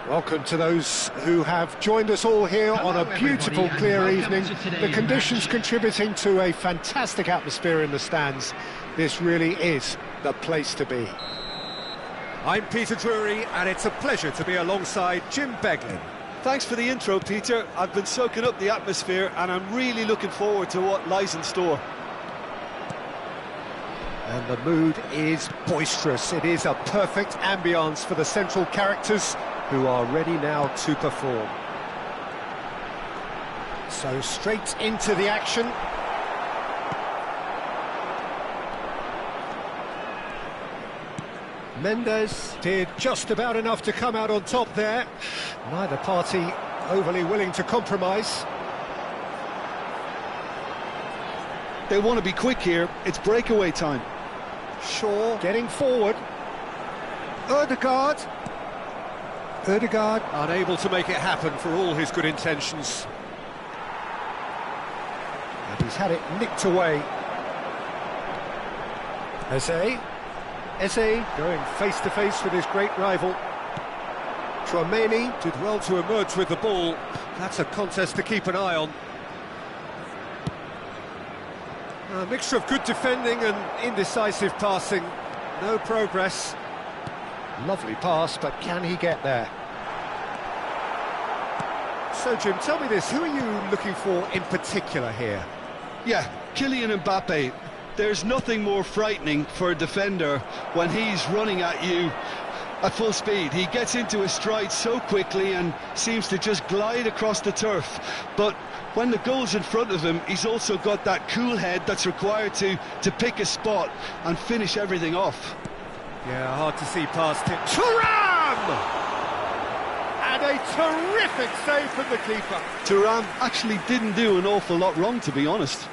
Welcome to those who have joined us all here on a beautiful, clear evening. The conditions contributing to a fantastic atmosphere in the stands. This really is the place to be. I'm Peter Drury, and it's a pleasure to be alongside Jim Beglin. Thanks for the intro, Peter. I've been soaking up the atmosphere, and I'm really looking forward to what lies in store. And the mood is boisterous. It is a perfect ambience for the central characters, who are ready now to perform. So straight into the action. Mendes did just about enough to come out on top there. Neither party overly willing to compromise. They want to be quick here. It's breakaway time. Shaw getting forward. Ødegaard unable to make it happen for all his good intentions. And he's had it nicked away. Eze going face to face with his great rival. Tchouaméni did well to emerge with the ball. That's a contest to keep an eye on. A mixture of good defending and indecisive passing. No progress. Lovely pass, but can he get there? So, Jim, tell me this, who are you looking for in particular here? Yeah, Kylian Mbappe. There's nothing more frightening for a defender when he's running at you at full speed. He gets into his stride so quickly and seems to just glide across the turf. But when the goal's in front of him, he's also got that cool head that's required to pick a spot and finish everything off. Yeah, hard to see past him. Thuram! And a terrific save from the keeper. Thuram actually didn't do an awful lot wrong, to be honest.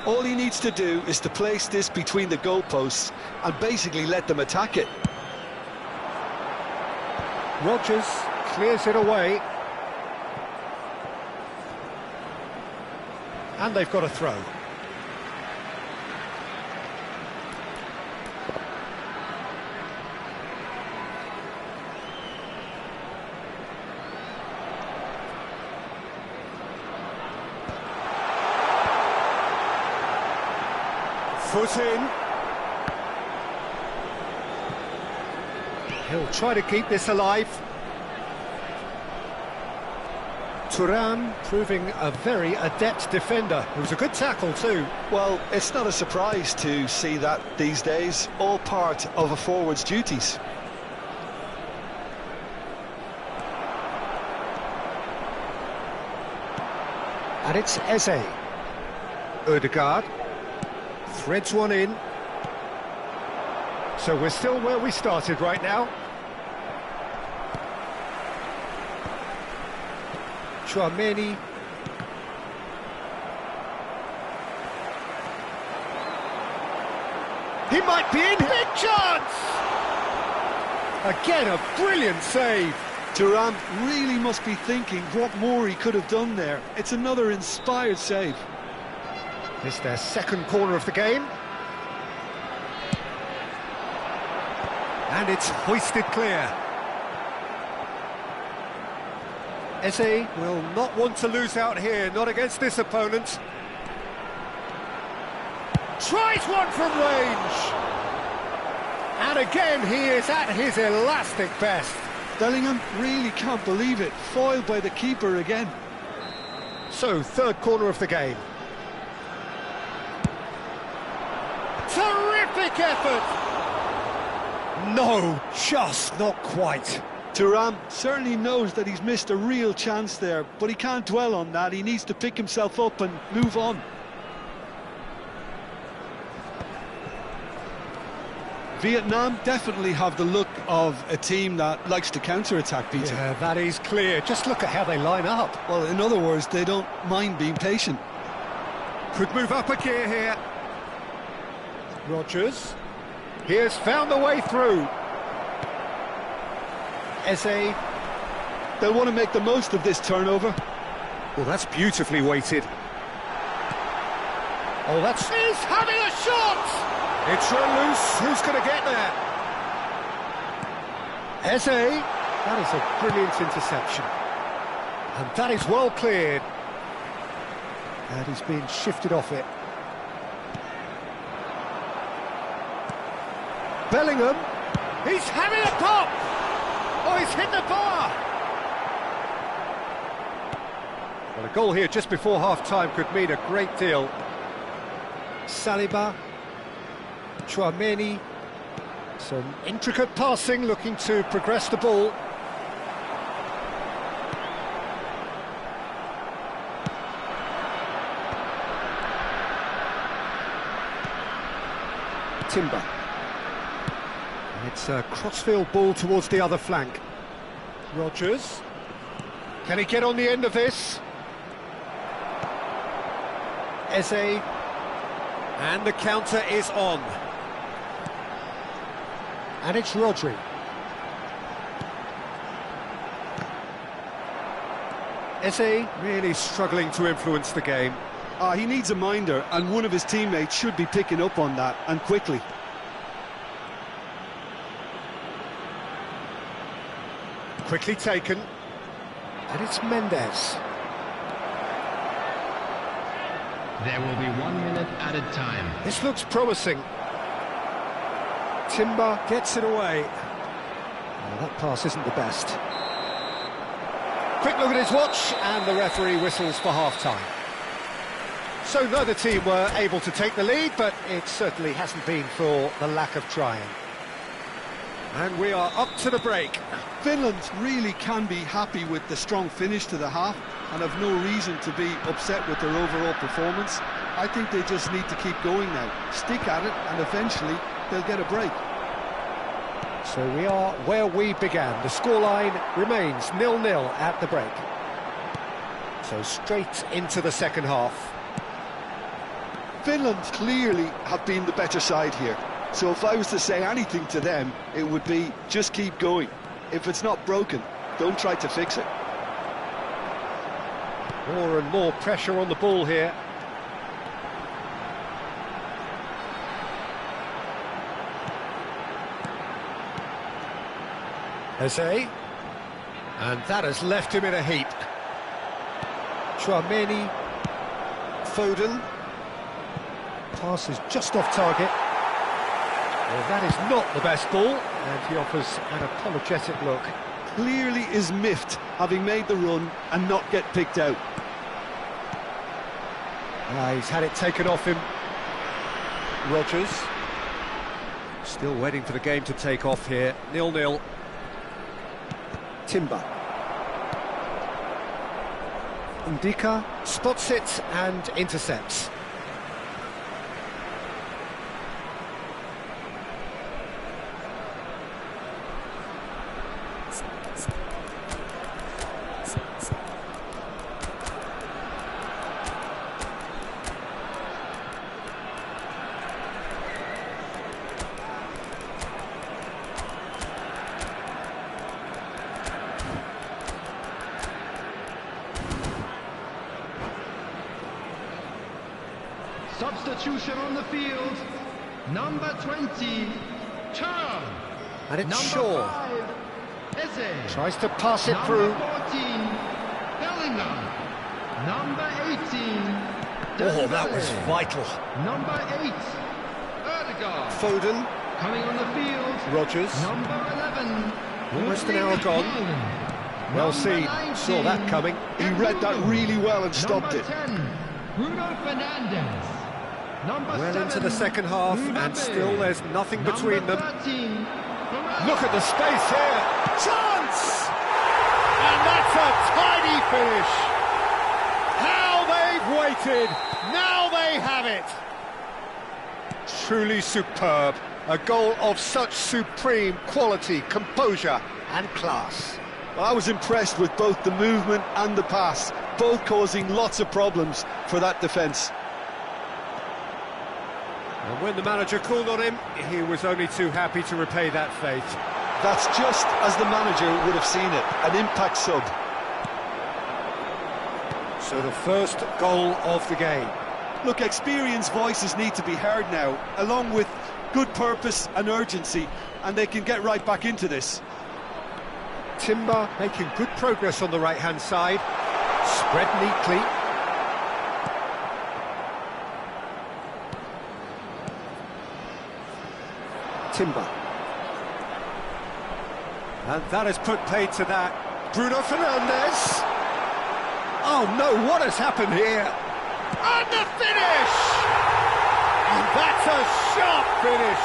All he needs to do is to place this between the goalposts and basically let them attack it. Rodgers clears it away. And they've got a throw. Foot in. He'll try to keep this alive. Thuram proving a very adept defender. It was a good tackle too. Well, it's not a surprise to see that these days, all part of a forward's duties. And it's Eze. Ødegaard threads one in. So we're still where we started right now. Tchouaméni. He might be in. Big chance! Again, a brilliant save. Thuram really must be thinking what more he could have done there. It's another inspired save. It's their second corner of the game. And it's hoisted clear. Eze will not want to lose out here, not against this opponent. Tries one from range. And again, he is at his elastic best. Bellingham really can't believe it. Foiled by the keeper again. So, third corner of the game. Terrific effort! No, just not quite. Thuram certainly knows that he's missed a real chance there, but he can't dwell on that. He needs to pick himself up and move on. Vietnam definitely have the look of a team that likes to counter-attack, Peter. Yeah, that is clear. Just look at how they line up. Well, in other words, they don't mind being patient. Could move up a gear here. Rodgers. He has found the way through. Eze. They'll want to make the most of this turnover. Well, that's beautifully weighted. Oh, that's... He's having a shot! It's run loose. Who's going to get there? Eze. That is a brilliant interception. And that is well cleared. And he's being shifted off it. Bellingham. He's having a pop! Oh, he's hit the bar! Well, a goal here just before half-time could mean a great deal. Saliba. Tchouaméni. Some intricate passing, looking to progress the ball. Timber. It's a crossfield ball towards the other flank. Rodgers. Can he get on the end of this? Eze. And the counter is on. And it's Rodri. Eze really struggling to influence the game. He needs a minder, and one of his teammates should be picking up on that, and quickly. Quickly taken. And it's Mendes. There will be 1 minute added time. This looks promising. Timber gets it away. Well, that pass isn't the best. Quick look at his watch, and the referee whistles for half-time. So neither team were able to take the lead, but it certainly hasn't been for the lack of trying. And we are up to the break. Finland really can be happy with the strong finish to the half and have no reason to be upset with their overall performance. I think they just need to keep going now, stick at it, and eventually they'll get a break. So we are where we began. The scoreline remains 0-0 at the break. So straight into the second half. Finland clearly have been the better side here. So if I was to say anything to them, it would be just keep going. If it's not broken, don't try to fix it. More and more pressure on the ball here. Eze. And that has left him in a heap. Tchouaméni. Foden. Pass is just off target. Well, that is not the best ball, and he offers an apologetic look. Clearly is miffed, having made the run and not get picked out. He's had it taken off him. Rodgers. Still waiting for the game to take off here. 0-0. Timber. Ndika spots it and intercepts. Substitution on the field. Number 20, Thuram. And it's Number Shaw. 5, Eze. Tries to pass it Number through. 14, Bellingham. Number 18, Oh, that was Dembele. vital. Number 8, Ødegaard. Foden. Coming on the field. Rodgers. Number 11, Almost an hour Erling gone. Haaland. Well Number seen. 19, Saw that coming. He read that really well and stopped Number it. 10, Bruno Fernandes. Number Well 7, into the second half, and Mbappe. still there's nothing between Number them. 13, Varane. Look at the space here. Chance! And that's a tidy finish. How they've waited. Now they have it. Truly superb. A goal of such supreme quality, composure and class. Well, I was impressed with both the movement and the pass, both causing lots of problems for that defence. And when the manager called on him, he was only too happy to repay that faith. That's just as the manager would have seen it, an impact sub. So the first goal of the game. Look, experienced voices need to be heard now, along with good purpose and urgency, and they can get right back into this. Timber making good progress on the right-hand side. Spread neatly. Timber. And that has put paid to that. Bruno Fernandes. Oh no, what has happened here? And the finish! And that's a sharp finish.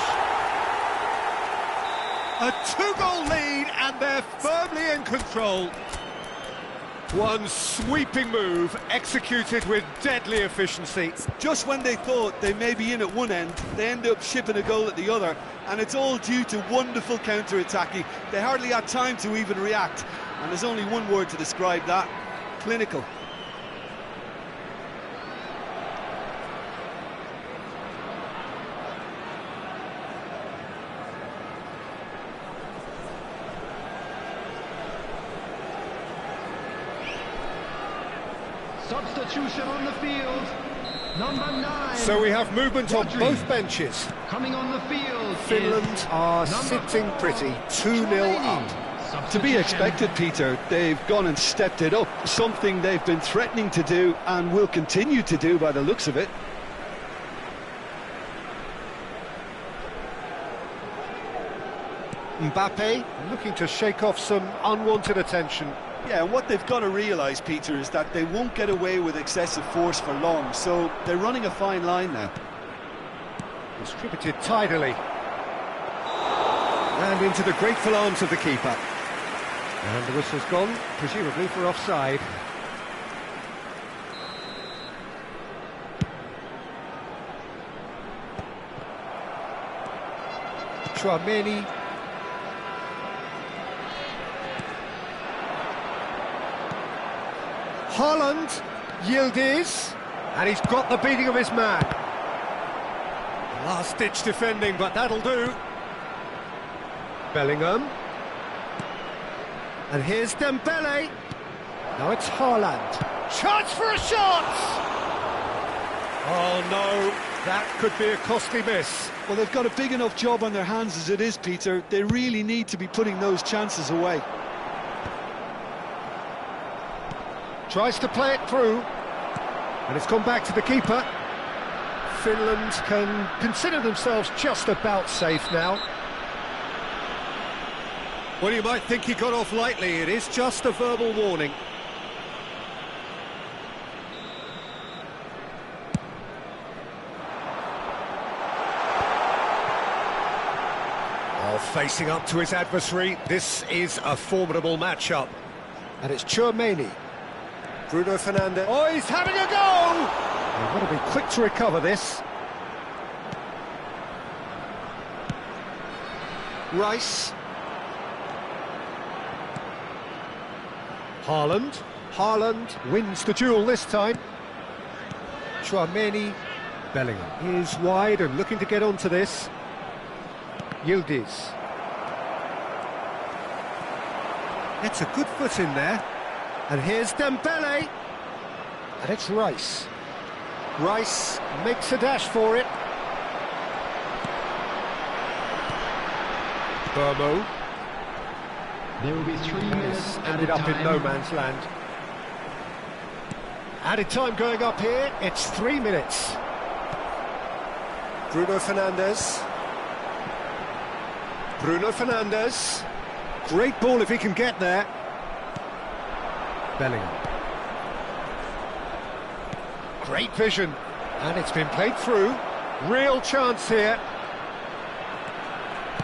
A two-goal lead and they're firmly in control. One sweeping move, executed with deadly efficiency. Just when they thought they may be in at one end, they end up shipping a goal at the other, and it's all due to wonderful counter-attacking. They hardly had time to even react, and there's only one word to describe that: clinical. Substitution on the field. Number 9. So we have movement on Rodri. both benches. Coming on the field. Finland are number sitting 4, pretty, 2-0 up. To be expected, Peter. They've gone and stepped it up, something they've been threatening to do and will continue to do by the looks of it. Mbappe looking to shake off some unwanted attention. Yeah, and what they've got to realise, Peter, is that they won't get away with excessive force for long, so they're running a fine line now. Distributed tidily. And into the grateful arms of the keeper. And the whistle's gone, presumably for offside. Tchouaméni. Haaland, Yildiz, and he's got the beating of his man. Last-ditch defending, but that'll do. Bellingham. And here's Dembele. Now it's Haaland. Chance for a shot! Oh no, that could be a costly miss. Well, they've got a big enough job on their hands as it is, Peter. They really need to be putting those chances away. Tries to play it through, and it's gone back to the keeper. Finland can consider themselves just about safe now. Well, you might think he got off lightly. It is just a verbal warning. Oh, facing up to his adversary, this is a formidable matchup. And it's Tchouaméni. Bruno Fernandes. Oh, he's having a go! They've got to be quick to recover this. Rice. Haaland. Haaland wins the duel this time. Tchouaméni. Bellingham is wide and looking to get onto this. Yildiz. It's a good foot in there. And here's Dembele. And it's Rice. Rice makes a dash for it. Burmo. There will be 3 minutes Ended up in no man's land. Added time going up here. It's 3 minutes. Bruno Fernandes. Bruno Fernandes. Great ball if he can get there. Bellingham. Great vision. And it's been played through. Real chance here.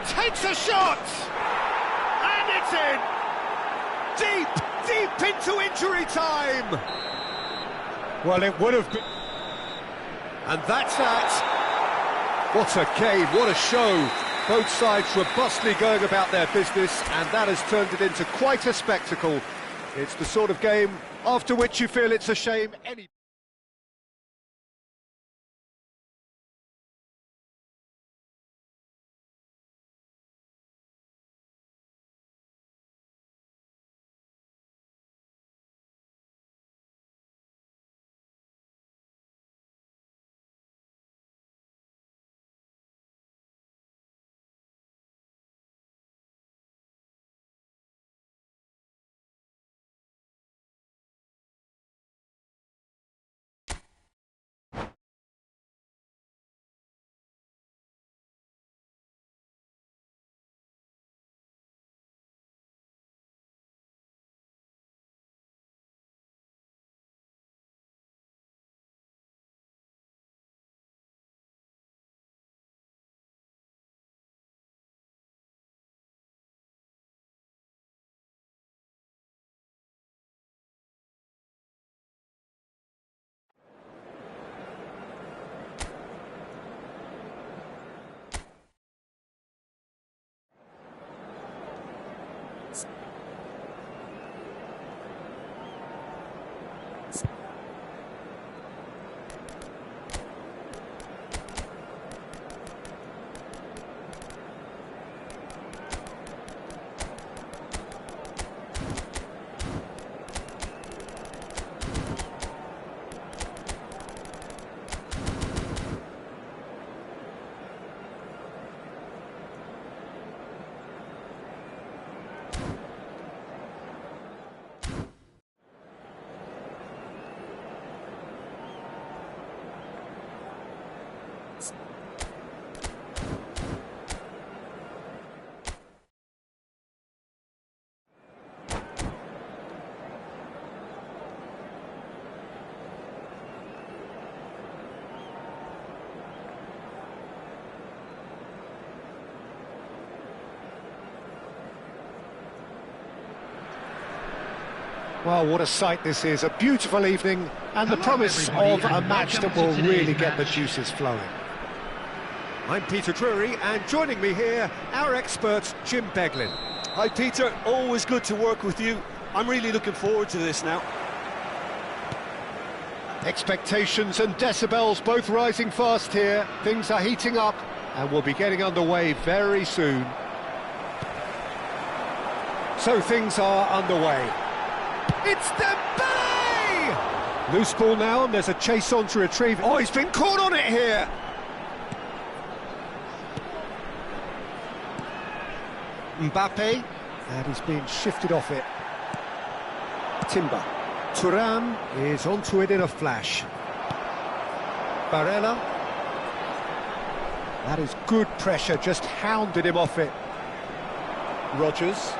Takes a shot! And it's in! Deep, deep into injury time! Well, it would have been... And that's that. What a game, what a show. Both sides robustly going about their business, and that has turned it into quite a spectacle. It's the sort of game after which you feel it's a shame any... Well, what a sight this is, a beautiful evening, and the promise of a match that will really get the juices flowing. I'm Peter Drury, and joining me here, our expert, Jim Beglin. Hi Peter, always good to work with you. I'm really looking forward to this now. Expectations and decibels both rising fast here. Things are heating up, and we'll be getting underway very soon. So things are underway. It's Dembele! Loose ball now, and there's a chase on to retrieve. Oh, he's been caught on it here! Mbappe, and he's being shifted off it. Timber. Thuram is onto it in a flash. Barella. That is good pressure, just hounded him off it. Rodgers.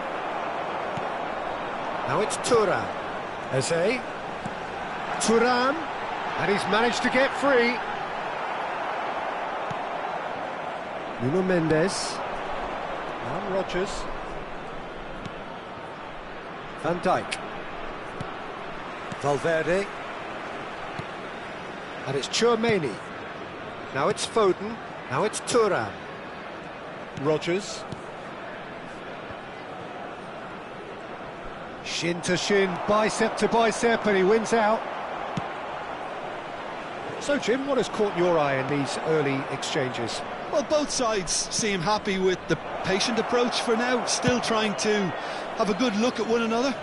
Now it's Thuram. Eze. Thuram. And he's managed to get free. Nuno Mendes. Now Rodgers. Van Dijk. Valverde. And it's Tchouaméni. Now it's Foden. Now it's Thuram. Rodgers. Shin to shin, bicep to bicep, and he wins out. So, Jim, what has caught your eye in these early exchanges? Well, both sides seem happy with the patient approach for now, still trying to have a good look at one another.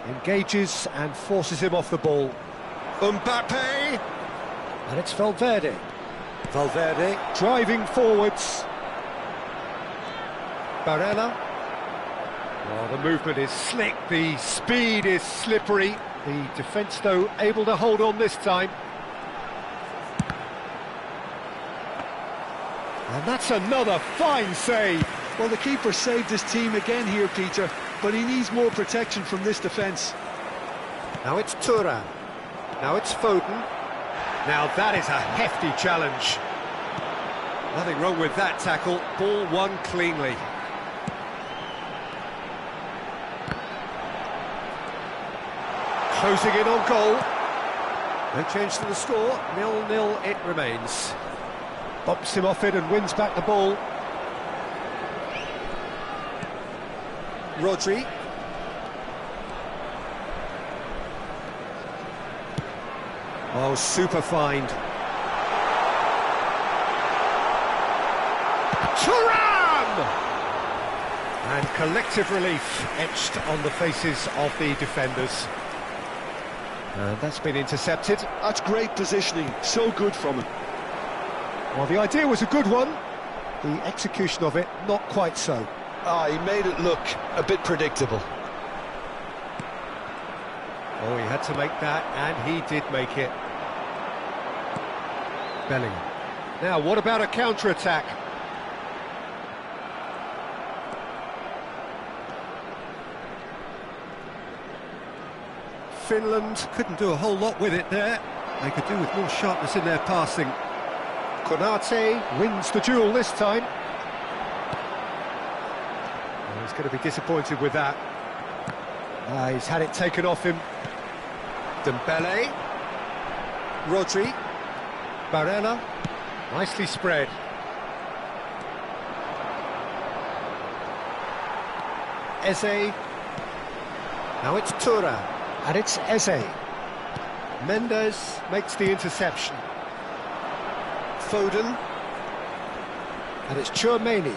Engages and forces him off the ball. Mbappe! And it's Valverde. Valverde driving forwards. Barella. Oh, the movement is slick, the speed is slippery. The defence, though, able to hold on this time. And that's another fine save. Well, the keeper saved his team again here, Peter, but he needs more protection from this defence. Now it's Thuram. Now it's Foden. Now that is a hefty challenge. Nothing wrong with that tackle. Ball won cleanly. Closing in on goal. No change to the score. 0-0 it remains. Bumps him off it and wins back the ball. Rodri. Oh, super find. Thuram! And collective relief etched on the faces of the defenders. That's been intercepted. That's great positioning, so good from him. Well, the idea was a good one. The execution of it, not quite so. He made it look a bit predictable. Oh, he had to make that, and he did make it. Bellingham. Now, what about a counter-attack? Finland couldn't do a whole lot with it there. They could do with more sharpness in their passing. Konate wins the duel this time. Well, he's going to be disappointed with that. He's had it taken off him. Dembele. Rodri. Barella. Nicely spread. Eze. Now it's Thuram. And it's Eze. Mendes makes the interception. Foden. And it's Tchouaméni.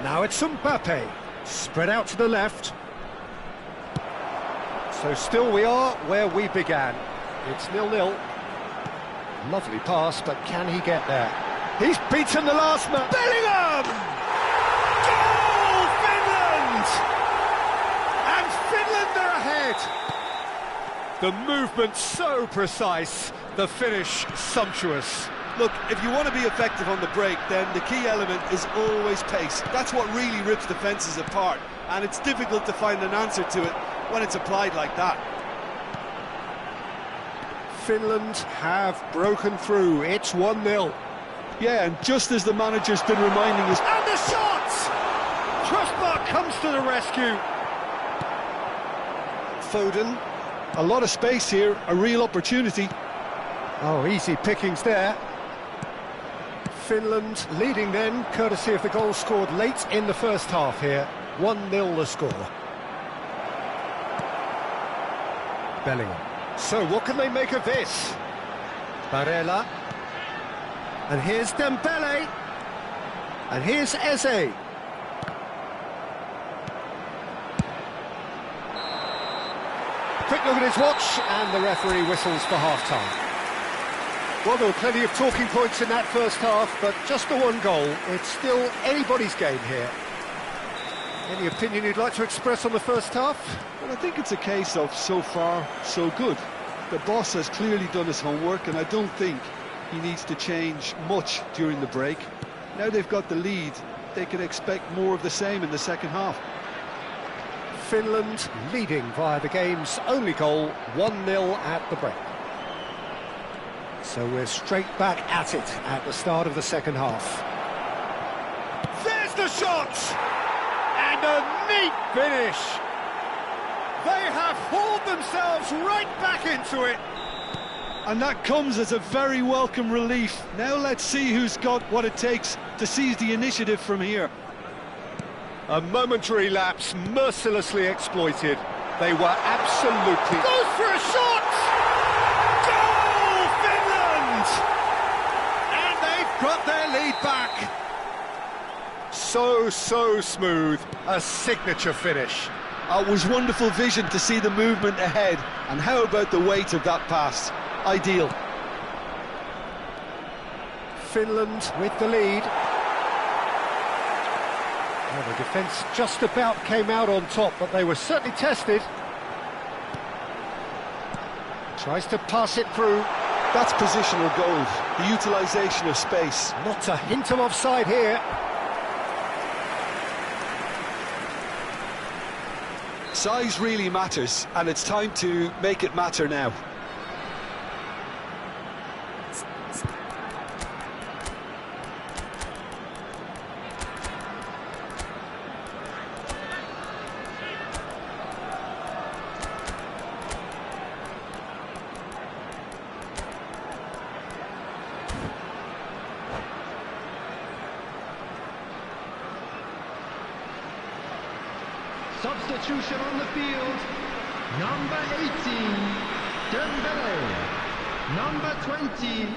Now it's Mbappe. Spread out to the left. So still we are where we began. It's 0-0. Lovely pass, but can he get there? He's beaten the last man. Bellingham! Goal, Finland! And Finland are ahead. The movement so precise, the finish sumptuous. Look, if you want to be effective on the break, then the key element is always pace. That's what really rips defences apart, and it's difficult to find an answer to it when it's applied like that. Finland have broken through. It's 1-0. Yeah, and just as the manager's been reminding us... And the shot! Just crossbar comes to the rescue. Foden. A lot of space here, a real opportunity. Oh, easy pickings there. Finland leading then, courtesy of the goal scored late in the first half here. 1-0 the score. Bellingham. So what can they make of this? Barella. And here's Dembele. And here's Eze. Quick look at his watch, and the referee whistles for half-time. Well, there were plenty of talking points in that first half, but just the one goal. It's still anybody's game here. Any opinion you'd like to express on the first half? Well, I think it's a case of so far, so good. The boss has clearly done his homework, and I don't think he needs to change much during the break. Now they've got the lead, they can expect more of the same in the second half. Finland leading via the game's only goal, 1-0 at the break. So we're straight back at it at the start of the second half. There's the shot! And a neat finish! They have hauled themselves right back into it! And that comes as a very welcome relief. Now let's see who's got what it takes to seize the initiative from here. A momentary lapse mercilessly exploited. They were absolutely... Goes for a shot! Goal, Finland! And they've got their lead back. So smooth. A signature finish. It was wonderful vision to see the movement ahead. And how about the weight of that pass? Ideal. Finland with the lead. Well, the defence just about came out on top, but they were certainly tested. Tries to pass it through. That's positional goal, the utilisation of space. Not a hint of offside here. Size really matters, and it's time to make it matter now. Substitution on the field. Number 18, Dembele. Number 20,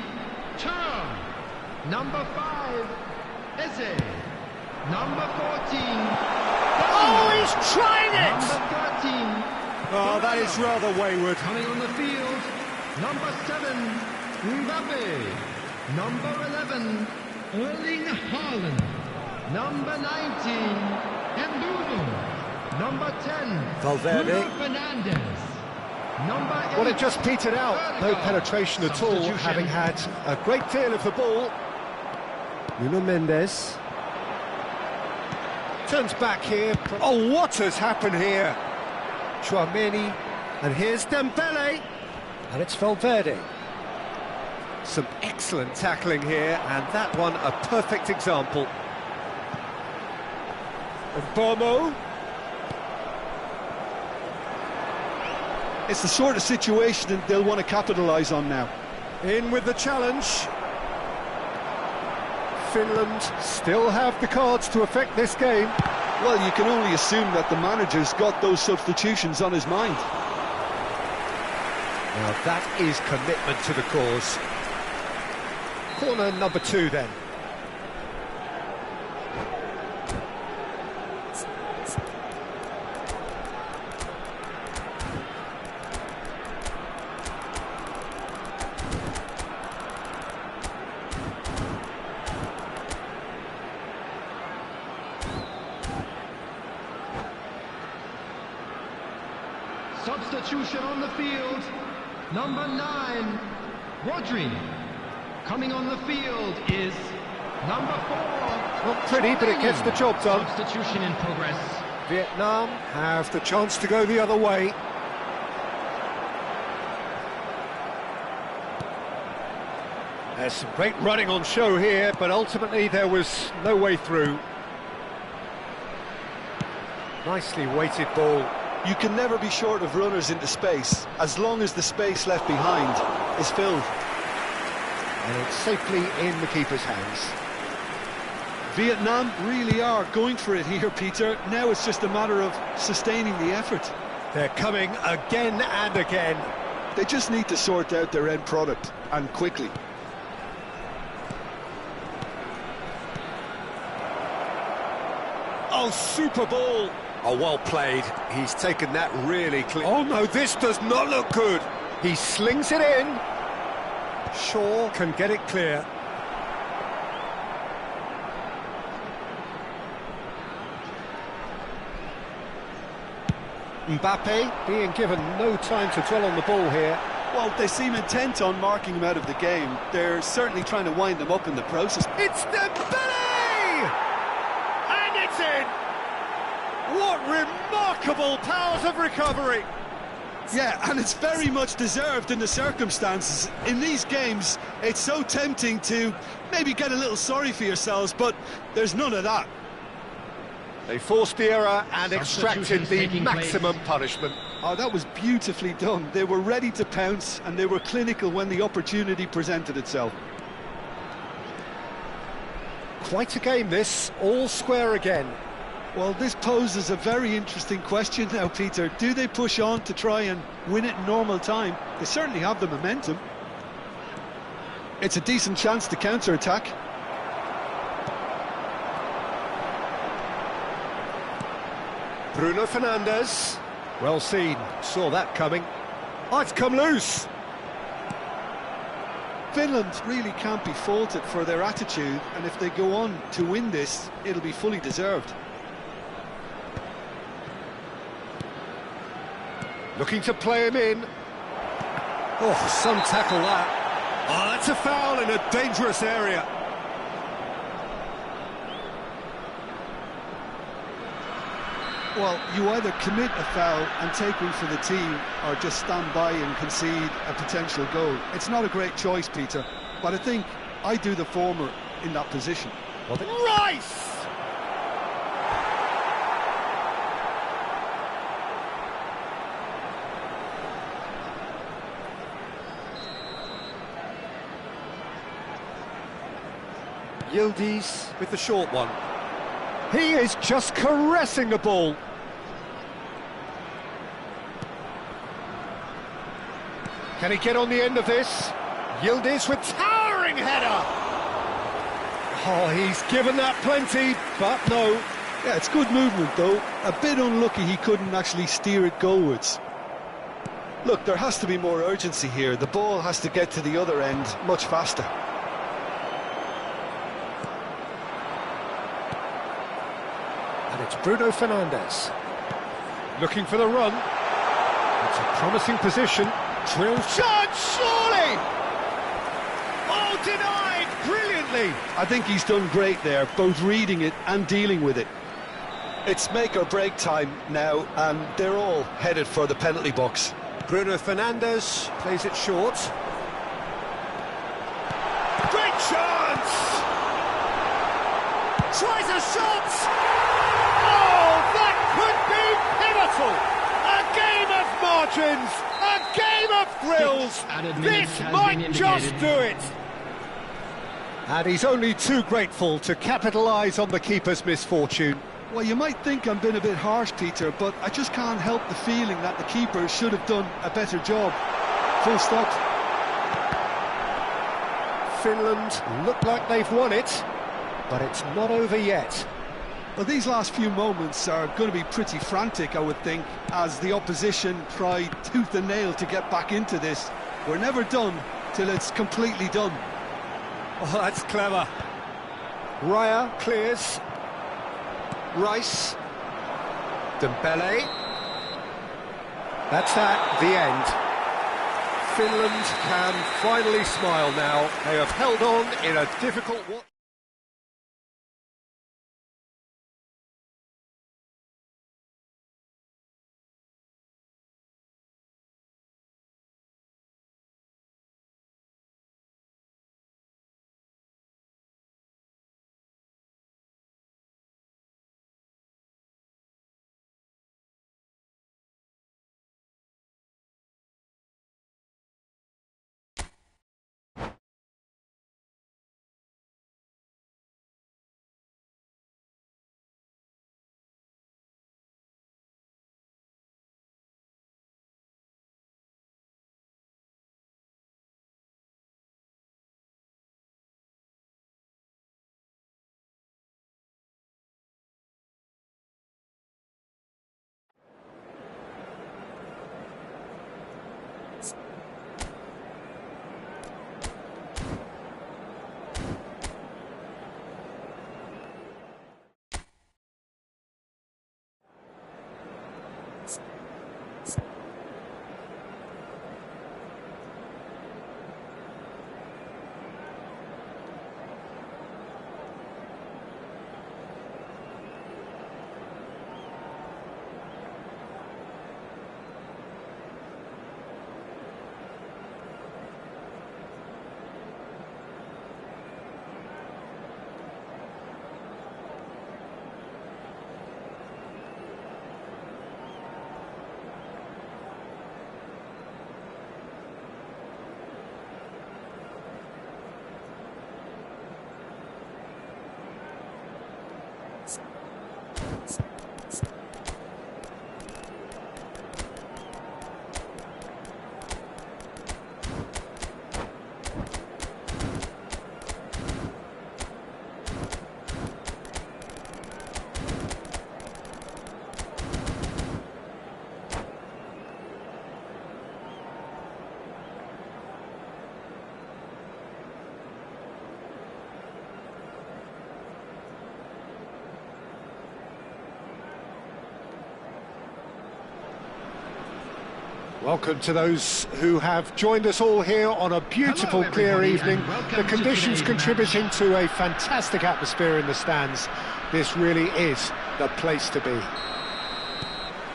Char. Number 5, Eze. Number 14, Oh, he's trying it! Number 13. Oh, that is rather wayward. Coming on the field. Number 7, Mbappe. Number 11, Erling Haaland. Number 19, Mbumo. Number 10, Valverde. Bruno Fernandes. Number 8. Well, it just petered out. No penetration at all, having had a great deal of the ball. Nuno Mendes. Turns back here. Oh, what has happened here? Chouameni. And here's Dembele. And it's Valverde. Some excellent tackling here, and that one a perfect example. And Bomo. It's the sort of situation that they'll want to capitalise on now. In with the challenge. Finland still have the cards to affect this game. Well, you can only assume that the manager's got those substitutions on his mind. Now that is commitment to the cause. Corner number 2 then. Substitution on the field. Number 9, Rodri. Coming on the field is number 4. Not pretty, but it gets the job done. Substitution in progress. Vietnam have the chance to go the other way. There's some great running on show here, but ultimately there was no way through. Nicely weighted ball. You can never be short of runners into space, as long as the space left behind is filled. And it's safely in the keeper's hands. Vietnam really are going for it here, Peter. Now it's just a matter of sustaining the effort. They're coming again and again. They just need to sort out their end product, and quickly. Oh, super ball. Oh, well played. He's taken that really clear. Oh, no, this does not look good. He slings it in. Shaw can get it clear. Mbappe being given no time to dwell on the ball here. Well, they seem intent on marking him out of the game. They're certainly trying to wind them up in the process. It's Dembele! And it's in! What remarkable powers of recovery! Yeah, and it's very much deserved in the circumstances. In these games, it's so tempting to maybe get a little sorry for yourselves, but there's none of that. They forced the error and extracted the maximum punishment. Oh, that was beautifully done. They were ready to pounce, and they were clinical when the opportunity presented itself. Quite a game this, all square again. Well, this poses a very interesting question now, Peter. Do they push on to try and win it in normal time? They certainly have the momentum. It's a decent chance to counter-attack. Bruno Fernandes. Well seen, saw that coming. Oh, it's come loose. Finland really can't be faulted for their attitude, and if they go on to win this, it'll be fully deserved. Looking to play him in. Oh, some tackle that. Oh, that's a foul in a dangerous area. Well, you either commit a foul and take one for the team, or just stand by and concede a potential goal. It's not a great choice, Peter, but I think I do the former in that position. Well, Rice! Yildiz with the short one. He is just caressing the ball. Can he get on the end of this? Yildiz with towering header. Oh, he's given that plenty, but no. Yeah, it's good movement, though. A bit unlucky he couldn't actually steer it goalwards. Look, there has to be more urgency here. The ball has to get to the other end much faster. And it's Bruno Fernandes. Looking for the run. It's a promising position. Drill shot, surely! Oh, denied brilliantly! I think he's done great there, both reading it and dealing with it. It's make or break time now, and they're all headed for the penalty box. Bruno Fernandes plays it short. Great chance! Tries a shot! Oh, that could be pivotal! A game of margins! A game of thrills! This might just do it! And he's only too grateful to capitalise on the keeper's misfortune. Well, you might think I'm being a bit harsh, Peter, but I just can't help the feeling that the keeper should have done a better job. Full stop. Finland look like they've won it, but it's not over yet. Well, these last few moments are going to be pretty frantic, I would think, as the opposition try tooth and nail to get back into this. We're never done till it's completely done. Oh, that's clever. Raya clears. Rice. Dembele. That's that, the end. Finland can finally smile now. They have held on in a difficult... Welcome to those who have joined us all here on a beautiful, clear evening. The conditions contributing to a fantastic atmosphere in the stands. This really is the place to be.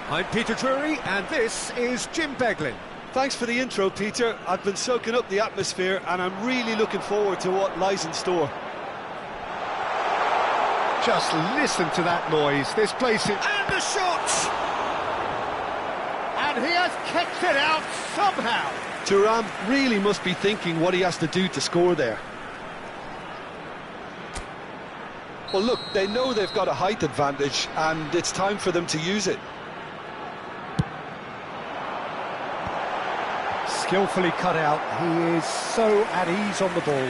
I'm Peter Drury, and this is Jim Beglin. Thanks for the intro, Peter. I've been soaking up the atmosphere, and I'm really looking forward to what lies in store. Just listen to that noise. This place is... And the shot! And he has kicked it out somehow. Thuram really must be thinking what he has to do to score there. Well, look, they know they've got a height advantage, and it's time for them to use it. Skillfully cut out. He is so at ease on the ball.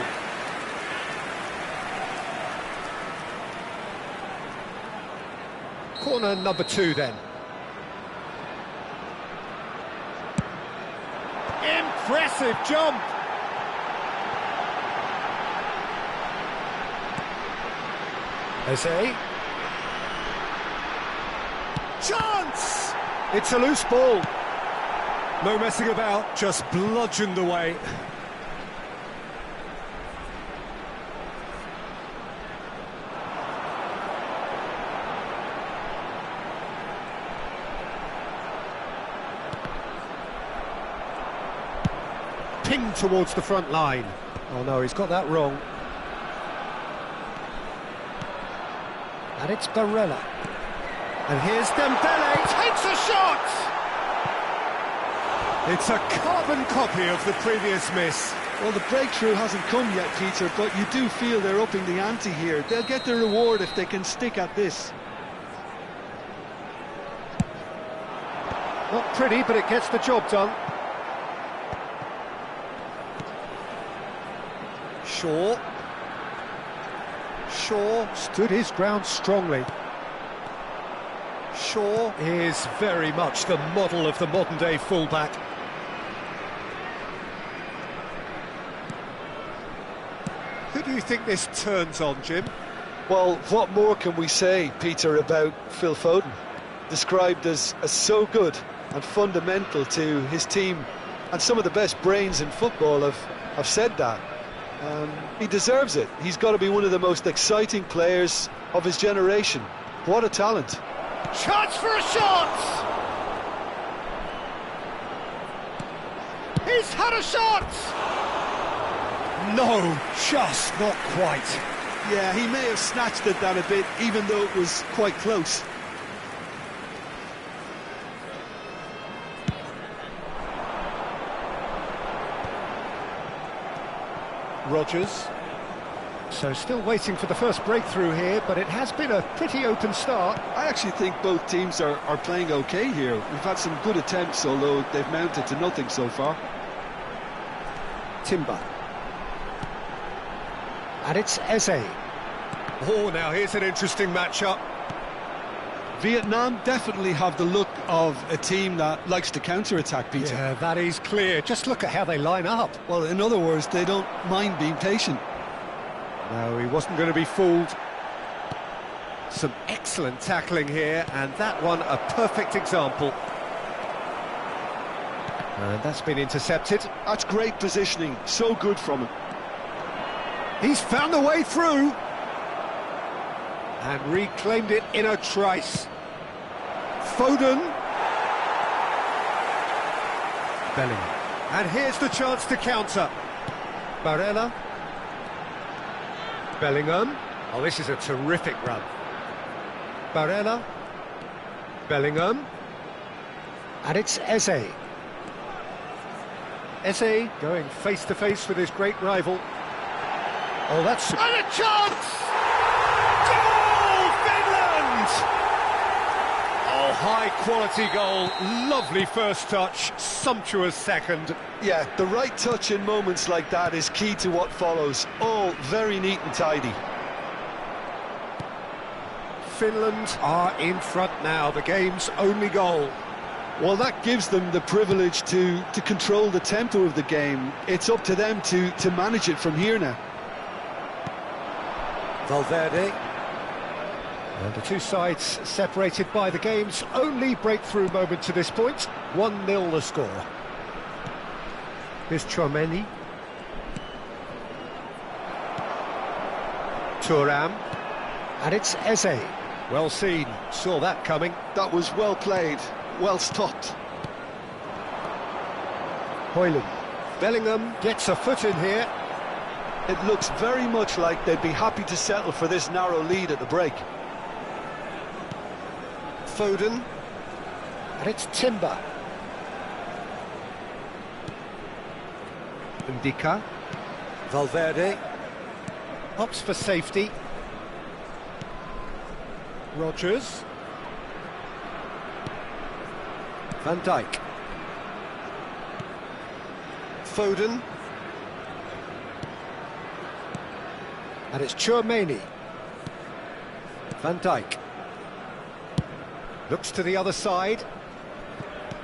Corner number 2 then. Impressive jump. Eze. Chance! It's a loose ball. No messing about, just bludgeoned away. Pinged towards the front line. Oh no, he's got that wrong. And it's Barella. And here's Dembele, takes a shot! It's a carbon copy of the previous miss. Well, the breakthrough hasn't come yet, Peter, but you do feel they're upping the ante here. They'll get their reward if they can stick at this. Not pretty, but it gets the job done. Shaw stood his ground strongly. Shaw is very much the model of the modern-day fullback. Who do you think this turns on, Jim? Well, what more can we say, Peter, about Phil Foden? Described as so good and fundamental to his team, and some of the best brains in football have said that. He deserves it. He's got to be one of the most exciting players of his generation. What a talent. Chance for a shot! He's had a shot! No, just not quite. Yeah, he may have snatched it down a bit, even though it was quite close. Rodgers. So still waiting for the first breakthrough here, but it has been a pretty open start. I actually think both teams are playing okay here. We've had some good attempts, although they've mounted to nothing so far. Timber. And it's Eze. Oh, now here's an interesting matchup. Vietnam definitely have the look of a team that likes to counter-attack, Peter. Yeah, that is clear. Just look at how they line up. Well, in other words, they don't mind being patient. No, he wasn't going to be fooled. Some excellent tackling here, and that one a perfect example. And that's been intercepted. That's great positioning, so good from him. He's found a way through. And reclaimed it in a trice. Foden. Bellingham. And here's the chance to counter. Barella. Bellingham. Oh, this is a terrific run. Barella. Bellingham. And it's Eze. Eze going face-to-face with his great rival. Oh, that's... And a chance! Goal, Finland! Oh, high-quality goal. Lovely first touch, sumptuous second. Yeah, the right touch in moments like that is key to what follows. All very neat and tidy. Finland are in front now, the game's only goal. Well, that gives them the privilege to control the tempo of the game. It's up to them to manage it from here now. Valverde. And the two sides separated by the game's only breakthrough moment to this point. 1-0 the score. Here's Tchouaméni. Thuram. And it's Eze. Well seen, saw that coming. That was well played, well stopped. Højlund. Bellingham gets a foot in here. It looks very much like they'd be happy to settle for this narrow lead at the break. Foden. And it's Timber. Ndika. Valverde. Opts for safety. Rodgers. Van Dijk. Foden. And it's Tchouaméni. Van Dijk. Looks to the other side.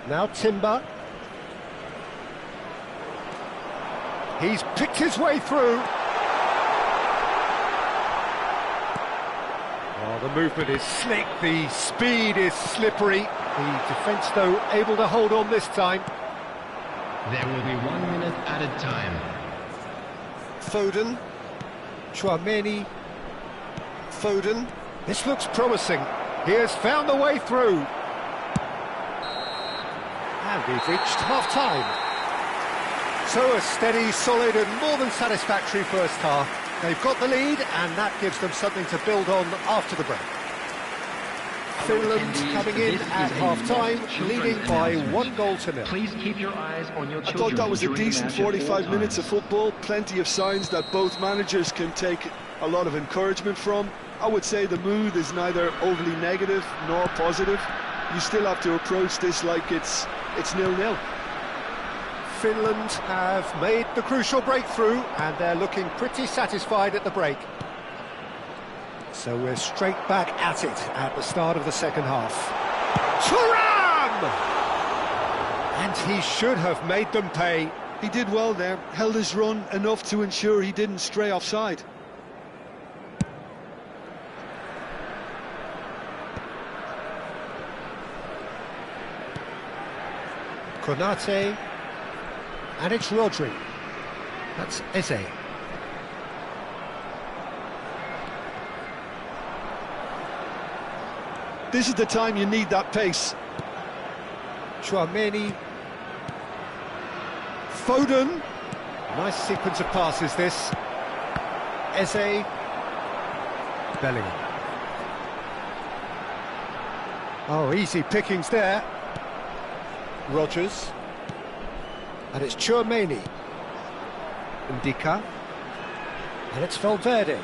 Now Timber. He's picked his way through. Oh, the movement is slick, the speed is slippery. The defence, though, able to hold on this time. There will be 1 minute added time. Foden. Tchouaméni. Foden. This looks promising. He has found the way through. And we've reached half-time. So a steady, solid and more than satisfactory first half. They've got the lead and that gives them something to build on after the break. Finland coming in at half-time, leading by 1-0. Please keep your eyes on your I children. thought that was a during the decent match at all 45 minutes of times. football. Plenty of signs that both managers can take a lot of encouragement from. I would say the mood is neither overly negative nor positive. You still have to approach this like it's 0-0. Finland have made the crucial breakthrough and they're looking pretty satisfied at the break. So we're straight back at it at the start of the second half. Thuram! And he should have made them pay. He did well there, held his run enough to ensure he didn't stray offside. Konate. And it's Rodri. That's Eze. This is the time you need that pace. Tchouaméni. Foden. Nice sequence of passes, this. Eze. Bellingham. Oh, easy pickings there. Rodgers. And it's Tchouaméni. Ndika. And it's Valverde.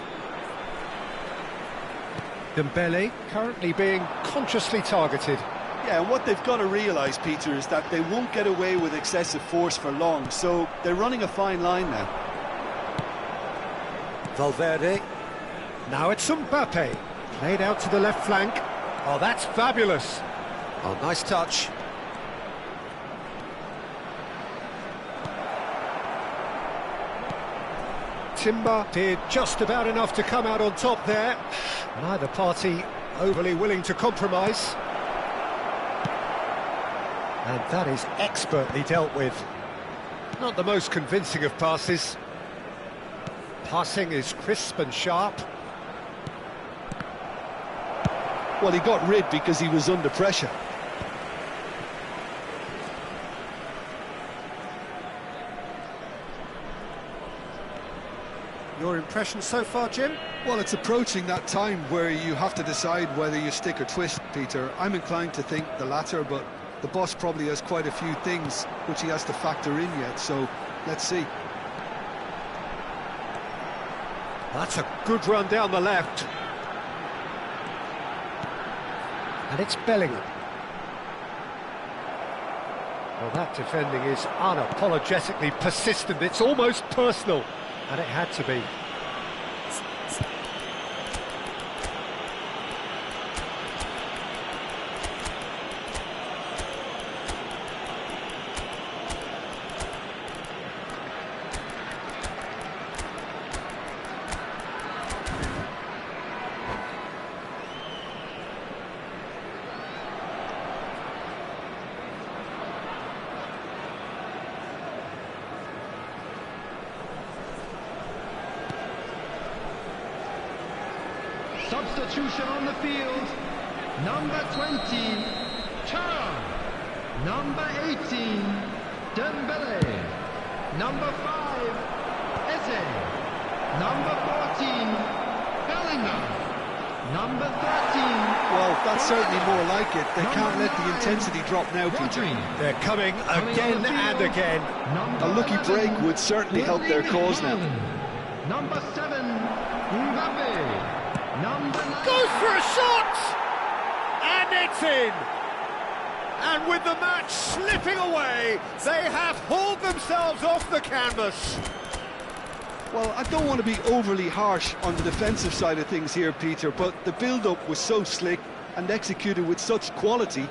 Dembele currently being consciously targeted. Yeah, and what they've got to realise, Peter, is that they won't get away with excessive force for long, so they're running a fine line now. Valverde. Now it's Mbappe. Played out to the left flank. Oh, that's fabulous. Oh, nice touch. Timber did just about enough to come out on top there. Neither party overly willing to compromise. And that is expertly dealt with. Not the most convincing of passes. Passing is crisp and sharp. Well, he got rid because he was under pressure. Your impression so far, Jim? Well, it's approaching that time where you have to decide whether you stick or twist, Peter. I'm inclined to think the latter, but the boss probably has quite a few things which he has to factor in yet, so let's see. That's a good run down the left. And it's Bellingham. Well, that defending is unapologetically persistent. It's almost personal. And it had to be. Substitution on the field. Number 20, Chara. Number 18, Dembele. Number 5, Eze. Number 14, Bellingham. Number 13. Well, that's certainly more like it. They can't let the intensity drop now, Peter. They're coming again and again. A lucky break would certainly help their cause now. Number 7, Mbappe. Number 9. Goes for a shot! And it's in! And with the match slipping away, they have hauled themselves off the canvas. Well, I don't want to be overly harsh on the defensive side of things here, Peter, but the build-up was so slick and executed with such quality,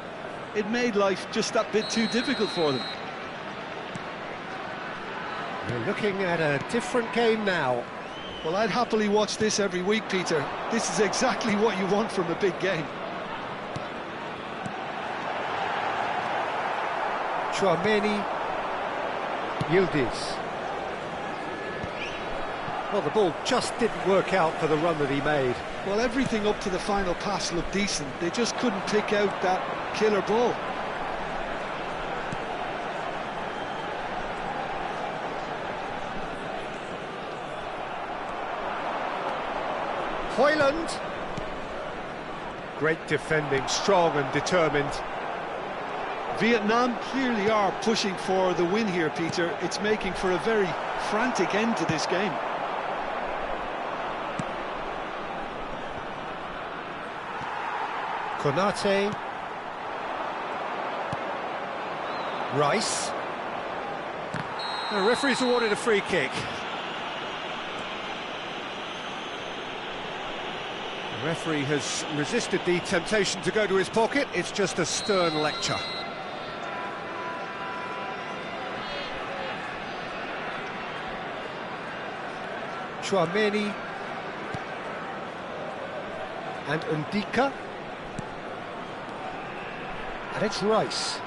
it made life just that bit too difficult for them. We're looking at a different game now. Well, I'd happily watch this every week, Peter. This is exactly what you want from a big game. Tchouaméni, Yildiz. Well, the ball just didn't work out for the run that he made. Well, everything up to the final pass looked decent. They just couldn't pick out that killer ball. Højlund. Great defending, strong and determined. Vietnam clearly are pushing for the win here, Peter. It's making for a very frantic end to this game. Konate. Rice. The referee's awarded a free kick. The referee has resisted the temptation to go to his pocket. It's just a stern lecture. Tchouaméni. And Ndika. And it's Rice.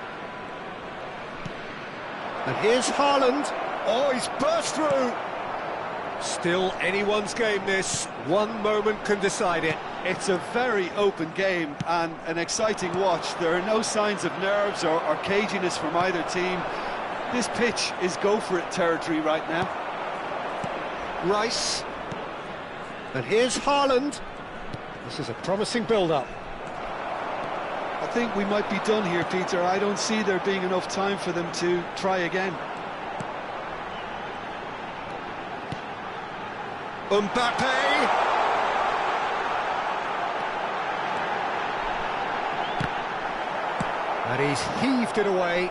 And here's Haaland. Oh, he's burst through. Still anyone's game, this. One moment can decide it. It's a very open game and an exciting watch. There are no signs of nerves or caginess from either team. This pitch is go-for-it territory right now. Rice. And here's Haaland. This is a promising build-up. I think we might be done here, Peter. I don't see there being enough time for them to try again. Mbappe. And he's heaved it away.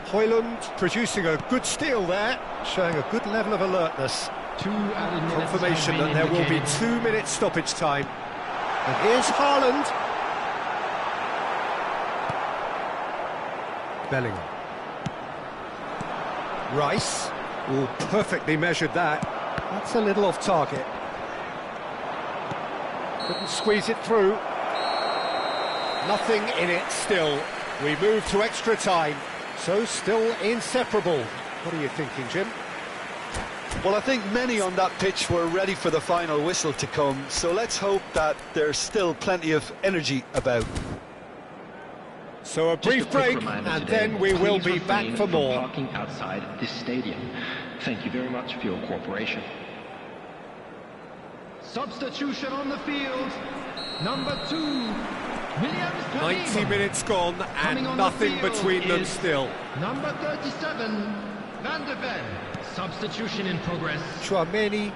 Højlund producing a good steal there. Showing a good level of alertness. 2 added minutes have Confirmation been that there will be indicated. 2 minutes stoppage time. And here's Haaland. Bellingham. Rice. Oh, perfectly measured that. That's a little off target. Couldn't squeeze it through. Nothing in it still. We move to extra time. So still inseparable. What are you thinking, Jim? Well, I think many on that pitch were ready for the final whistle to come, so let's hope that there's still plenty of energy about. So a Just brief a quick break, reminder and today, then we will please be back refrain for from more. Parking outside this stadium. Thank you very much for your cooperation. Substitution on the field. Number 2, Williams. 90 minutes gone, Coming and on the nothing field between them is still. Number 37, Van de Ven. Substitution in progress. Tchouaméni.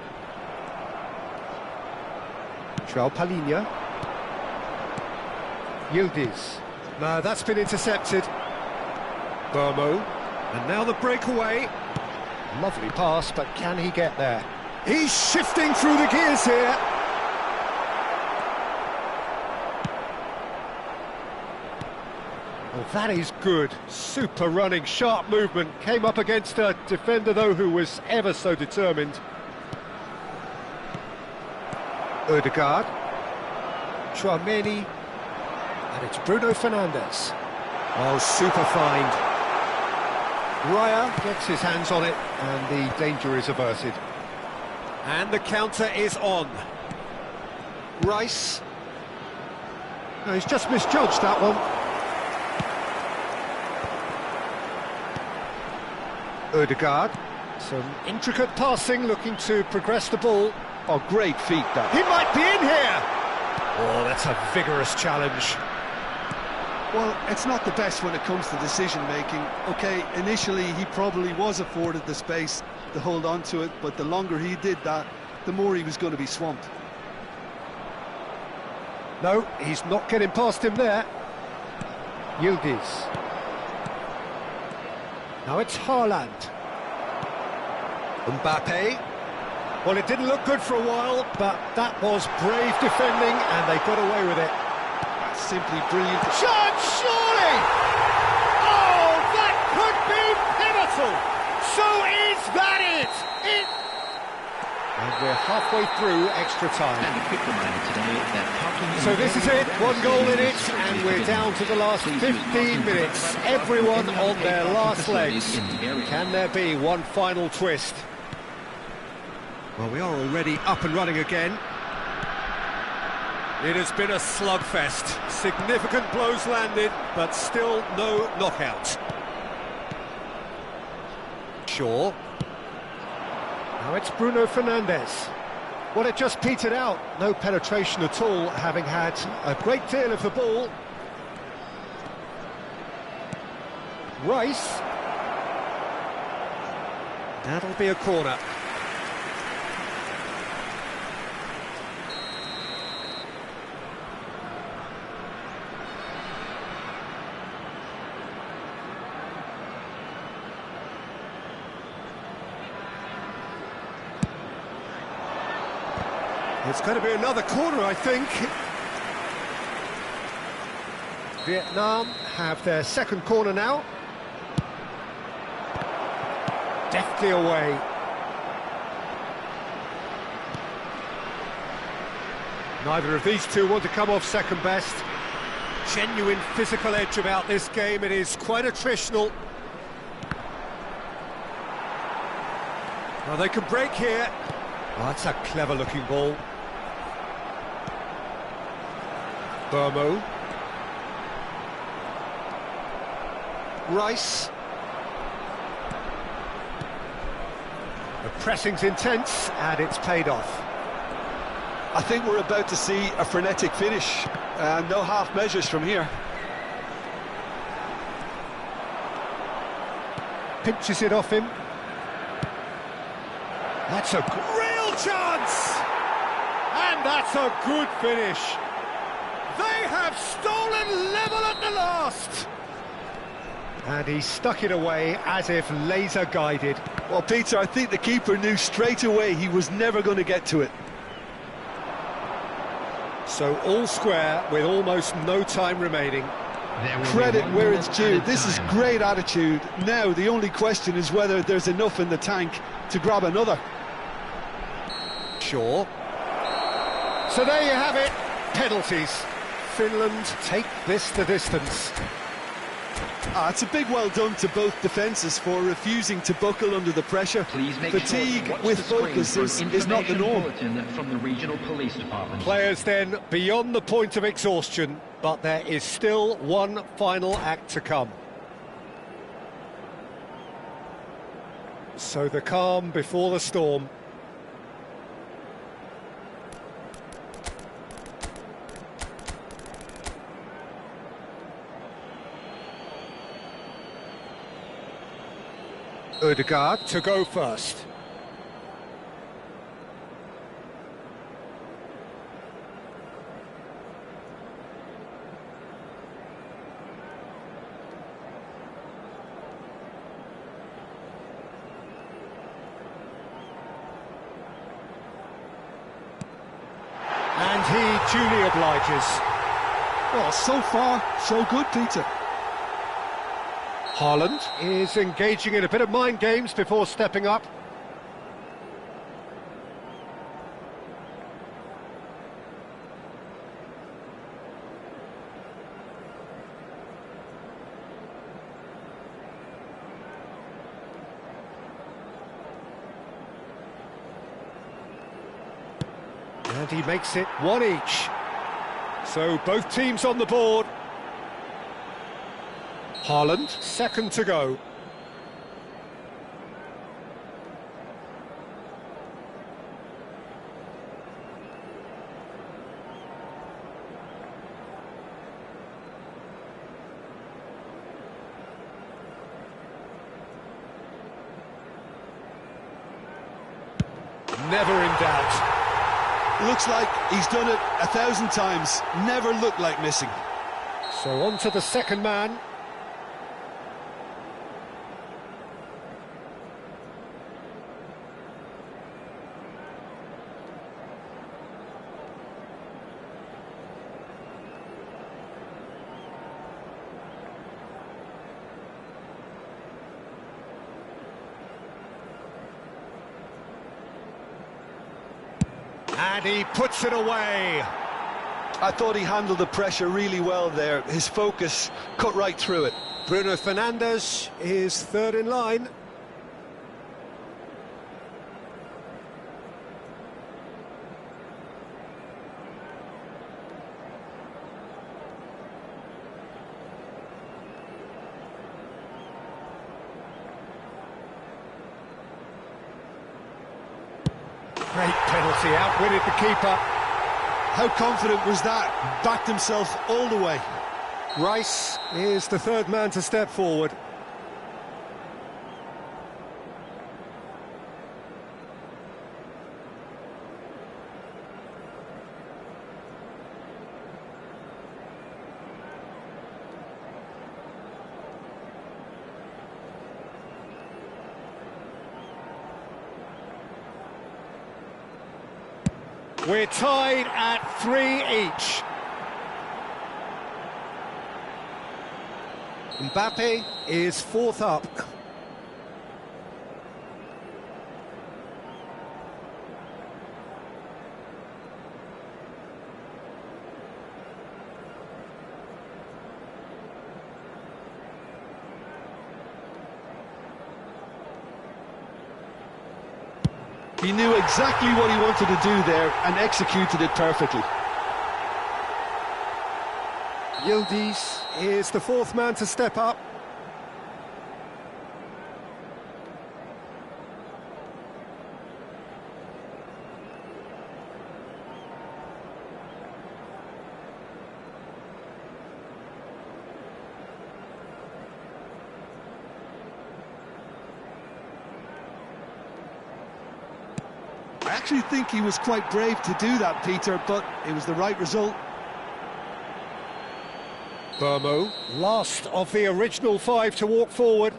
João Palhinha. Yildiz. No, that's been intercepted. Burmo. And now the breakaway. Lovely pass, but can he get there? He's shifting through the gears here. Well, that is good. Super running, sharp movement. Came up against a defender, though, who was ever so determined. Ødegaard. Tchouaméni. And it's Bruno Fernandes. Oh, super find. Raya gets his hands on it, and the danger is averted. And the counter is on. Rice. No, he's just misjudged that one. Ødegaard. Some intricate passing, looking to progress the ball. Oh, great feet, that. He might be in here! Oh, that's a vigorous challenge. Well, it's not the best when it comes to decision-making. OK, initially he probably was afforded the space to hold on to it, but the longer he did that, the more he was going to be swamped. No, he's not getting past him there. Yildiz. Now it's Haaland. Mbappe. Well, it didn't look good for a while, but that was brave defending, and they got away with it. That's simply brilliant. Chance, surely! Oh, that could be pivotal! So is that it? And we're halfway through extra time. And a quick reminder today that parking... So this is it, one goal in it, and we're down to the last 15 minutes. Everyone on their last legs. Can there be one final twist? Well, we are already up and running again. It has been a slugfest. Significant blows landed, but still no knockout. Shaw. Now it's Bruno Fernandes. Well, it just petered out. No penetration at all, having had a great deal of the ball. Rice. That'll be a corner. It's going to be another corner, I think. Vietnam have their second corner now. Deftly away. Neither of these two want to come off second best. Genuine physical edge about this game. It is quite attritional. Well, they can break here. Oh, that's a clever-looking ball. Burmo. Rice. The pressing's intense, and it's paid off. I think we're about to see a frenetic finish. No half measures from here. Pinches it off him. That's a Real chance! And that's a good finish. They have stolen level at the last. And he stuck it away as if laser guided. Well, Peter, I think the keeper knew straight away he was never going to get to it. So all square with almost no time remaining. Credit where it's due. This is great attitude. Now the only question is whether there's enough in the tank to grab another. Shaw. So there you have it. Penalties. Finland take this the distance. It's a big well done to both defences for refusing to buckle under the pressure. Fatigue with focus is not the norm. From the regional police department. Players then beyond the point of exhaustion, but there is still one final act to come. So the calm before the storm. Ødegaard to go first. And he duly obliges. Well, so far, so good, Peter. Haaland is engaging in a bit of mind games before stepping up. And he makes it one each. So both teams on the board. Haaland, second to go. Never in doubt. Looks like he's done it 1,000 times. Never looked like missing. So on to the second man. And he puts it away. I thought he handled the pressure really well there. His focus cut right through it. Bruno Fernandes is third in line. Great penalty, outwitted the keeper. How confident was that? Backed himself all the way. Rice is the third man to step forward. We're tied at 3 each. Mbappe is fourth up. He knew exactly what he wanted to do there and executed it perfectly. Yildiz is the fourth man to step up. I actually think he was quite brave to do that, Peter, but it was the right result. Burmo, last of the original 5 to walk forward.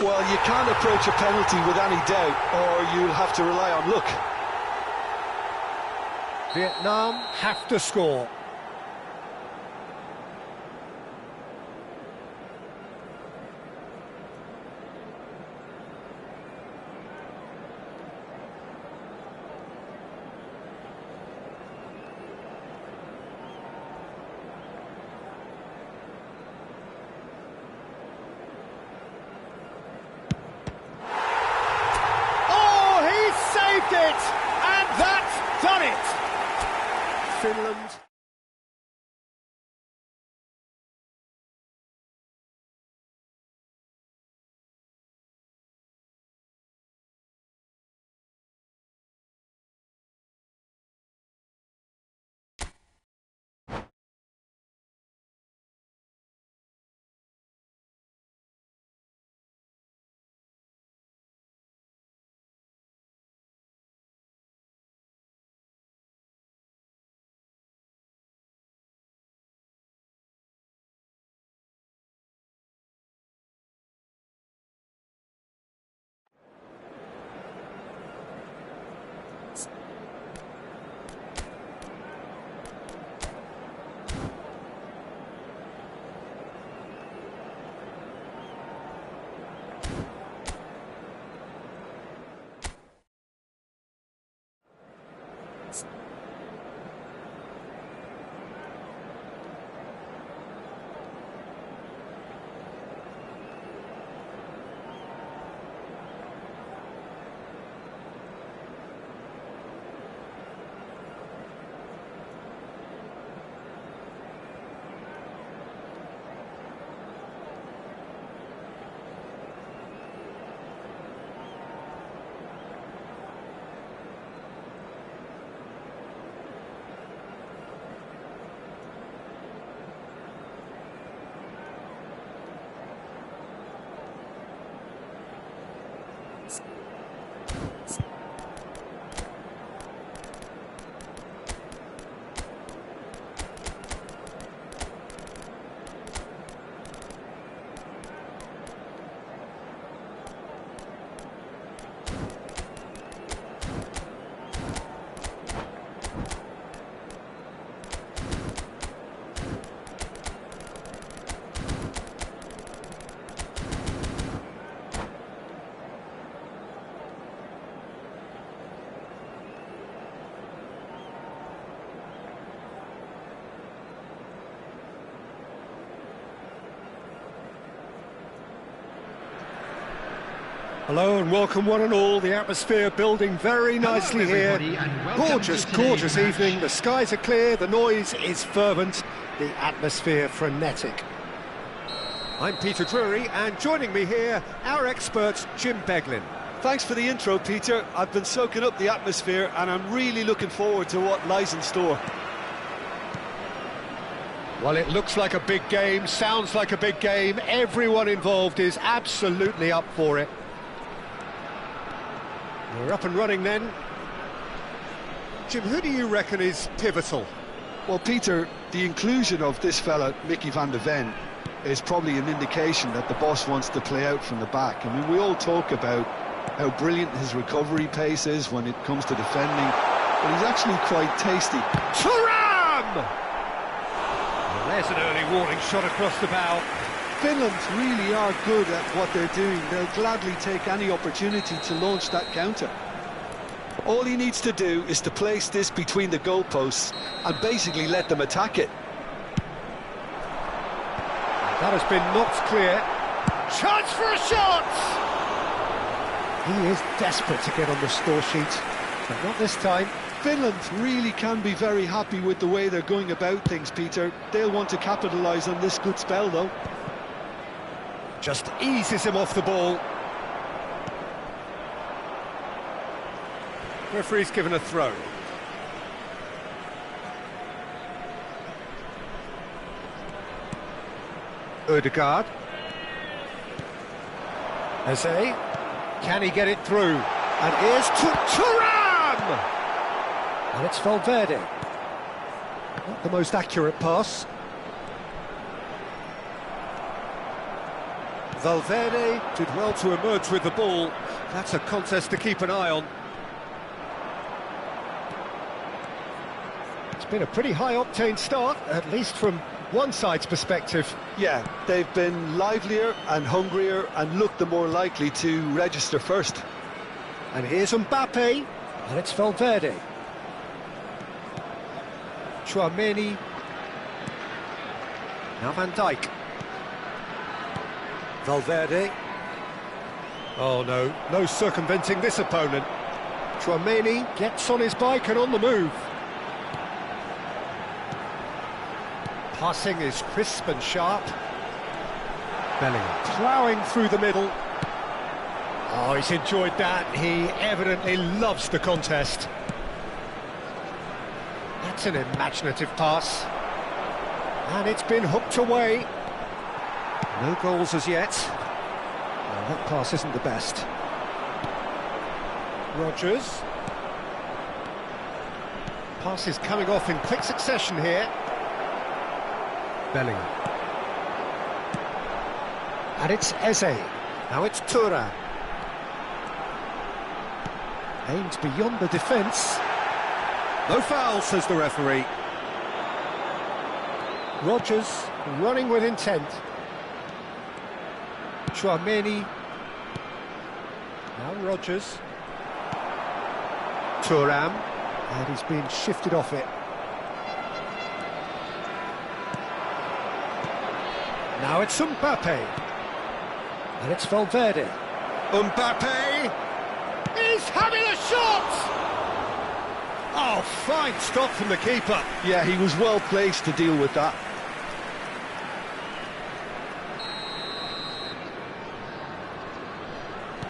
Well, you can't approach a penalty with any doubt, or you'll have to rely on luck. Vietnam have to score. Oh, he saved it! And that's done it! Finland Hello and welcome one and all. The atmosphere building very nicely here. Gorgeous, gorgeous evening. The skies are clear, the noise is fervent, the atmosphere frenetic. I'm Peter Drury, and joining me here, our expert Jim Beglin. Thanks for the intro, Peter. I've been soaking up the atmosphere and I'm really looking forward to what lies in store. Well, it looks like a big game, sounds like a big game. Everyone involved is absolutely up for it. We're up and running then. Jim, who do you reckon is pivotal? Well, Peter, the inclusion of this fella, Mickey van de Ven, is probably an indication that the boss wants to play out from the back. I mean, we all talk about how brilliant his recovery pace is when it comes to defending, but he's actually quite tasty. Thuram! Well, there's an early warning shot across the bow. Finland really are good at what they're doing. They'll gladly take any opportunity to launch that counter. All he needs to do is to place this between the goalposts and basically let them attack it. That has been knocked clear. Chance for a shot! He is desperate to get on the score sheet, but not this time. Finland really can be very happy with the way they're going about things, Peter. They'll want to capitalise on this good spell, though. Just eases him off the ball. Referee's given a throw. Ødegaard. Eze. Can he get it through? And here's Thuram! And it's Valverde. Not the most accurate pass. Valverde did well to emerge with the ball. That's a contest to keep an eye on. It's been a pretty high-octane start, at least from one side's perspective. Yeah, they've been livelier and hungrier and looked the more likely to register first. And here's Mbappe, and it's Valverde. Tchouaméni. Now Van Dijk. Valverde. Oh no, no circumventing this opponent. Tchouaméni gets on his bike and on the move. Passing is crisp and sharp. Bellingham ploughing through the middle. Oh, he's enjoyed that. He evidently loves the contest. That's an imaginative pass. And it's been hooked away. No goals as yet. Well, that pass isn't the best. Rodgers. Pass is coming off in quick succession here. Bellingham. And it's Eze. Now it's Thuram. Aimed beyond the defence. No foul, says the referee. Rodgers running with intent. Tchouaméni. Now Rodgers. Thuram. And he's been shifted off it. Now it's Mbappe. And it's Valverde. Mbappe is having a shot! Oh, fine stop from the keeper. Yeah, he was well placed to deal with that.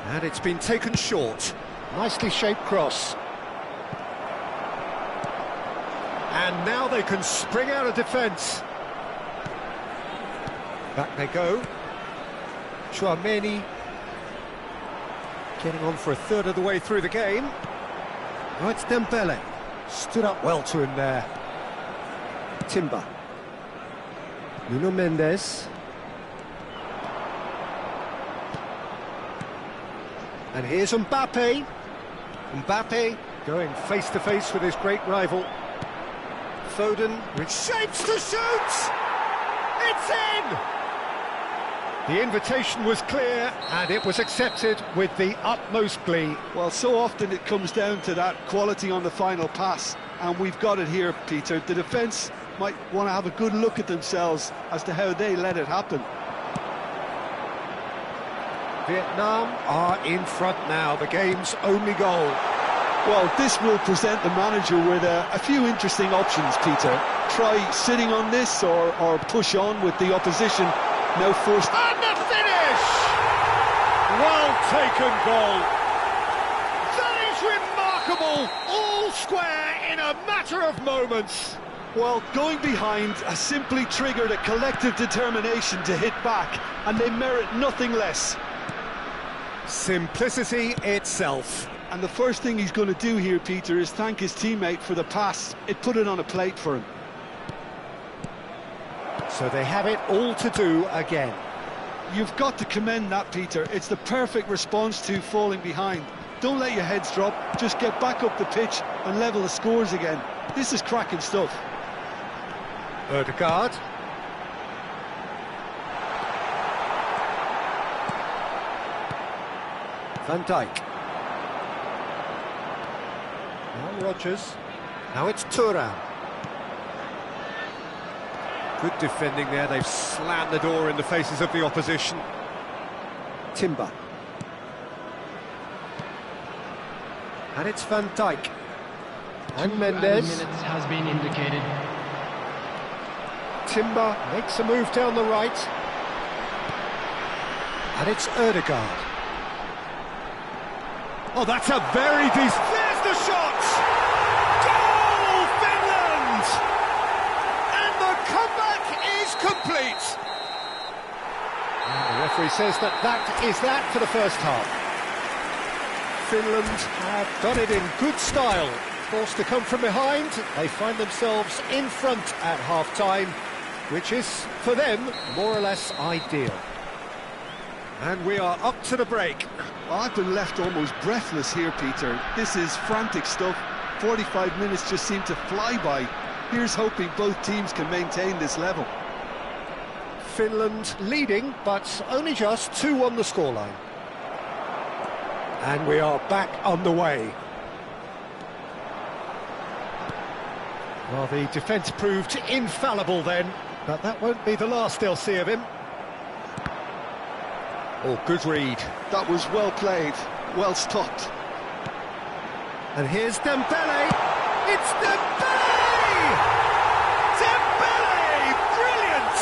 And it's been taken short. Nicely shaped cross. And now they can spring out of defence. Back they go. Tchouaméni getting on for a third of the way through the game. Oh, it's Dembele. Stood up well to him there. Timber. Nuno Mendes. And here's Mbappe. Mbappe going face-to-face with his great rival. Foden with shapes to shoot! It's in! The invitation was clear, and it was accepted with the utmost glee. Well, so often it comes down to that quality on the final pass, and we've got it here, Peter. The defence might want to have a good look at themselves as to how they let it happen. Vietnam are in front now, the game's only goal. Well, this will present the manager with a few interesting options, Peter. Try sitting on this or push on with the opposition now forced... And the finish! Well taken goal. That is remarkable, all square in a matter of moments. Well, going behind has simply triggered a collective determination to hit back, and they merit nothing less. Simplicity itself. And the first thing he's going to do here, Peter, is thank his teammate for the pass. It put it on a plate for him. So they have it all to do again. You've got to commend that, Peter. It's the perfect response to falling behind. Don't let your heads drop, just get back up the pitch and level the scores again. This is cracking stuff. Ødegaard. Van Dijk. Now Rodgers. Now it's Thuram. Good defending there, they've slammed the door in the faces of the opposition. Timber. And it's Van Dijk. And Mendes. Minutes has been indicated. Timber makes a move down the right. And it's Ødegaard. Oh, that's a very decent... There's the shot! Goal, Finland! And the comeback is complete. And the referee says that is that for the first half. Finland have done it in good style. Forced to come from behind, they find themselves in front at half-time, which is, for them, more or less ideal. And we are up to the break. I've been left almost breathless here, Peter. This is frantic stuff. 45 minutes just seem to fly by. Here's hoping both teams can maintain this level. Finland leading, but only just 2 on the scoreline. And we are back underway. Well, the defence proved infallible then, but that won't be the last they'll see of him. Oh, good read. That was well played, well stopped. And here's Dembele. It's Dembele! Dembele! Brilliant!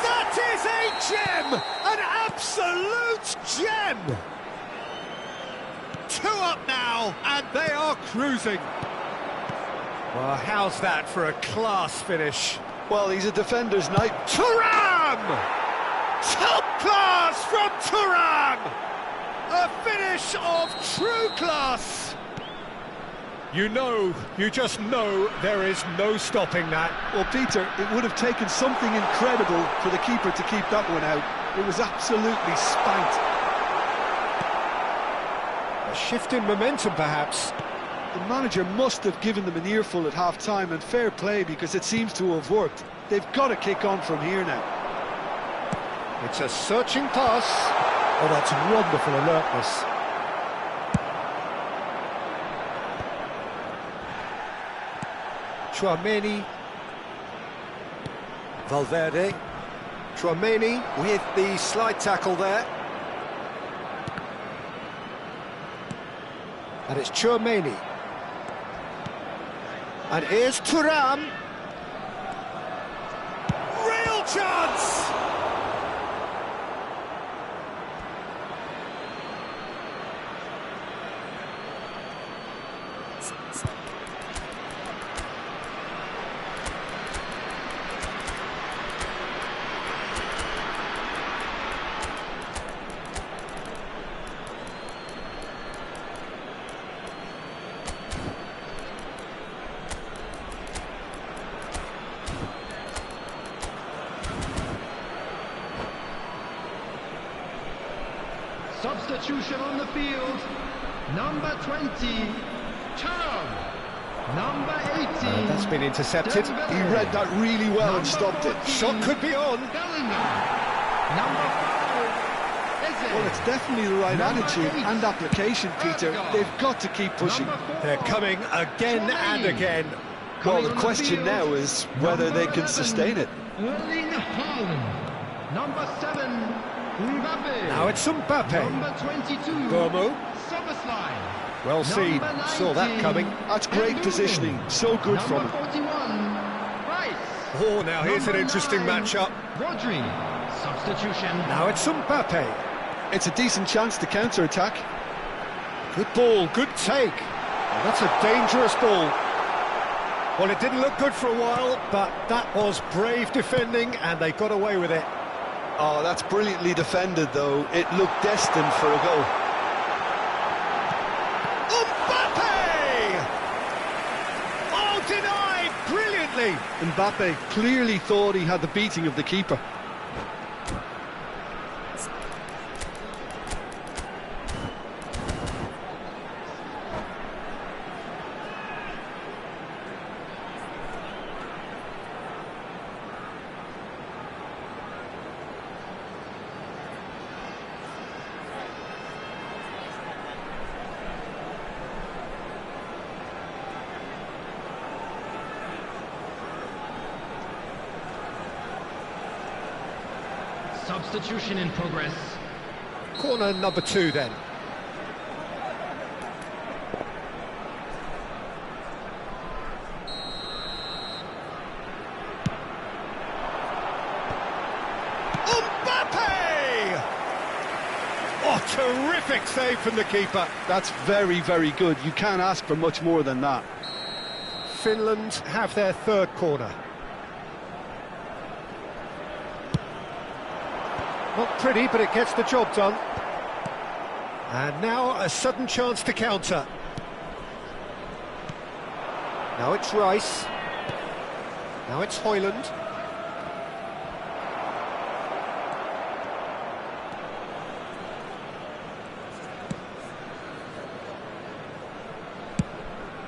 That is a gem! An absolute gem! 2 up now, and they are cruising. Well, how's that for a class finish? Well, he's a defender's knight. Thuram! Top class from Thuram! A finish of true class! You just know there is no stopping that. Well, Peter, it would have taken something incredible for the keeper to keep that one out. It was absolutely spanked. A shift in momentum, perhaps. The manager must have given them an earful at half-time, and fair play, because it seems to have worked. They've got to kick on from here now. It's a searching pass. Oh, that's wonderful alertness. Tchouaméni. Valverde. Tchouaméni with the slide tackle there. And it's Tchouaméni. And here's Thuram. Real chance! Substitution on the field. Number 20, Thuram. Number 18. That's been intercepted. Dembele. He read that really well and stopped it. Shot could be on. Bellingham. Number 5, Eze. Well, it's definitely the right Number attitude 8, and application, Peter. Ødegaard. They've got to keep pushing. Number 4, They're coming again and again. Well, Coming the on the question field, now is whether they can 11, sustain it. Erling Haaland. Number 7, Mbappe. Now it's Mbappe. Number 22. Gomu. Szoboszlai. Well seen, Number saw that 19. coming. That's great Ndombele. positioning, so good from Number him. 41. Rice. Oh, now here's an Number interesting 9. matchup. Rodri. Substitution. Now it's Mbappe. It's a decent chance to counter-attack. Good ball, good take. And that's a dangerous ball. Well, it didn't look good for a while, but that was brave defending, and they got away with it. Oh, that's brilliantly defended, though. It looked destined for a goal. Mbappe! Oh, denied brilliantly. Mbappe clearly thought he had the beating of the keeper. Substitution in progress. Corner number 2 then. Mbappe! Oh, terrific save from the keeper. That's very, very good. You can't ask for much more than that. Finland have their third corner. Not pretty, but it gets the job done. And now a sudden chance to counter. Now it's Rice. Now it's Højlund.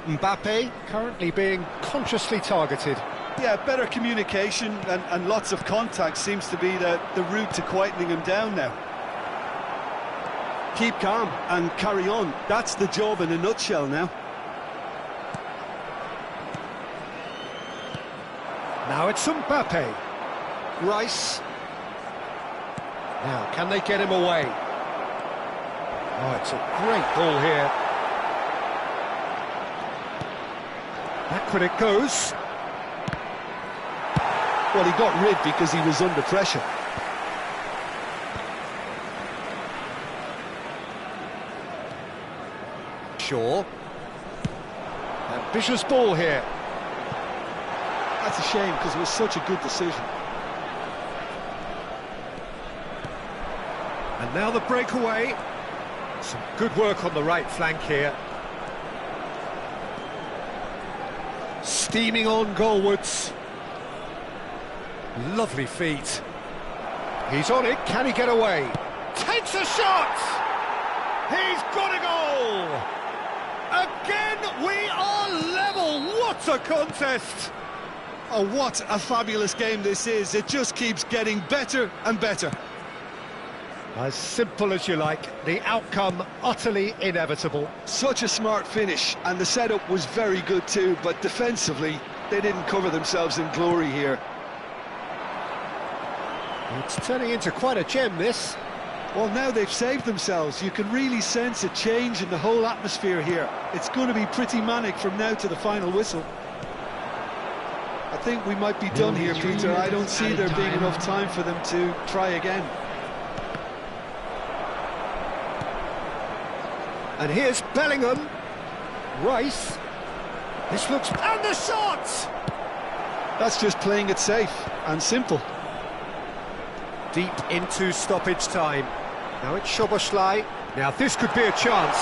Mbappe currently being consciously targeted. Yeah, better communication and lots of contact seems to be the route to quietening him down now. Keep calm and carry on. That's the job in a nutshell now. Now it's Mbappe. Rice. Now, can they get him away? Oh, it's a great ball here. Back when it goes. Well, he got rid because he was under pressure. Shaw. Ambitious ball here. That's a shame because it was such a good decision. And now the breakaway. Some good work on the right flank here. Steaming on goalwards. Lovely feet. He's on it, can he get away? Takes a shot! He's got a goal! Again, we are level! What a contest! Oh, what a fabulous game this is. It just keeps getting better and better. As simple as you like, the outcome utterly inevitable. Such a smart finish, and the setup was very good too, but defensively, they didn't cover themselves in glory here. It's turning into quite a gem, this. Well, now they've saved themselves. You can really sense a change in the whole atmosphere here. It's going to be pretty manic from now to the final whistle. I think we might be done here, Peter. I don't see there being enough time for them to try again. And here's Bellingham. Rice. This looks... And the shot! That's just playing it safe and simple. Deep into stoppage time. Now it's Szoboszlai. Now this could be a chance.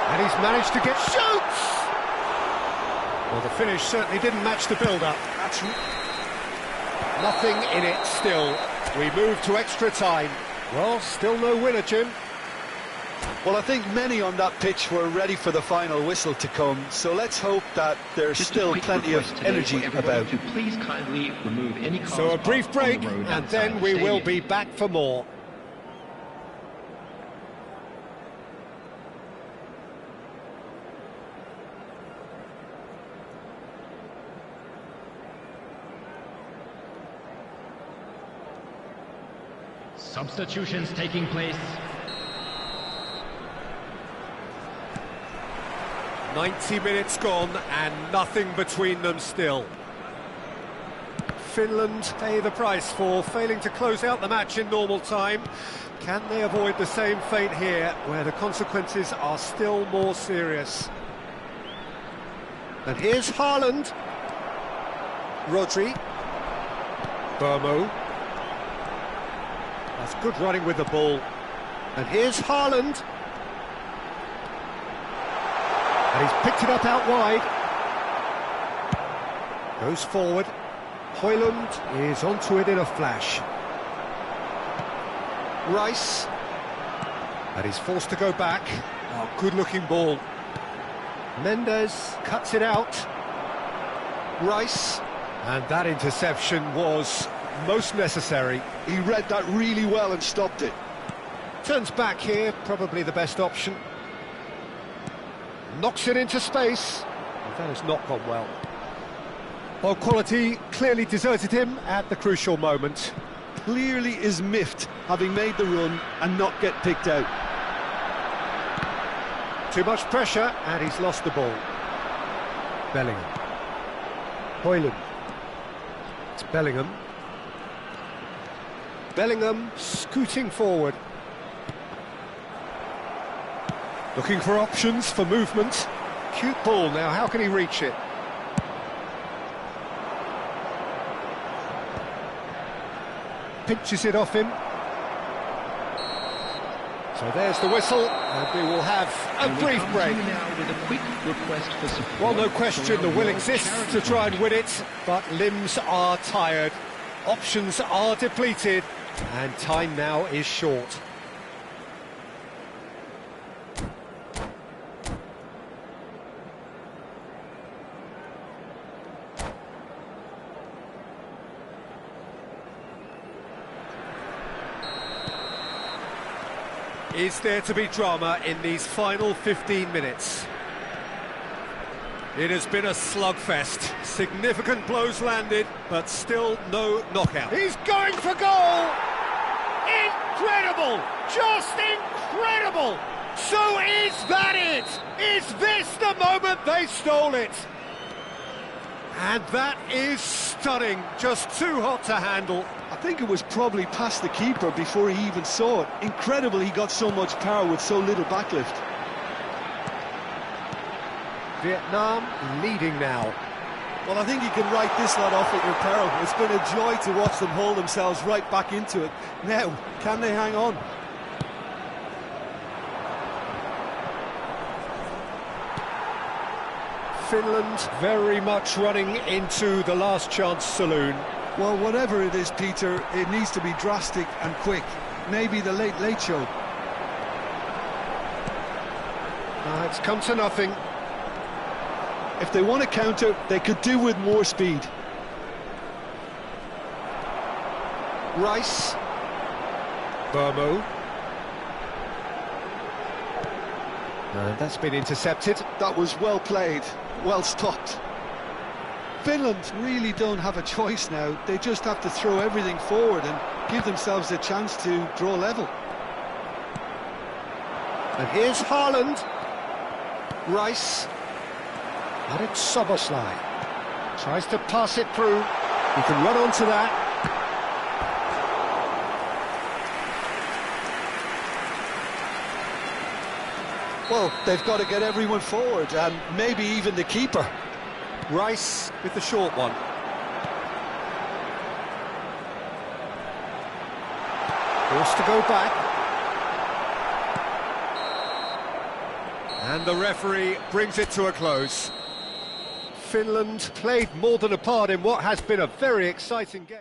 And he's managed to get... Shoots! Well, the finish certainly didn't match the build-up. That's... Nothing in it still. We move to extra time. Well, still no winner, Jim. Well, I think many on that pitch were ready for the final whistle to come, so let's hope that there's still plenty of energy about. To please kindly remove any cars So a brief parked on break, the road and outside then the we will stadium. be back for more. Substitutions taking place. 90 minutes gone and nothing between them still. Finland pay the price for failing to close out the match in normal time. Can they avoid the same fate here, where the consequences are still more serious? And here's Haaland. Rodri. Burmo. That's good running with the ball. And here's Haaland. And he's picked it up out wide. Goes forward. Højlund is onto it in a flash. Rice. And he's forced to go back. Oh, good-looking ball. Mendes cuts it out. Rice. And that interception was most necessary. He read that really well and stopped it. Turns back here, probably the best option. Knocks it into space. And that has not gone well. Well, quality clearly deserted him at the crucial moment. Clearly is miffed, having made the run and not get picked out. Too much pressure, and he's lost the ball. Bellingham. Højlund. It's Bellingham. Bellingham scooting forward. Looking for options for movement. Cute ball now, how can he reach it? Pinches it off him. So there's the whistle, and we will have a brief break. Now with a quick request for support. Well, no question, the will exists to try and win it, but limbs are tired, options are depleted, and time now is short. Is there to be drama in these final 15 minutes? It has been a slugfest. Significant blows landed, but still no knockout. He's going for goal! Incredible! Just incredible! So is that it? Is this the moment they stole it? And that is stunning, just too hot to handle. I think it was probably past the keeper before he even saw it. Incredible he got so much power with so little backlift. Vietnam leading now. Well, I think you can write this lot off at your peril. It's been a joy to watch them hold themselves right back into it. Now, can they hang on? Finland very much running into the last chance saloon. Well, whatever it is, Peter, it needs to be drastic and quick. Maybe the late show. It's come to nothing. If they want to counter, they could do with more speed. Rice. Burmo. And that's been intercepted. That was well played, well stopped. Finland really don't have a choice now. They just have to throw everything forward and give themselves a chance to draw level. And here's Haaland. Rice. And it's Szoboszlai. Tries to pass it through. He can run onto that. Well, they've got to get everyone forward, and maybe even the keeper. Rice with the short one. Forced to go back. And the referee brings it to a close. Finland played more than a part in what has been a very exciting game.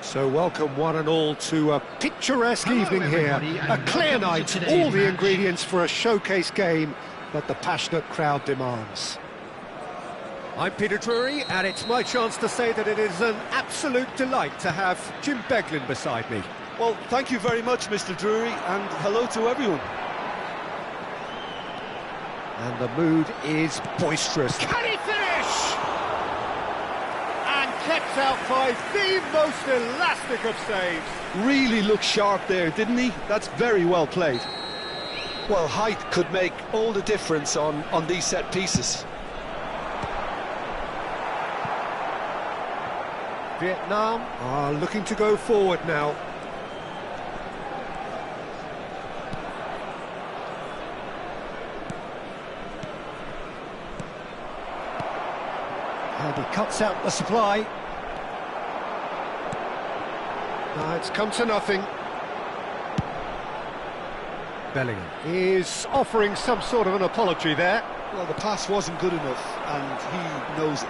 So welcome one and all to a picturesque evening here. A clear night, all the ingredients for a showcase game that the passionate crowd demands. I'm Peter Drury, and it's my chance to say that it is an absolute delight to have Jim Beglin beside me. Well, thank you very much, Mr. Drury, and hello to everyone. And the mood is boisterous. Can he finish? And kept out by the most elastic of saves. Really looked sharp there, didn't he? That's very well played. Well, height could make all the difference on these set pieces. Vietnam are looking to go forward now. And he cuts out the supply. It's come to nothing. Bellingham is offering some sort of an apology there. Well, the pass wasn't good enough, and he knows it.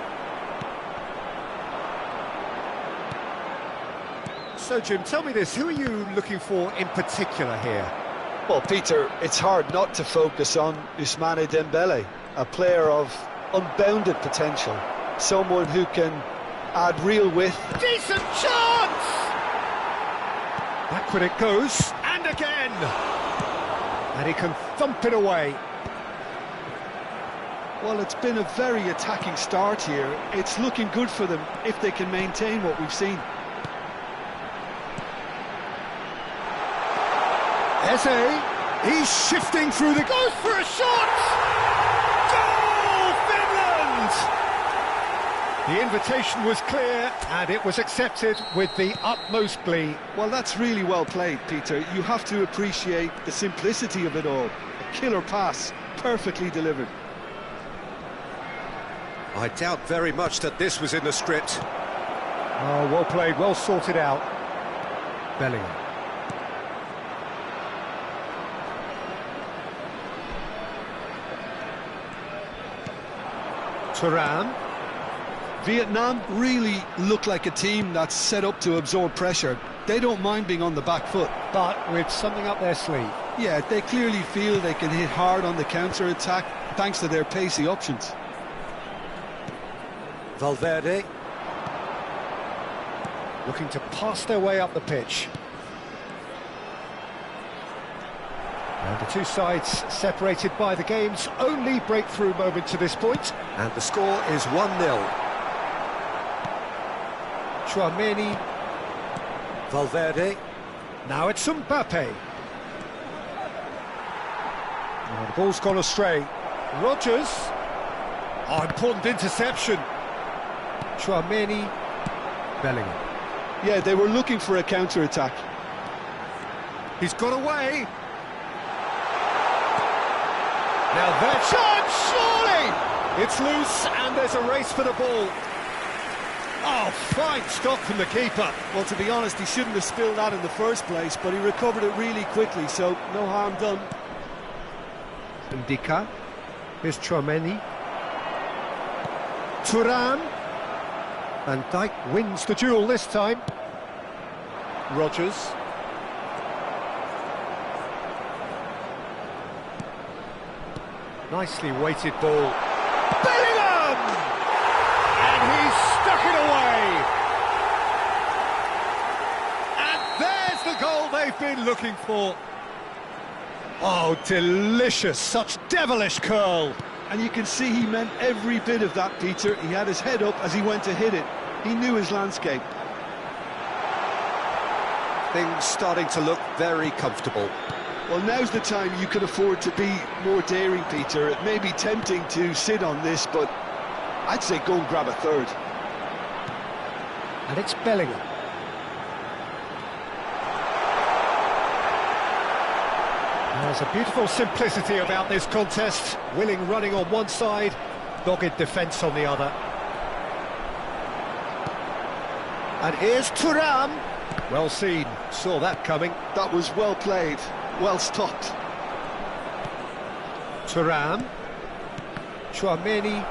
So, Jim, tell me this, who are you looking for in particular here? Well, Peter, it's hard not to focus on Ousmane Dembele, a player of unbounded potential, someone who can add real width. Decent chance! Back when it goes, and again! And he can thump it away. Well, it's been a very attacking start here. It's looking good for them if they can maintain what we've seen. Eze, he's shifting through the... Goes for a shot! Goal, Finland! The invitation was clear, and it was accepted with the utmost glee. Well, that's really well played, Peter. You have to appreciate the simplicity of it all. A killer pass, perfectly delivered. I doubt very much that this was in the script. Oh, well played, well sorted out. Bellingham. Thuram. Vietnam really look like a team that's set up to absorb pressure. They don't mind being on the back foot. But with something up their sleeve. Yeah, they clearly feel they can hit hard on the counter-attack thanks to their pacey options. Valverde. Looking to pass their way up the pitch. And the two sides separated by the game's only breakthrough moment to this point. And the score is 1-0. Tchouaméni. Valverde. Now it's Mbappe. Oh, the ball's gone astray. Rodgers. Oh, important interception. Tchouaméni. Bellingham. Yeah, they were looking for a counter-attack. He's got away. Now that chance, surely! It's loose, and there's a race for the ball. Oh, fine stop from the keeper. Well, to be honest, he shouldn't have spilled that in the first place, but he recovered it really quickly, so no harm done. Ndika. Here's Tchouaméni. Thuram. Van Dijk wins the duel this time. Rodgers. Nicely weighted ball. Bellingham! And he's stuck it away! And there's the goal they've been looking for. Oh, delicious, such devilish curl. And you can see he meant every bit of that, Peter. He had his head up as he went to hit it. He knew his landscape. Things starting to look very comfortable. Well, now's the time you can afford to be more daring, Peter. It may be tempting to sit on this, but I'd say go and grab a third. And it's Bellingham. There's a beautiful simplicity about this contest. Willing running on one side, dogged defence on the other. And here's Thuram. Well seen, saw that coming. That was well played, well stopped. Thuram. Tchouaméni.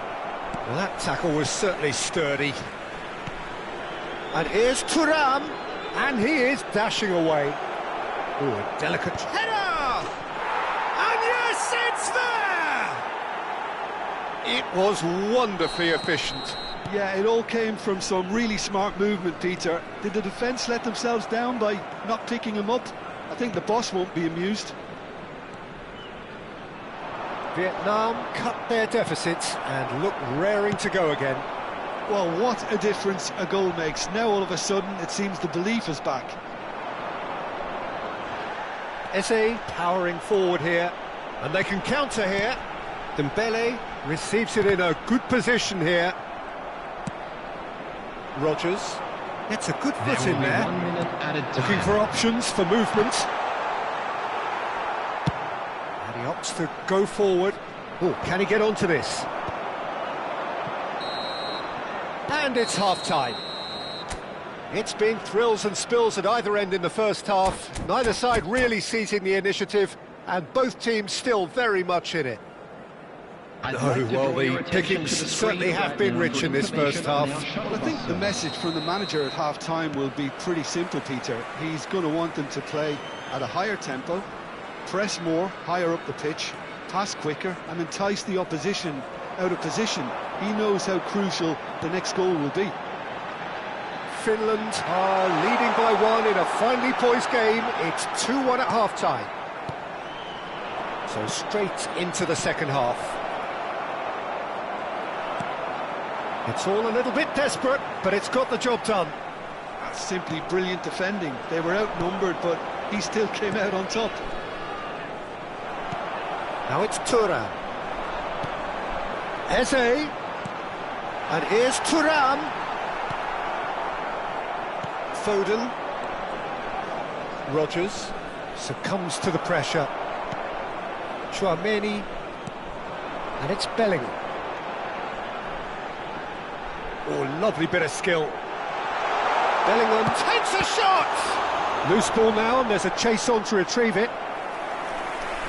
Well, that tackle was certainly sturdy. And here's Thuram. And he is dashing away. Oh, a delicate header! And yes, it's there! It was wonderfully efficient. Yeah, it all came from some really smart movement, Peter. Did the defence let themselves down by not picking him up? I think the boss won't be amused. Vietnam cut their deficits and look raring to go again. Well, what a difference a goal makes. Now all of a sudden it seems the belief is back. Eze powering forward here, and they can counter here. Dembele receives it in a good position here. Rodgers gets a good foot in there. 1 minute added time. Looking for options for movement. And he opts to go forward. Oh, can he get onto this? And it's half-time. It's been thrills and spills at either end in the first half. Neither side really seizing the initiative, and both teams still very much in it. I'd No, like to well, draw your the attention pickings to the certainly screen have right been now rich for in this first information on half. our shuttle Well, I think the bus. message from the manager at half-time will be pretty simple, Peter. He's going to want them to play at a higher tempo, press more, higher up the pitch, pass quicker, and entice the opposition out of position. He knows how crucial the next goal will be. Finland are leading by one in a finely poised game. It's 2-1 at half-time. So straight into the second half. It's all a little bit desperate, but it's got the job done. That's simply brilliant defending. They were outnumbered, but he still came out on top. Now it's Thuram. Eze. And here's Thuram. Foden. Rodgers succumbs to the pressure. Tchouaméni. And it's Bellingham. Oh, lovely bit of skill. Bellingham takes a shot! Loose ball now, and there's a chase on to retrieve it.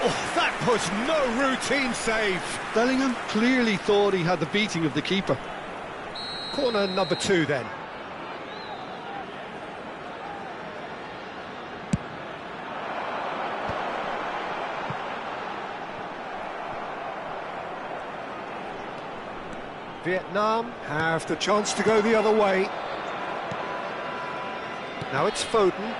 Oh, that was no routine save. Bellingham clearly thought he had the beating of the keeper. Corner number 2 then. Vietnam have the chance to go the other way. Now it's Foden.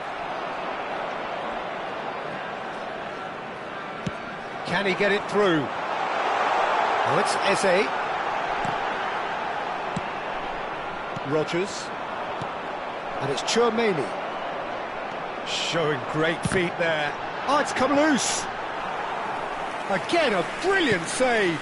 Can he get it through? Now it's Eze. Rodgers. And it's Tchouaméni. Showing great feet there. Oh, it's come loose. Again, a brilliant save.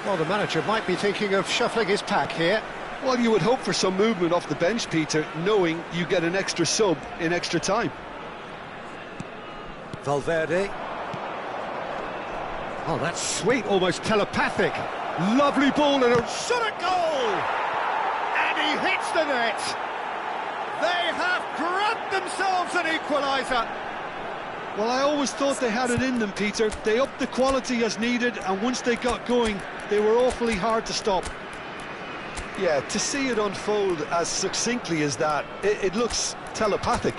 Well, the manager might be thinking of shuffling his pack here. Well, you would hope for some movement off the bench, Peter, knowing you get an extra sub in extra time. Valverde. Oh, that's sweet, almost telepathic. Lovely ball and a shot at goal! And he hits the net. They have grabbed themselves an equaliser. Well, I always thought they had it in them, Peter. They upped the quality as needed, and once they got going, they were awfully hard to stop. Yeah, to see it unfold as succinctly as that, it looks telepathic.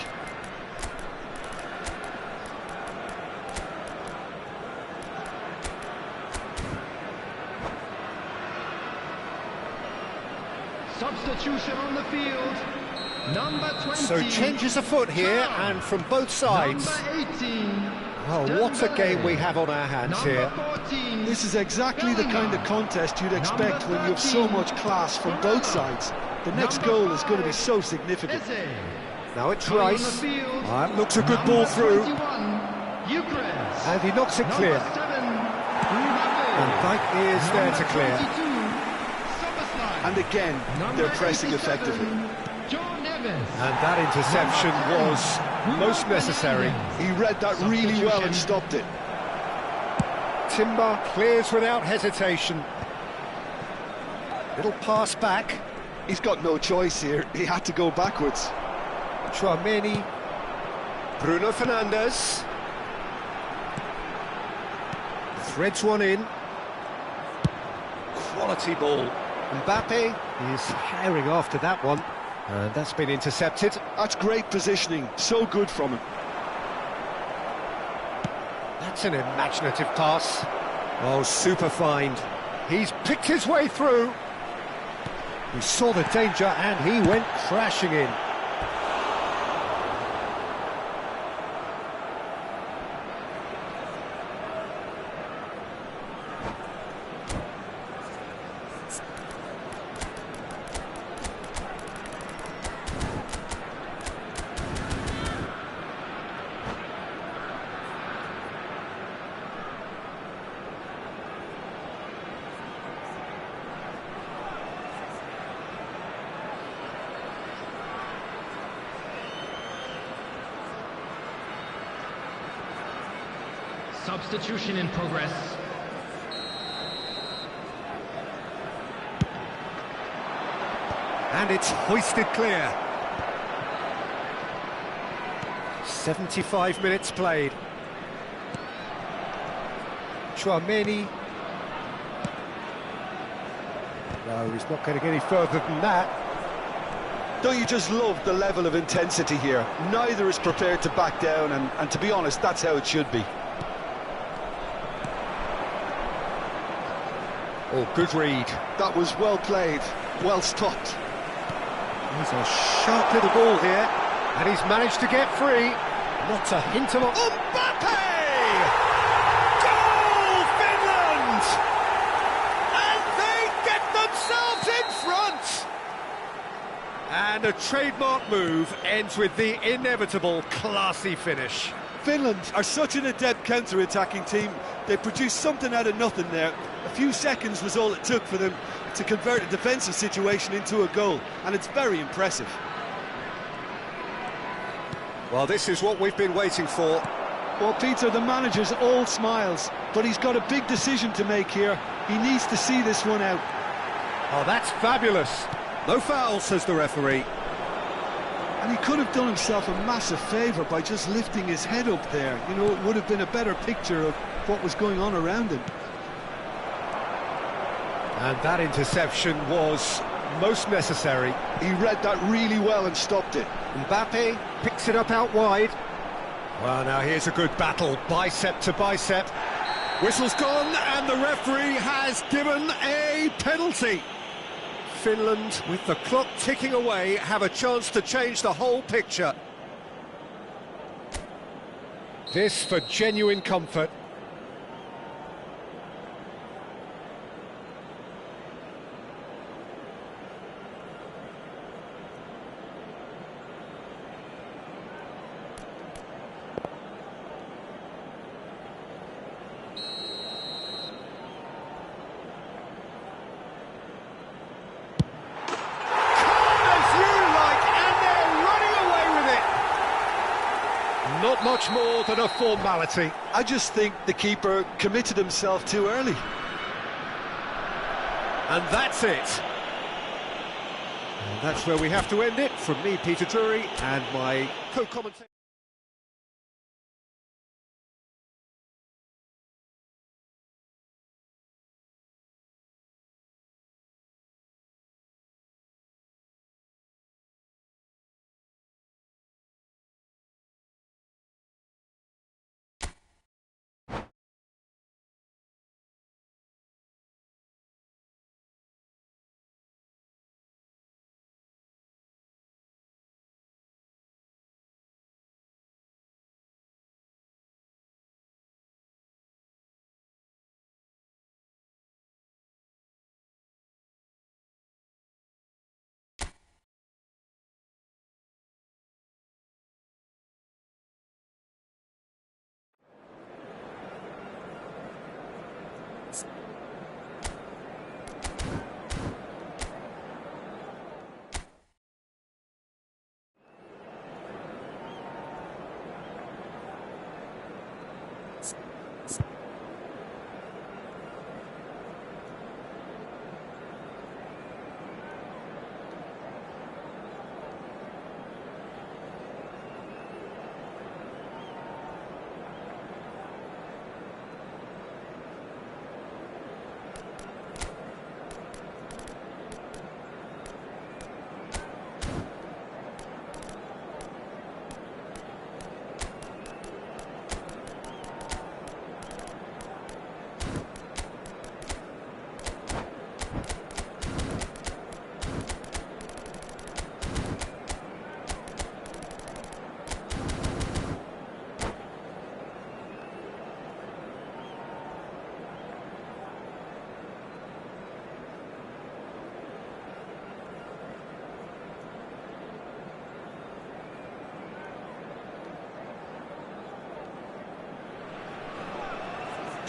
Substitution on the field. Number 20. So changes afoot here, and from both sides. Number 18. Oh, what a game we have on our hands here. Number 14. This is exactly the kind of contest you'd expect when you have so much class from both sides. The next goal is going to be so significant. Eze. Now it's Coming on the Rice. field. That looks a good Number ball through. 21, Eucharist. And he knocks it clear. Number 7, And that is there to clear. 22, Soboslai. And again, Number they're pressing 87, effectively. John Evans. And that interception was most necessary. He read that really well and stopped it. Timber clears without hesitation. Little pass back. He's got no choice here. He had to go backwards. Tchouaméni. Bruno Fernandes. Threads one in. Quality ball. Mbappe is herring after that one, and that's been intercepted. That's great positioning, so good from him. That's an imaginative pass. Oh, super find. He's picked his way through. He saw the danger and he went crashing in. Substitution in progress. And it's hoisted clear. 75 minutes played. Tchouaméni. No, he's not going to get any further than that. Don't you just love the level of intensity here? Neither is prepared to back down, and to be honest, that's how it should be. Oh, good read. That was well played, well stopped. There's a sharp little ball here, and he's managed to get free. Not a hint of a... Mbappe! Goal, Finland! And they get themselves in front! And a trademark move ends with the inevitable classy finish. Finland are such an adept counter-attacking team. They produced something out of nothing there. A few seconds was all it took for them to convert a defensive situation into a goal, and it's very impressive. Well, this is what we've been waiting for. Well, Peter, the manager's all smiles, but he's got a big decision to make here. He needs to see this one out. Oh, that's fabulous. No foul, says the referee. And he could have done himself a massive favour by just lifting his head up there. You know, it would have been a better picture of what was going on around him. And that interception was most necessary. He read that really well and stopped it. Mbappe picks it up out wide. Well, now here's a good battle, bicep to bicep. Whistle's gone, and the referee has given a penalty. Finland, with the clock ticking away, have a chance to change the whole picture. This for genuine comfort. Not much more than a formality. I just think the keeper committed himself too early. And that's it. And that's where we have to end it. From me, Peter Drury, and my co-commentator.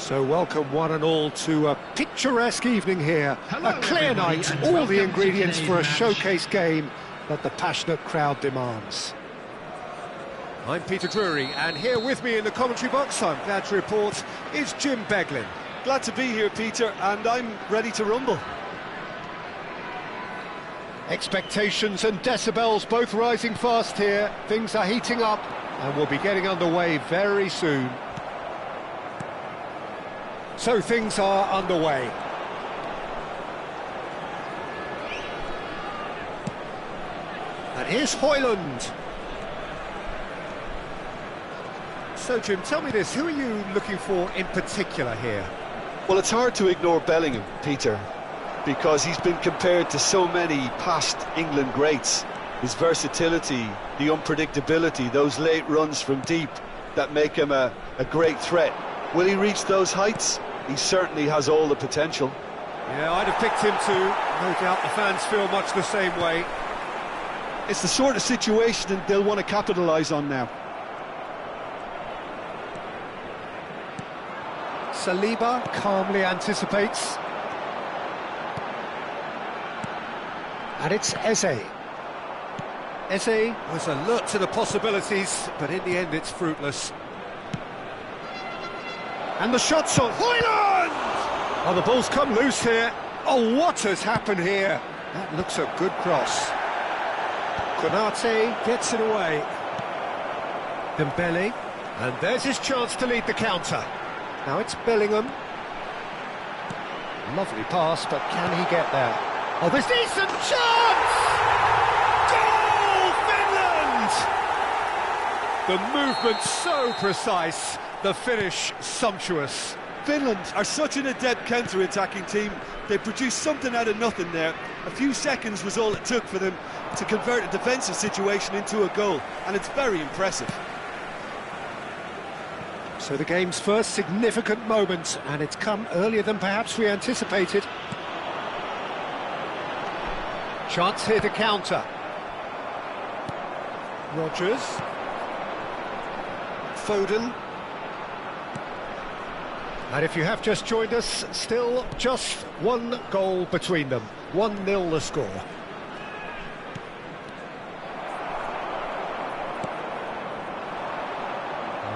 So welcome one and all to a picturesque evening here. Hello, a clear everybody, night, and all welcome the to ingredients today's for a match. showcase game that the passionate crowd demands. I'm Peter Drury, and here with me in the commentary box, I'm glad to report, is Jim Beglin. Glad to be here, Peter, and I'm ready to rumble. Expectations and decibels both rising fast here. Things are heating up, and we'll be getting underway very soon. So things are underway. And here's Højlund. So Jim, tell me this, who are you looking for in particular here? Well, it's hard to ignore Bellingham, Peter, because he's been compared to so many past England greats. His versatility, the unpredictability, those late runs from deep that make him a great threat. Will he reach those heights? He certainly has all the potential. Yeah, I'd have picked him too. No doubt the fans feel much the same way. It's the sort of situation that they'll want to capitalise on now. Saliba calmly anticipates. And it's Eze. Eze was alert to the possibilities, but in the end it's fruitless. And the shot's on. Højlund! Oh, the ball's come loose here. Oh, what has happened here? That looks a good cross. Konate gets it away. Dembele. And there's his chance to lead the counter. Now it's Bellingham. Lovely pass, but can he get there? Oh, there's decent chance! Goal, Finland! The movement so precise, the finish sumptuous. Finland are such an adept counter-attacking team. They produced something out of nothing there. A few seconds was all it took for them to convert a defensive situation into a goal, and it's very impressive. So the game's first significant moment, and it's come earlier than perhaps we anticipated. Chance here to counter. Rodgers. Foden. And if you have just joined us, still just one goal between them. 1-0 the score.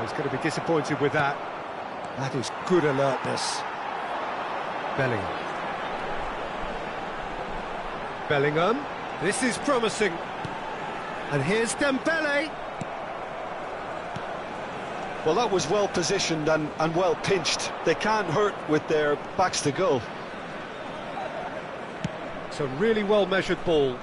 He's going to be disappointed with that. That is good alertness. Bellingham. Bellingham. This is promising. And here's Dembele. Well, that was well positioned and well pinched. They can't hurt with their backs to goal. It's a really well measured ball.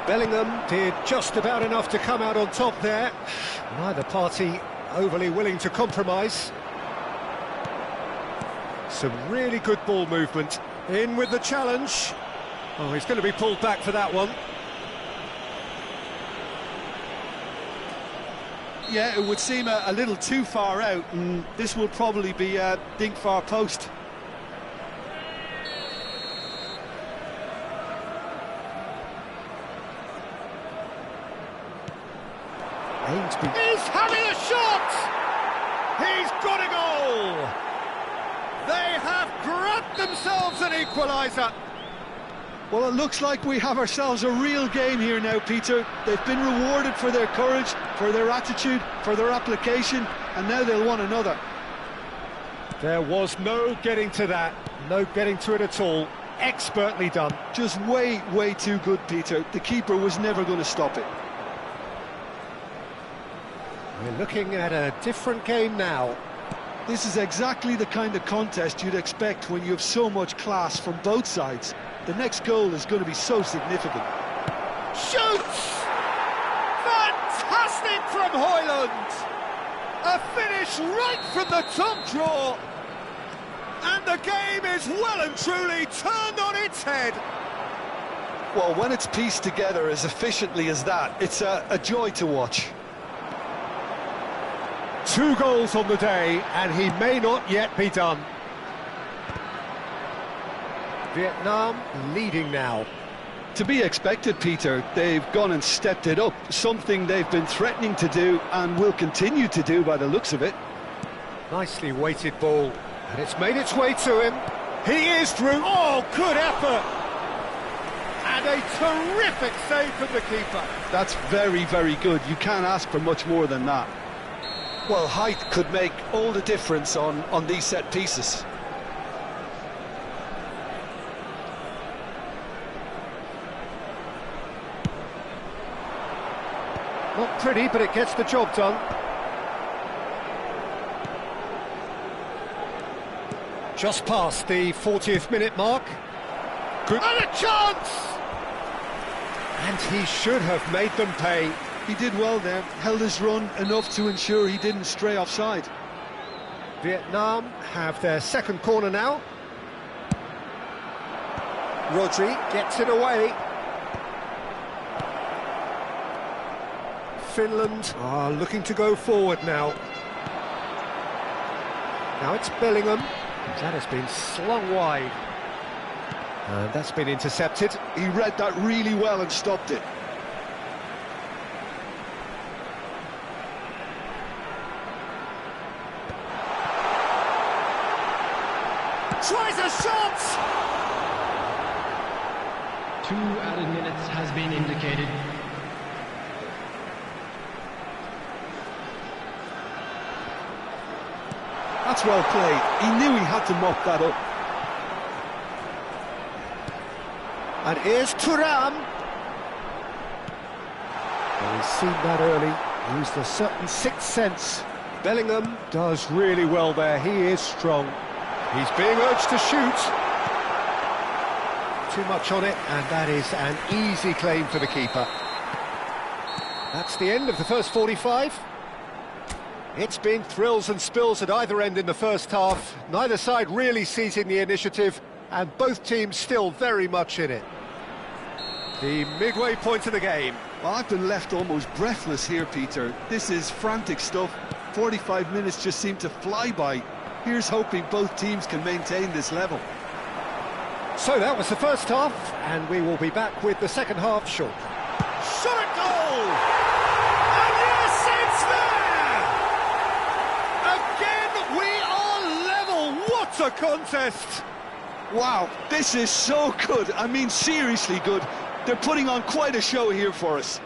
Bellingham did just about enough to come out on top there. Neither party overly willing to compromise. Some really good ball movement. In with the challenge. Oh, he's going to be pulled back for that one. Yeah, it would seem a little too far out, and this will probably be a dink far post. He's having a shot! He's got a goal! They have grabbed themselves an equaliser. Well, it looks like we have ourselves a real game here now, Peter. They've been rewarded for their courage, for their attitude, for their application, and now they'll want another. There was no getting to that, no getting to it at all. Expertly done. Just way, way too good, Peter. The keeper was never going to stop it. We're looking at a different game now. This is exactly the kind of contest you'd expect when you have so much class from both sides. The next goal is going to be so significant. Shoots! Fantastic from Højlund! A finish right from the top draw! And the game is well and truly turned on its head! Well, when it's pieced together as efficiently as that, it's a joy to watch. 2 goals on the day, and he may not yet be done. Vietnam leading now. To be expected, Peter. They've gone and stepped it up, something they've been threatening to do and will continue to do by the looks of it. Nicely weighted ball, and it's made its way to him. He is through. Oh, good effort! And a terrific save from the keeper. That's very, very good. You can't ask for much more than that. Well, height could make all the difference on these set pieces. Not pretty, but it gets the job done. Just past the 40th minute mark. Good. And a chance! And he should have made them pay. He did well there, held his run enough to ensure he didn't stray offside. Vietnam have their second corner now. Rodri gets it away. Finland are looking to go forward now. Now it's Bellingham. That has been slung wide. And that's been intercepted. He read that really well and stopped it. Tries a shot! 2 added minutes has been indicated. That's well played. He knew he had to mop that up. And here's Thuram. Well, he's seen that early, used a certain sixth sense. Bellingham does really well there, he is strong. He's being urged to shoot. Too much on it, and that is an easy claim for the keeper. That's the end of the first 45. It's been thrills and spills at either end in the first half. Neither side really seizing the initiative, and both teams still very much in it. The midway point of the game. Well, I've been left almost breathless here, Peter. This is frantic stuff. 45 minutes just seem to fly by. Here's hoping both teams can maintain this level. So that was the first half, and we will be back with the second half shortly. Shot at goal! And yes, it's there! Again, we are level! What a contest! Wow, this is so good. I mean, seriously good. They're putting on quite a show here for us.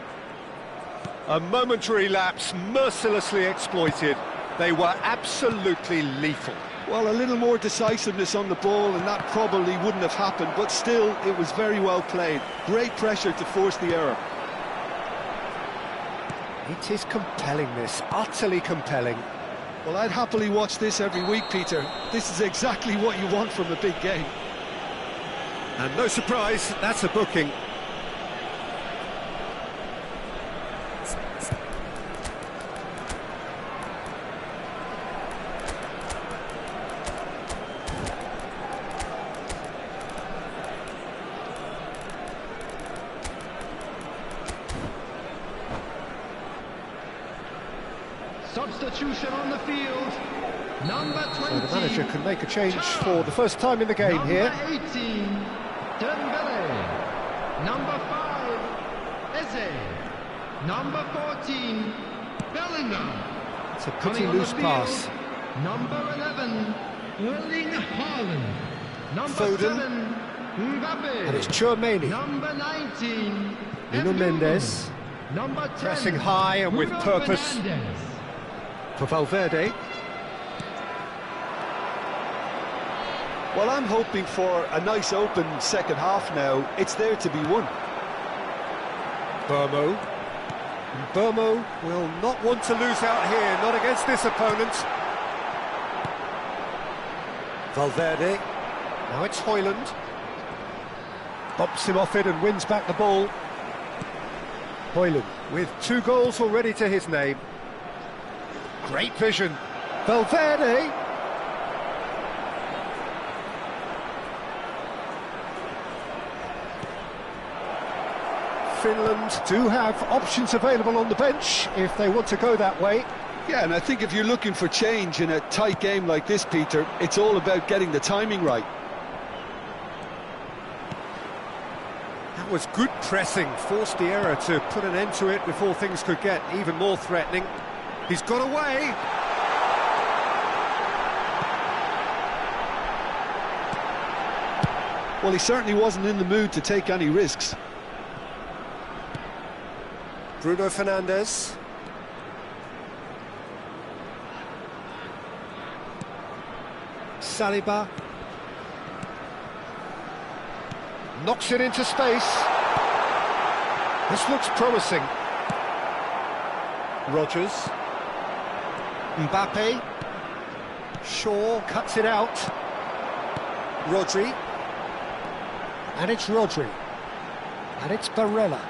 A momentary lapse, mercilessly exploited. They were absolutely lethal. Well, a little more decisiveness on the ball and that probably wouldn't have happened, but still, it was very well played. Great pressure to force the error. It is compelling, this, utterly compelling. Well, I'd happily watch this every week, Peter. This is exactly what you want from a big game. And no surprise, that's a booking. Substitution on the field. Number 20. So the manager can make a change for the first time in the game here. Number 18, Dembele. Number 5, Eze. Number 14, Bellingham. It's a pretty loose pass. Number 11, Erling Haaland. Number Foden. 7, Mbappe. And it's Tchouaméni. Number 19, Nuno Mendes. Number 10, Pressing high and with Bruno purpose. Fernandes. For Valverde. Well, I'm hoping for a nice open second half now. It's there to be won. Burmo. And Burmo will not want to lose out here, not against this opponent. Valverde. Now it's Højlund. Bumps him off it and wins back the ball. Højlund with 2 goals already to his name. Great vision. Valverde. Finland do have options available on the bench if they want to go that way. Yeah, and I think if you're looking for change in a tight game like this, Peter, it's all about getting the timing right. Now That was good pressing, forced the error to put an end to it before things could get even more threatening. He's got away. Well, he certainly wasn't in the mood to take any risks. Bruno Fernandes. Saliba. Knocks it into space. This looks promising. Rodgers. Mbappe. Shaw cuts it out. Rodri. And it's Rodri. And it's Barella.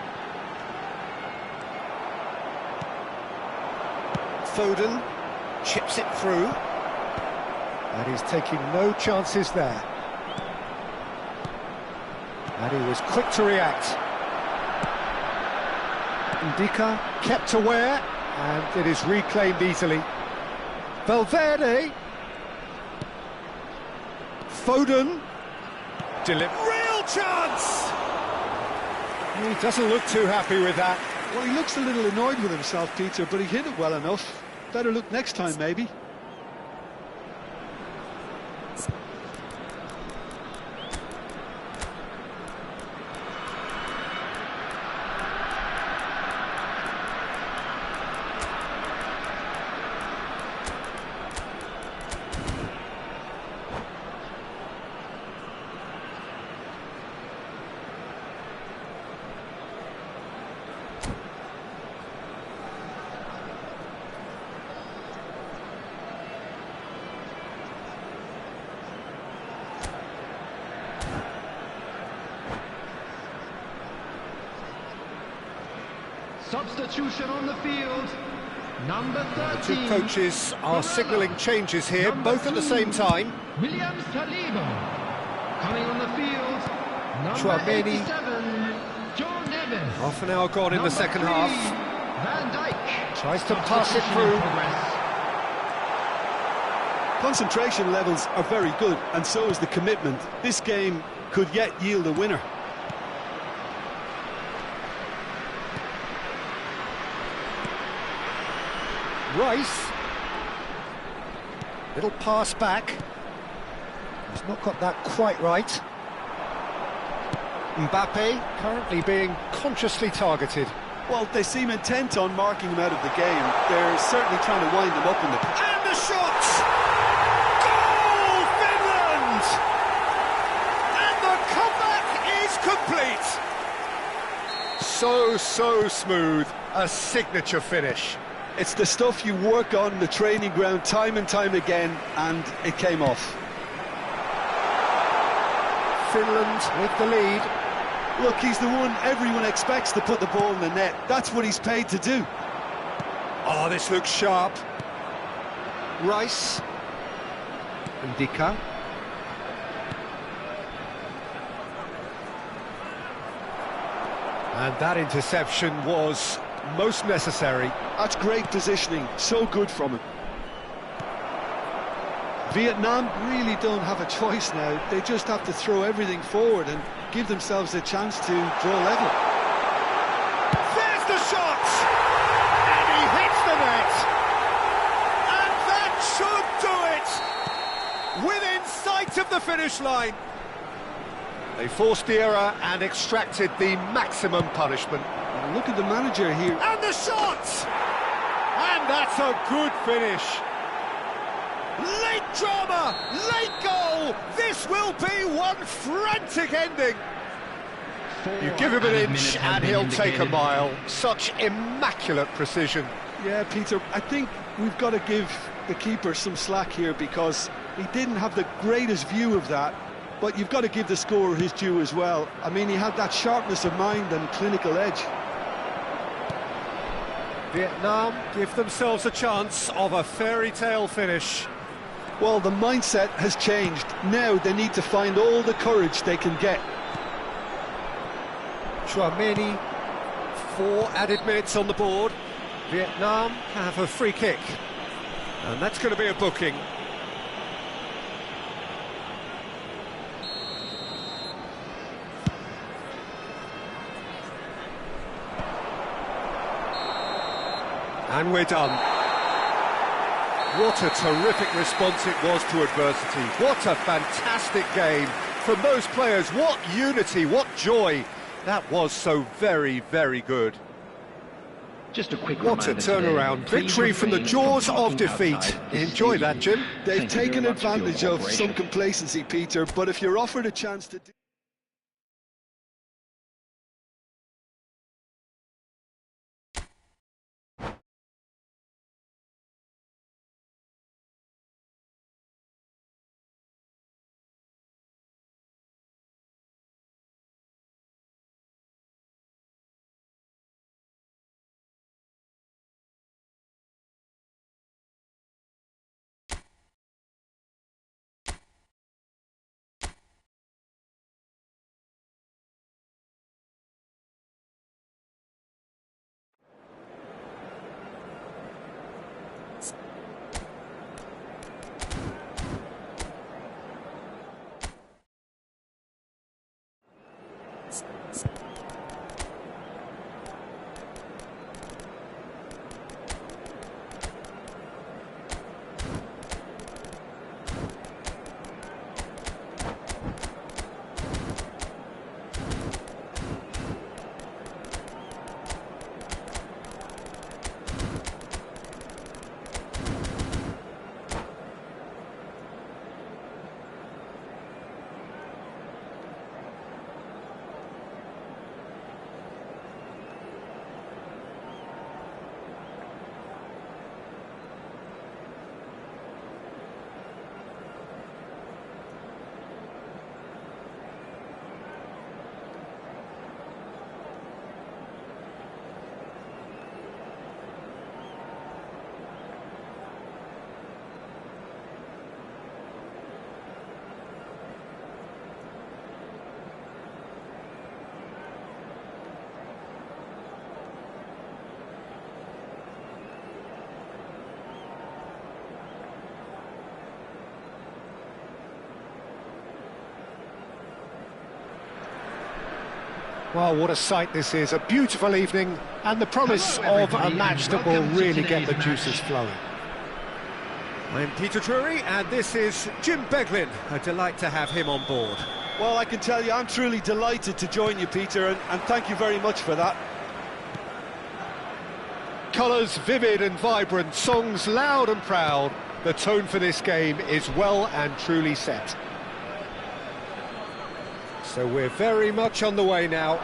Foden chips it through. And he's taking no chances there. And he was quick to react. Ndika kept aware, and it is reclaimed easily. Valverde. Foden. Real chance! He doesn't look too happy with that. Well, he looks a little annoyed with himself, Peter, but he hit it well enough. Better look next time, maybe. Substitution on the field. Number 13. The two coaches are Barella. signalling changes here, Number both at the 2, same time. Williams Saliba. Coming on the field. Number Chouameni. 87. John Neves. Half an hour gone in the Number second 3, half. Van Dijk. Tries to pass it Substitution in through. progress. Concentration levels are very good, and so is the commitment. This game could yet yield a winner. Rice. Little pass back. He's not got that quite right. Mbappe currently being consciously targeted. Well, they seem intent on marking him out of the game. They're certainly trying to wind him up in the... And the shot! Goal, Finland! And the comeback is complete! So smooth. A signature finish. It's the stuff you work on the training ground time and time again, and it came off. Finland with the lead. Look, he's the one everyone expects to put the ball in the net. That's what he's paid to do. Oh, this looks sharp. Rice. Ndika. And that interception was most necessary. That's great positioning, so good from him. Vietnam really don't have a choice now. They just have to throw everything forward and give themselves a chance to draw level. There's the shot! And he hits the net! And that should do it! Within sight of the finish line. They forced the error and extracted the maximum punishment. And look at the manager here. And the shot! And that's a good finish. Late drama, late goal. This will be one frantic ending. You give him an inch and he'll take a mile. Such immaculate precision. Yeah, Peter, I think we've got to give the keeper some slack here because he didn't have the greatest view of that, but you've got to give the scorer his due as well. I mean, he had that sharpness of mind and clinical edge. Vietnam give themselves a chance of a fairy tale finish. Well, the mindset has changed. Now they need to find all the courage they can get. Chouameni, 4 added minutes on the board. Vietnam have a free kick. And that's going to be a booking. And we're done. What a terrific response it was to adversity. What a fantastic game from those players. What unity, what joy. That was so very, very good. Just a quick What a turnaround. Victory from the jaws of defeat. Enjoy that, Jim. They've taken advantage of some complacency, Peter, but if you're offered a chance to... Well, what a sight this is. A beautiful evening and the promise of a match that will really get the juices flowing. I'm Peter Drury, and this is Jim Beglin. A delight to have him on board. Well, I can tell you, I'm truly delighted to join you, Peter, and thank you very much for that. Colours vivid and vibrant, songs loud and proud. The tone for this game is well and truly set. So we're very much on the way now.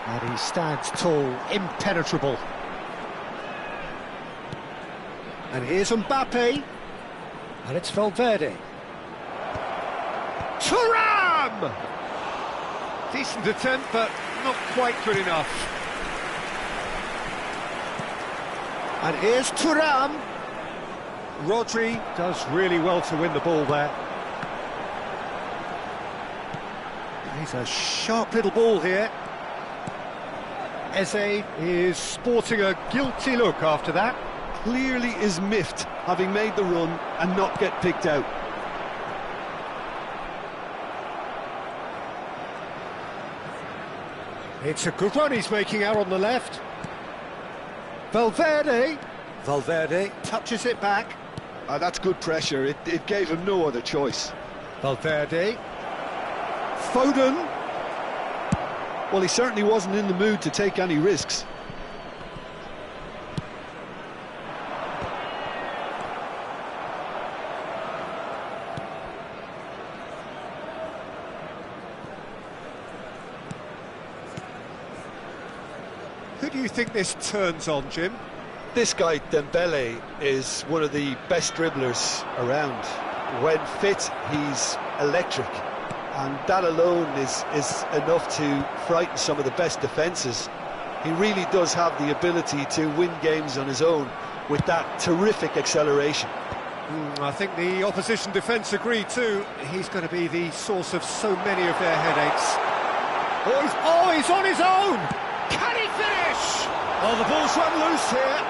And he stands tall, impenetrable. And here's Mbappe. And it's Valverde. Thuram! Decent attempt, but not quite good enough. And here's Thuram. Rodri does really well to win the ball there. He's a sharp little ball here. Eze is sporting a guilty look after that. Clearly is miffed, having made the run and not get picked out. It's a good run he's making out on the left. Valverde. Valverde touches it back. That's good pressure. It gave him no other choice. Valverde. Foden. Well, he certainly wasn't in the mood to take any risks. Who do you think this turns on, Jim? This guy, Dembele, is one of the best dribblers around. When fit, he's electric. And that alone is enough to frighten some of the best defences. He really does have the ability to win games on his own with that terrific acceleration. I think the opposition defence agree too. He's going to be the source of so many of their headaches. Oh, he's on his own! Can he finish? Oh, the ball's run loose here.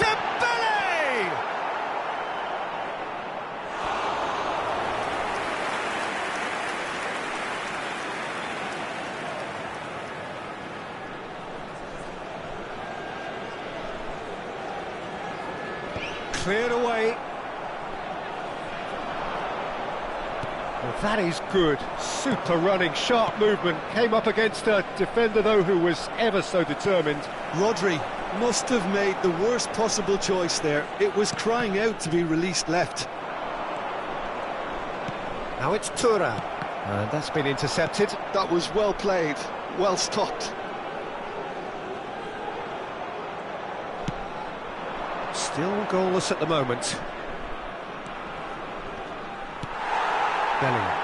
Dembele! cleared away. Well, that is good. Super running, sharp movement. Came up against a defender, though, who was ever so determined. Rodri must have made the worst possible choice there. It was crying out to be released left. Now it's Thuram, and that's been intercepted. That was well played, well stopped. Still goalless at the moment. Bellingham.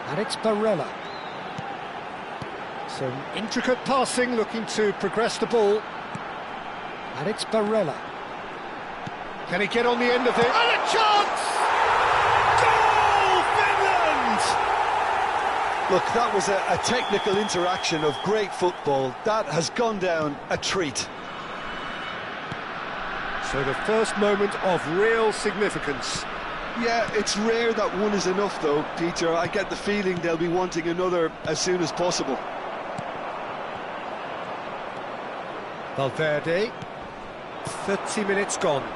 And it's Barella. Some intricate passing, looking to progress the ball. And it's Barella. Can he get on the end of it? And a chance! Goal, Finland! Look, that was a technical interaction of great football. That has gone down a treat. So the first moment of real significance. Yeah, it's rare that one is enough though, Peter. I get the feeling they'll be wanting another as soon as possible. Valverde, 30 minutes gone.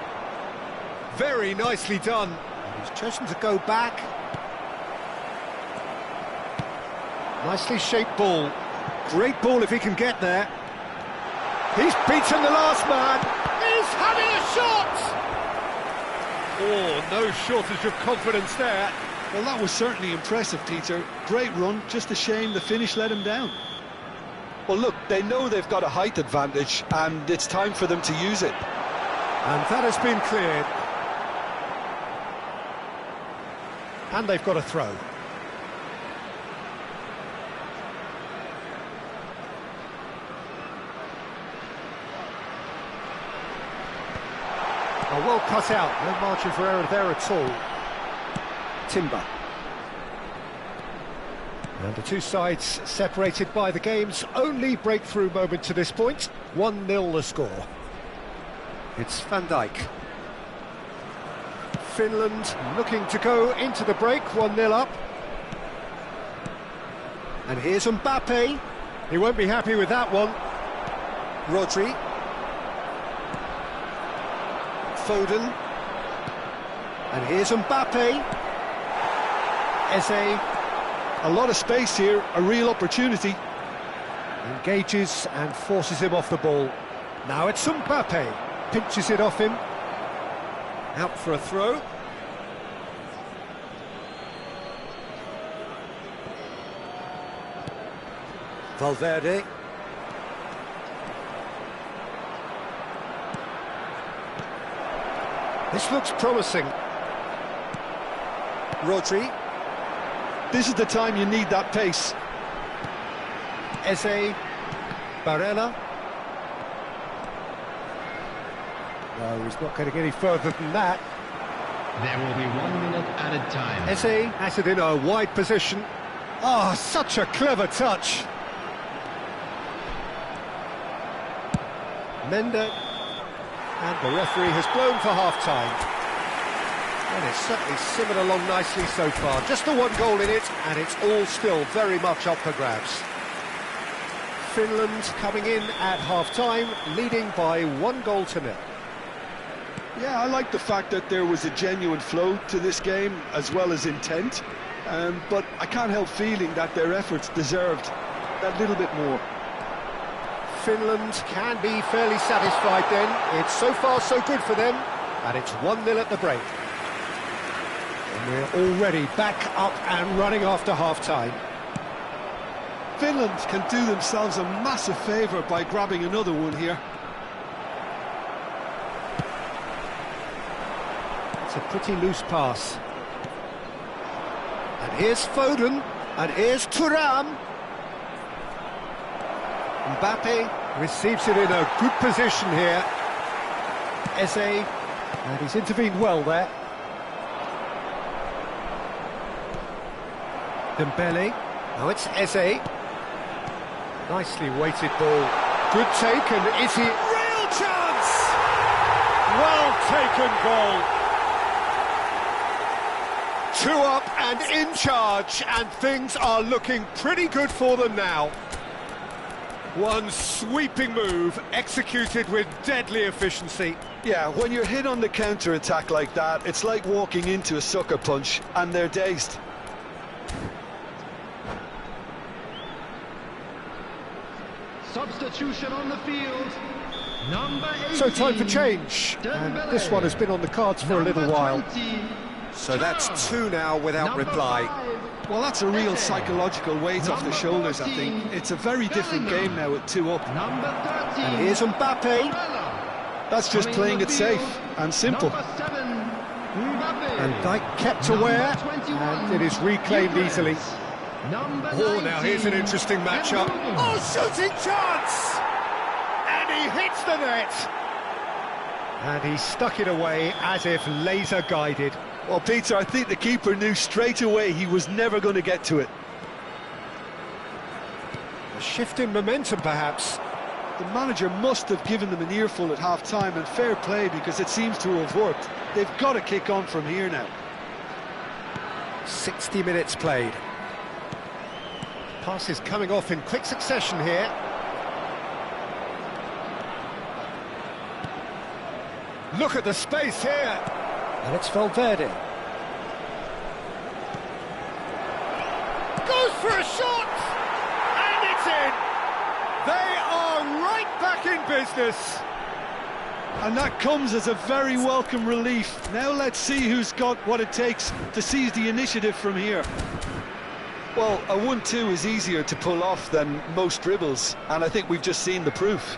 Very nicely done. He's chosen to go back. Nicely shaped ball. Great ball if he can get there. He's beaten the last man. He's having a shot! Oh, no shortage of confidence there. Well, that was certainly impressive, Peter. Great run, just a shame the finish let him down. Well, look, they know they've got a height advantage, and it's time for them to use it. And that has been cleared. And they've got a throw. Oh, well cut out, no margin for error there at all. Timber. And the two sides separated by the game's only breakthrough moment to this point. 1-0 the score. It's Van Dijk. Finland looking to go into the break, 1-0 up. And here's Mbappe. He won't be happy with that one. Rodri. Foden. And here's Mbappe. Eze. A lot of space here, a real opportunity. Engages and forces him off the ball. Now it's Mbappe. Pinches it off him. Out for a throw. Valverde. This looks promising. Rodri. This is the time you need that pace. Eze. Barella. No, he's not going to get any further than that. There will be 1 minute added time. Eze has it in a wide position. Oh, such a clever touch. Mendes. And the referee has blown for half-time. And it's certainly simmered along nicely so far. Just the one goal in it, and it's all still very much up for grabs. Finland coming in at half-time, leading by 1-0. Yeah, I like the fact that there was a genuine flow to this game, as well as intent. But I can't help feeling that their efforts deserved that little bit more. Finland can be fairly satisfied then. It's so far so good for them, and it's 1-0 at the break. And we're already back up and running after half-time. Finland can do themselves a massive favour by grabbing another one here. It's a pretty loose pass. And here's Foden, and here's Thuram. Mbappe receives it in a good position here. Eze, and he's intervened well there. Dembele, now it's Eze. Nicely weighted ball. Good take, and is he... Real chance! Well taken goal. 2 up and in charge, and things are looking pretty good for them now. One sweeping move, executed with deadly efficiency. Yeah, when you're hit on the counter-attack like that, it's like walking into a sucker punch, and they're dazed. Substitution on the field. Number 18. So time for change, and this one has been on the cards for a little while. So that's two now without reply. Well, that's a real psychological weight off the shoulders, I think. It's a very different game now with 2 up. Number 13. And here's Mbappe. That's just playing it safe and simple. Number 7. Mbappe. And Dijk kept aware, and it is reclaimed easily. Number Oh, now here's an 19. interesting matchup. Oh, shooting chance! And he hits the net! And he stuck it away as if laser guided. Well, Peter, I think the keeper knew straight away he was never going to get to it. A shift in momentum, perhaps. The manager must have given them an earful at half-time, and fair play, because it seems to have worked. They've got to kick on from here now. 60 minutes played. Passes coming off in quick succession here. Look at the space here. And it's Valverde. Goes for a shot! And it's in! They are right back in business. And that comes as a very welcome relief. Now let's see who's got what it takes to seize the initiative from here. Well, a 1-2 is easier to pull off than most dribbles, and I think we've just seen the proof.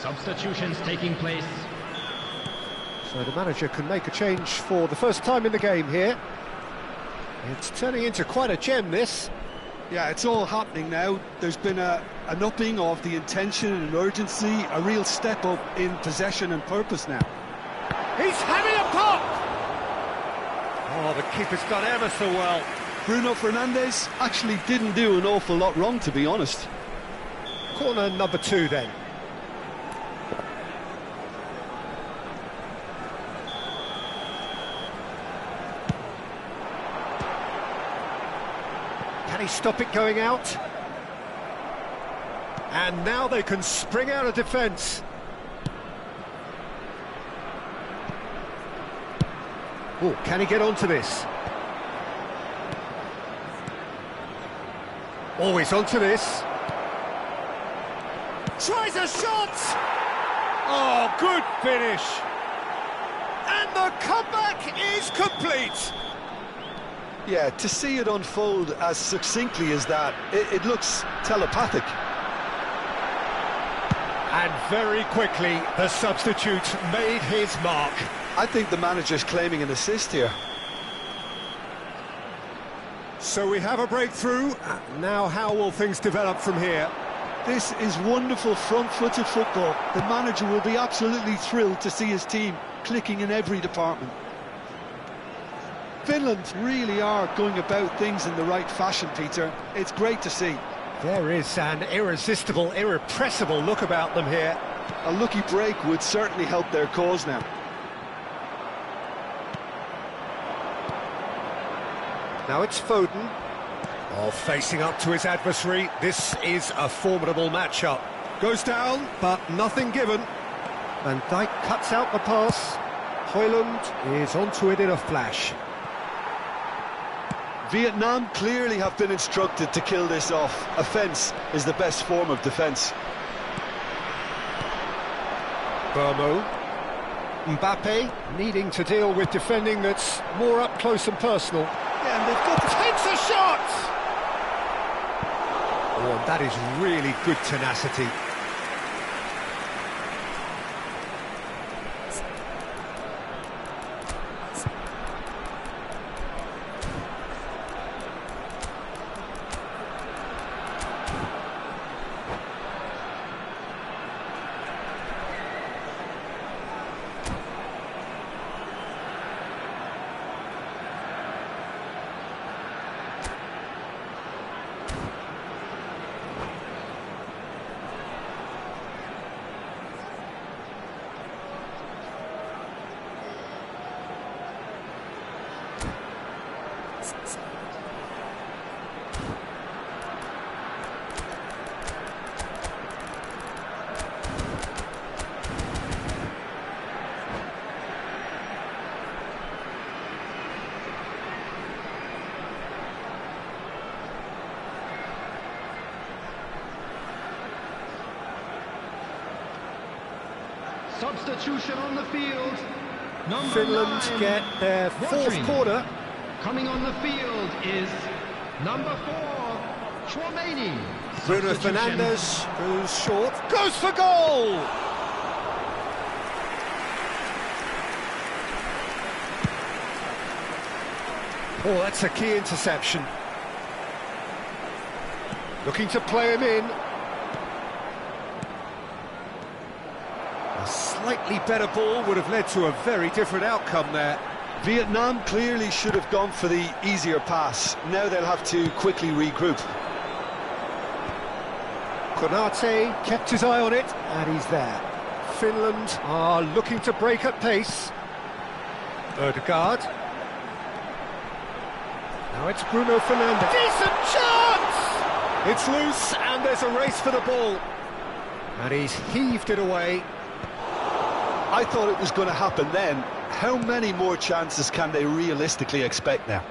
Substitutions taking place. So the manager can make a change for the first time in the game here. It's turning into quite a gem, this. Yeah, it's all happening now. There's been an upping of the intention and urgency, a real step up in possession and purpose now. He's having a pop! Oh, the keeper's done ever so well. Bruno Fernandes actually didn't do an awful lot wrong, to be honest. Corner number 2 then. Can he stop it going out? And now they can spring out of defence. Oh, can he get onto this? Always onto this. Tries a shot! Oh, good finish. And the comeback is complete. Yeah, to see it unfold as succinctly as that, it looks telepathic. And very quickly, the substitute made his mark. I think the manager's claiming an assist here. So we have a breakthrough. Now how will things develop from here? This is wonderful front-footed football. The manager will be absolutely thrilled to see his team clicking in every department. Finland really are going about things in the right fashion, Peter. It's great to see. There is an irresistible, irrepressible look about them here. A lucky break would certainly help their cause now. Now it's Foden. Oh, facing up to his adversary. This is a formidable matchup. Goes down, but nothing given. Van Dijk cuts out the pass. Højlund is onto it in a flash. Vietnam clearly have been instructed to kill this off. Offence is the best form of defence. Burmo. Mbappe needing to deal with defending that's more up close and personal. Yeah, and they've got to... Takes a shot! Oh, and that is really good tenacity. Substitution on the field. Number Finland 9, get their fourth Rodri. corner. Coming on the field is number 4, Chouameni. Bruno Substitution. Fernandes goes short, goes for goal! Oh, that's a key interception. Looking to play him in. A slightly better ball would have led to a very different outcome there. Vietnam clearly should have gone for the easier pass. Now they'll have to quickly regroup. Konate kept his eye on it, and he's there. Finland are looking to break at pace. Ødegaard. Now it's Bruno Fernandes. Decent chance! It's loose, and there's a race for the ball. And he's heaved it away. I thought it was going to happen then. How many more chances can they realistically expect now?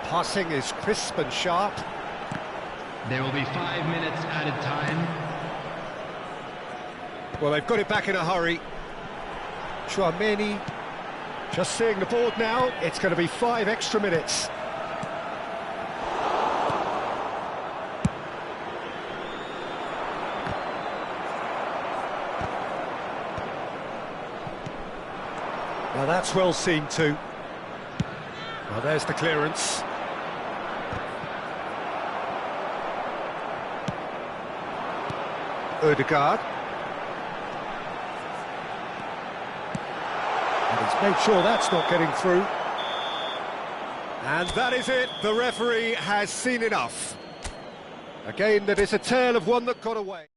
Passing is crisp and sharp. There will be 5 minutes added time. Well, they've got it back in a hurry. Chouameni just seeing the board now. It's going to be 5 extra minutes. Now that's well seen too. Well, there's the clearance. Ødegaard. And he's made sure that's not getting through. And that is it. The referee has seen enough. A game that is a tale of one that got away.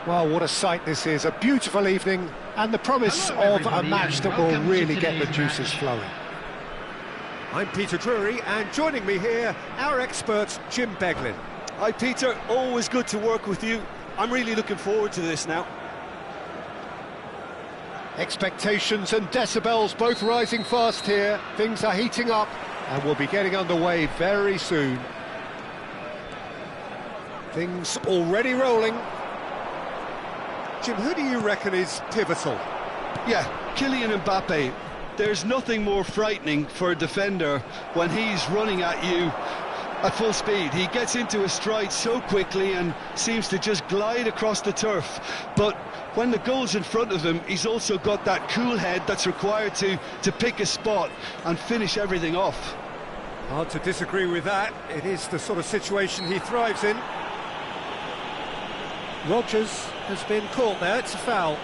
Well, what a sight this is. A beautiful evening and the promise Hello, of a everybody, match that and will welcome to really get the today's juices match. flowing. I'm Peter Drury, and joining me here, our expert, Jim Beglin. Hi Peter, always good to work with you. I'm really looking forward to this now. Expectations and decibels both rising fast here. Things are heating up and we'll be getting underway very soon. Things already rolling. Jim, who do you reckon is pivotal? Yeah, Kylian Mbappe. There's nothing more frightening for a defender when he's running at you at full speed. He gets into a stride so quickly and seems to just glide across the turf. But when the goal's in front of him, he's also got that cool head that's required to pick a spot and finish everything off. Hard to disagree with that. It is the sort of situation he thrives in. Rodgers has been caught there, it's a foul.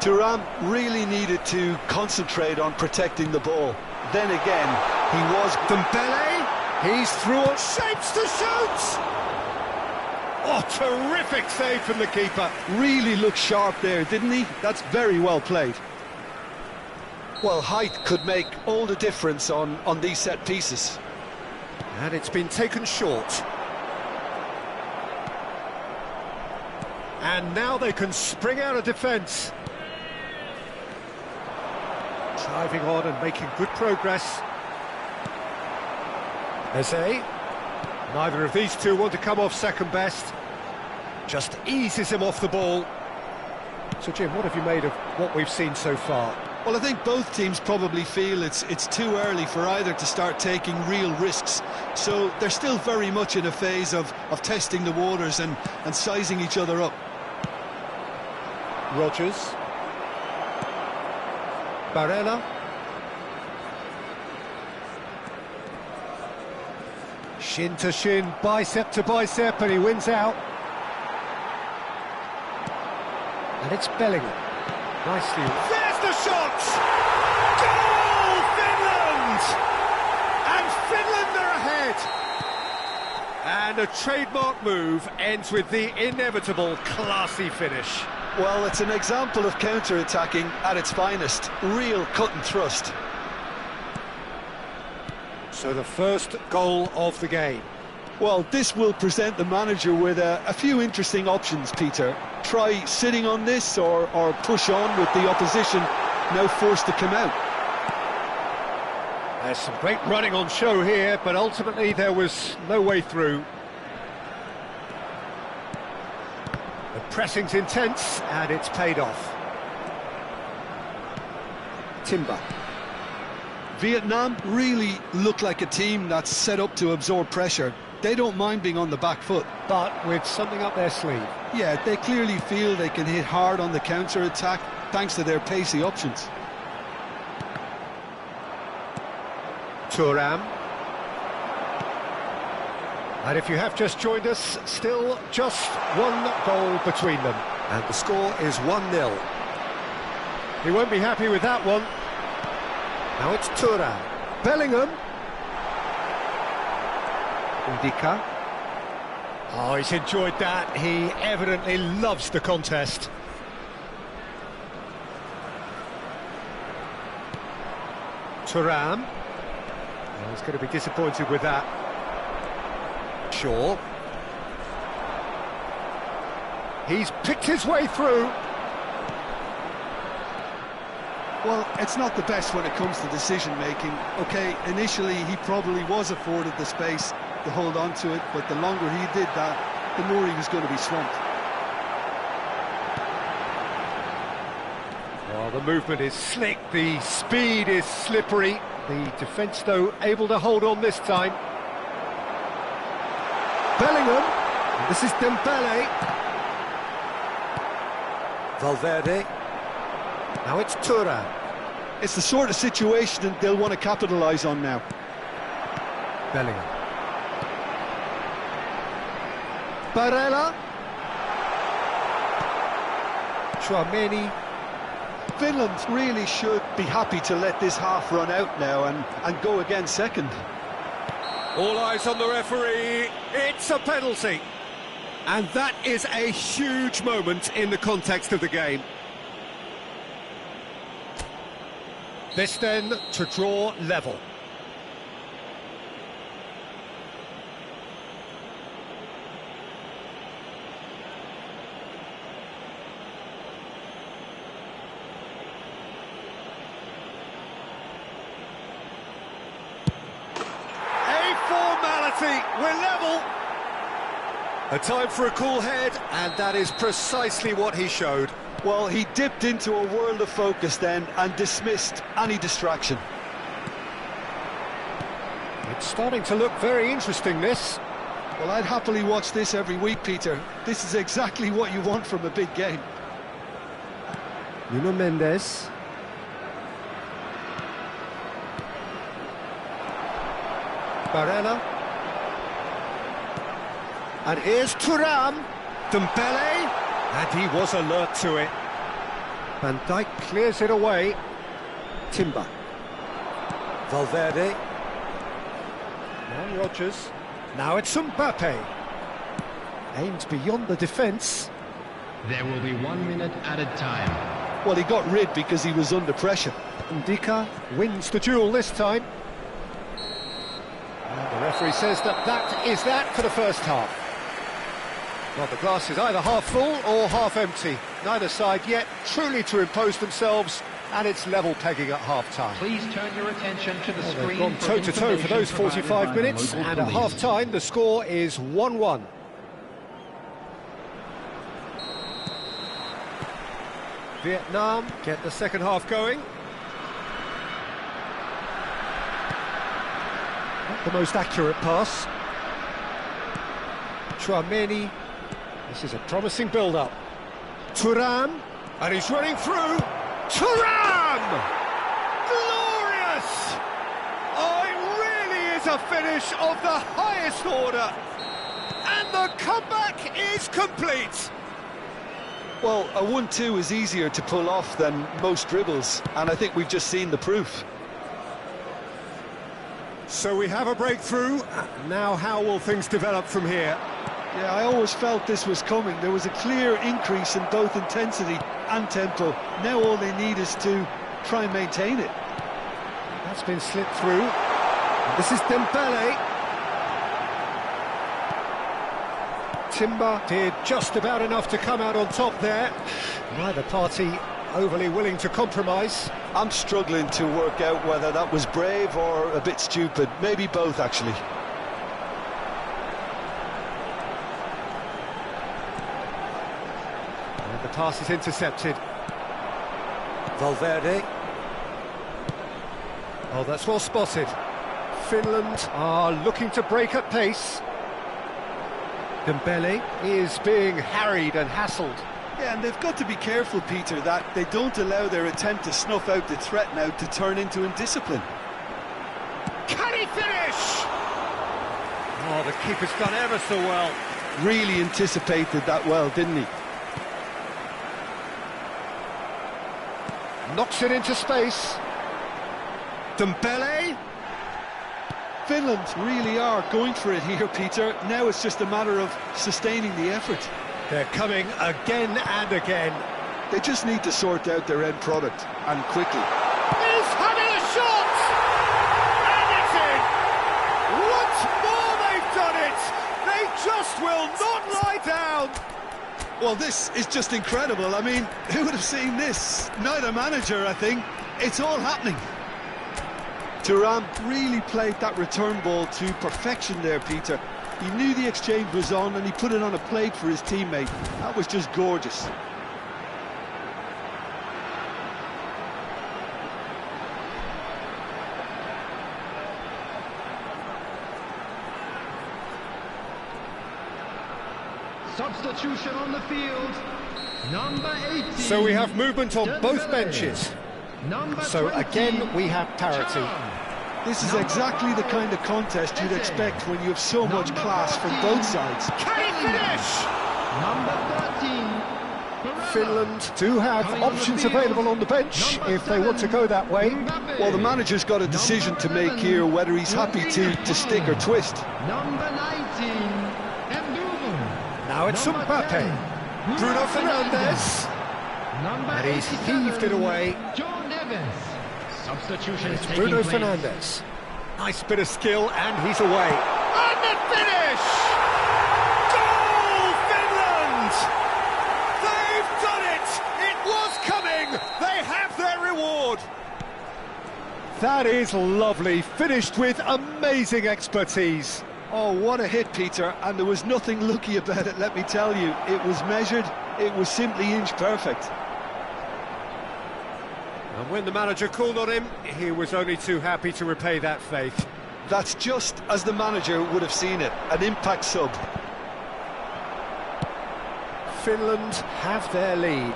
Thuram really needed to concentrate on protecting the ball. Then again, he was... Dembele, he's through on shapes to shoot! Oh, terrific save from the keeper. Really looked sharp there, didn't he? That's very well played. Well, height could make all the difference on these set pieces. And it's been taken short. And now they can spring out of defence. Driving on and making good progress. Eze. Neither of these two want to come off second best. Just eases him off the ball. So, Jim, what have you made of what we've seen so far? Well, I think both teams probably feel it's too early for either to start taking real risks. So they're still very much in a phase of testing the waters and sizing each other up. Rodgers. Barella. Shin to shin, bicep to bicep, and he wins out. And it's Bellingham. Nicely. There's the shot! Goal, Finland! And Finland are ahead! And a trademark move ends with the inevitable classy finish. Well, it's an example of counter-attacking at its finest. Real cut and thrust. So the first goal of the game. Well, this will present the manager with a few interesting options, Peter. Try sitting on this or push on with the opposition now forced to come out. There's some great running on show here, but ultimately there was no way through. The pressing's intense, and it's paid off. Timber. Vietnam really look like a team that's set up to absorb pressure. They don't mind being on the back foot. But with something up their sleeve. Yeah, they clearly feel they can hit hard on the counter-attack thanks to their pacey options. Thuram. And if you have just joined us, still just one goal between them. And the score is 1-0. He won't be happy with that one. Now it's Thuram. Bellingham. Ndika. Oh, he's enjoyed that. He evidently loves the contest. Thuram. Oh, he's going to be disappointed with that. Shaw. He's picked his way through. Well, it's not the best when it comes to decision-making. OK, initially he probably was afforded the space to hold on to it, but the longer he did that, the more he was going to be swamped. Well, the movement is slick, the speed is slippery. The defence, though, able to hold on this time. Bellingham. This is Dembele. Valverde. Now it's Thuram. It's the sort of situation that they'll want to capitalise on now. Bellingham. Barella. Tchouaméni. Finland really should be happy to let this half run out now and go again second. All eyes on the referee. It's a penalty. And that is a huge moment in the context of the game. This then to draw level. A formality, we're level. A time for a cool head, and that is precisely what he showed. Well, he dipped into a world of focus then and dismissed any distraction. It's starting to look very interesting, this. Well, I'd happily watch this every week, Peter. This is exactly what you want from a big game. Nuno Mendes. Barella. And here's Thuram. Dembele. And he was alert to it. Van Dijk clears it away. Timber. Valverde. Now Rodgers. Now it's Mbappe. Aimed beyond the defence. There will be 1 minute added time. Well, he got rid because he was under pressure. Ndika wins the duel this time. And the referee says that is that for the first half. Well, the glass is either half full or half empty. Neither side yet truly to impose themselves, and it's level pegging at half-time. Please turn your attention to the screen. They've gone toe-to-toe for those 45 minutes, and at half-time the score is 1-1. Vietnam get the second half going. Not the most accurate pass. Chouameni. This is a promising build-up. Thuram, and he's running through. Thuram! Glorious! Oh, it really is a finish of the highest order. And the comeback is complete. Well, a 1-2 is easier to pull off than most dribbles, and I think we've just seen the proof. So we have a breakthrough. Now how will things develop from here? Yeah, I always felt this was coming. There was a clear increase in both intensity and tempo. Now all they need is to try and maintain it. That's been slipped through. This is Dembele. Timber did just about enough to come out on top there. Neither party overly willing to compromise. I'm struggling to work out whether that was brave or a bit stupid. Maybe both, actually. And the pass is intercepted. Valverde. Oh, that's well spotted. Finland are looking to break at pace. Dembele is being harried and hassled. Yeah, and they've got to be careful, Peter, that they don't allow their attempt to snuff out the threat now to turn into indiscipline. Can he finish? Oh, the keeper's done ever so well. Really anticipated that well, didn't he? Knocks it into space. Dembele. Finland really are going for it here, Peter. Now it's just a matter of sustaining the effort. They're coming again and again. They just need to sort out their end product, and quickly. He's having a shot! And it's in! Once more they've done it! They just will not lie down! Well, this is just incredible. I mean, who would have seen this? Neither manager, I think. It's all happening. Thuram really played that return ball to perfection there, Peter. He knew the exchange was on and he put it on a plate for his teammate. That was just gorgeous. Substitution on the field. Number 18. So we have movement on both Dembele. benches. Number So 20, again we have parity. This is exactly the kind of contest you'd expect when you have so much class from both sides. Can he finish? Number 13. Barella. Finland do have options available on the bench if they want to go that way. Well, the manager's got a decision to make here, whether he's happy to stick or twist. Number 19. Mbumo. Now it's Number Mbappe. 10, Bruno Fernandes. Number And he's 87, heaved it away. John Evans. Substitution is taking Bruno place. Fernandes. Nice bit of skill, and he's away. And the finish! Goal, Finland! They've done it! It was coming! They have their reward! That is lovely, finished with amazing expertise. Oh, what a hit, Peter, and there was nothing lucky about it, let me tell you. It was measured, it was simply inch perfect. And when the manager called on him, he was only too happy to repay that faith. That's just as the manager would have seen it, an impact sub. Finland have their lead.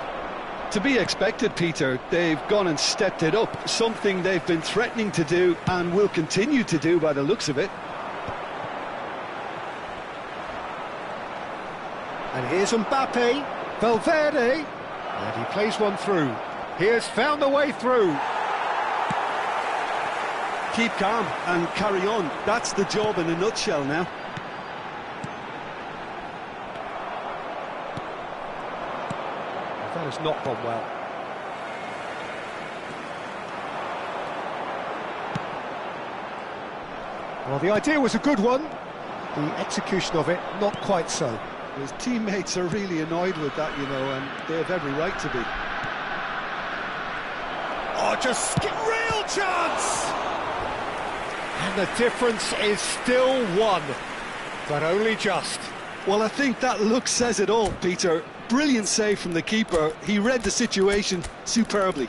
To be expected, Peter. They've gone and stepped it up, something they've been threatening to do and will continue to do by the looks of it. And here's Mbappe, Valverde, and he plays one through. He has found the way through. Keep calm and carry on. That's the job in a nutshell now. That has not gone well. Well, the idea was a good one. The execution of it, not quite so. His teammates are really annoyed with that, you know, and they have every right to be. Oh, just real chance! And the difference is still one, but only just. Well, I think that look says it all, Peter. Brilliant save from the keeper. He read the situation superbly.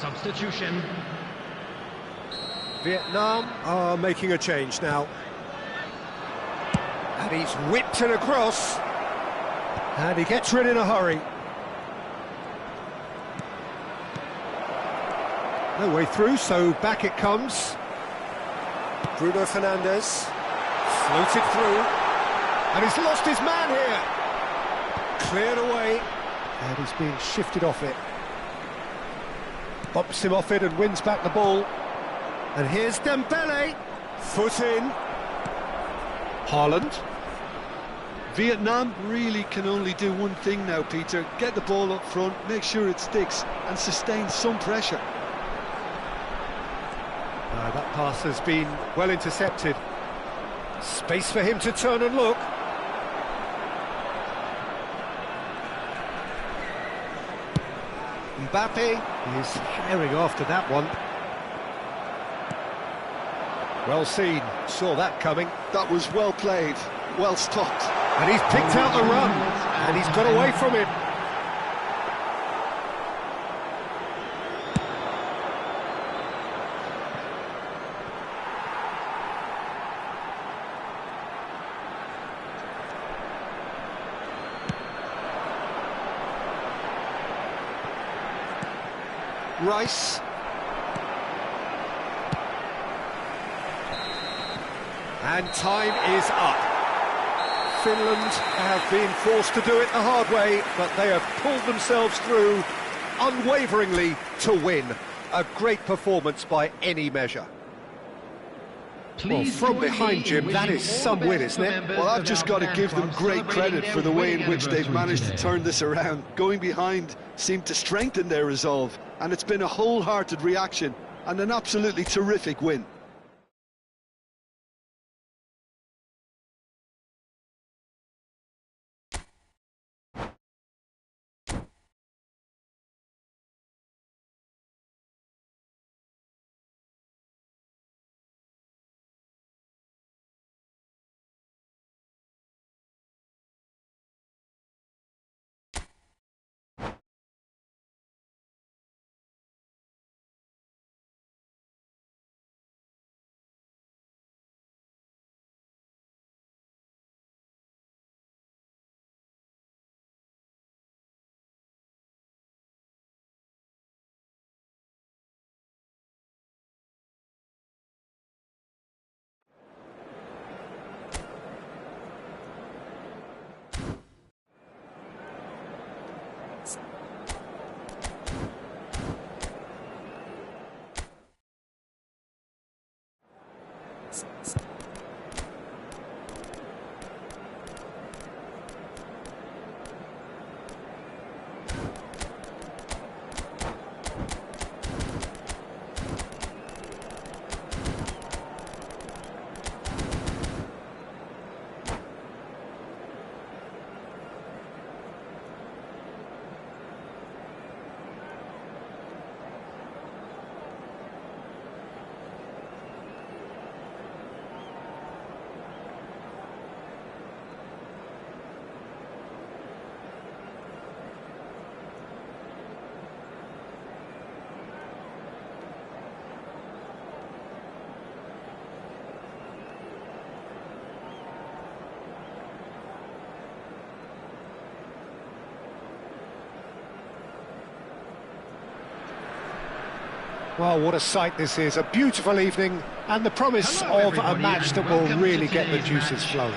Substitution. Vietnam are making a change now. And he's whipped it across. And he gets rid in a hurry. No way through, so back it comes. Bruno Fernandes. Floated through. And he's lost his man here. Cleared away. And he's being shifted off it. Bumps him off it and wins back the ball. And here's Dembele. Foot in. Haaland. Vietnam really can only do one thing now, Peter. Get the ball up front, make sure it sticks, and sustain some pressure. That pass has been well intercepted. Space for him to turn and look. Mbappe is herring after that one. Well seen, saw that coming. That was well played, well stopped. And he's picked out the run, and he's got away from him. Rice. And time is up. Finland have been forced to do it the hard way, but they have pulled themselves through unwaveringly to win. A great performance by any measure. Well, from behind, Jim, that is some win, isn't it? Well, I've just got to give them great credit for the way in which they've managed to turn this around. Going behind seemed to strengthen their resolve, and it's been a wholehearted reaction and an absolutely terrific win. Well, what a sight this is, a beautiful evening, and the promise Hello, of a everybody, match and that will welcome really to get the today's juices match. flowing.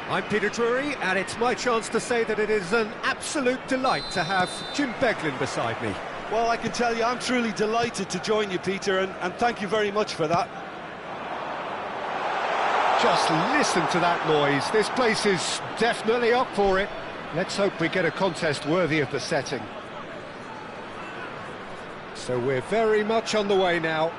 I'm Peter Drury, and it's my chance to say that it is an absolute delight to have Jim Beglin beside me. Well, I can tell you, I'm truly delighted to join you, Peter, and thank you very much for that. Just listen to that noise. This place is definitely up for it. Let's hope we get a contest worthy of the setting. So we're very much on the way now.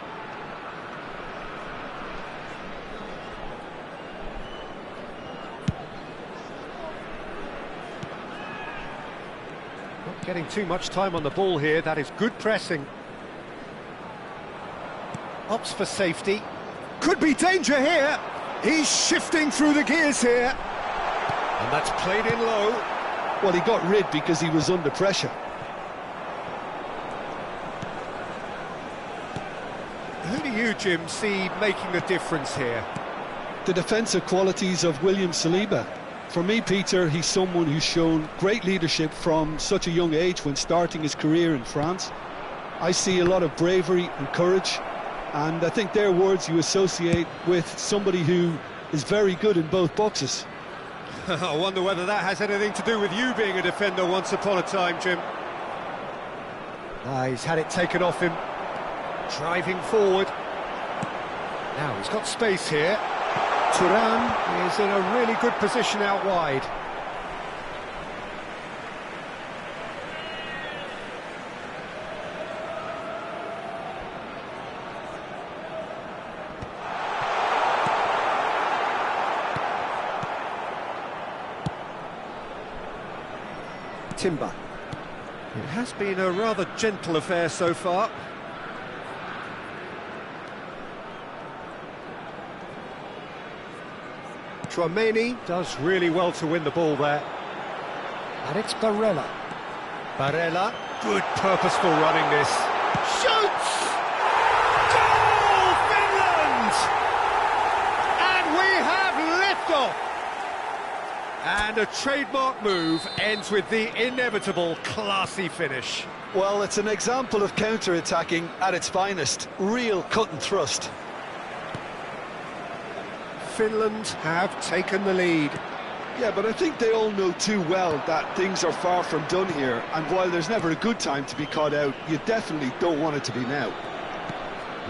Not getting too much time on the ball here. That is good pressing. Opts for safety. Could be danger here. He's shifting through the gears here. And that's played in low. Well, he got rid because he was under pressure. Who do you, Jim, see making the difference here? The defensive qualities of William Saliba. For me, Peter, he's someone who's shown great leadership from such a young age when starting his career in France. I see a lot of bravery and courage, and I think they're words you associate with somebody who is very good in both boxes. I wonder whether that has anything to do with you being a defender once upon a time, Jim. He's had it taken off him. Driving forward. Now he's got space here. Thuram is in a really good position out wide. Timber. It has been a rather gentle affair so far. Tchouaméni does really well to win the ball there. And it's Barella. Barella, good purposeful running this. Shoots! Goal, Finland! And we have liftoff! And a trademark move ends with the inevitable classy finish. Well, it's an example of counter-attacking at its finest. Real cut and thrust. Finland have taken the lead. Yeah, but I think they all know too well that things are far from done here, and while there's never a good time to be caught out, you definitely don't want it to be now.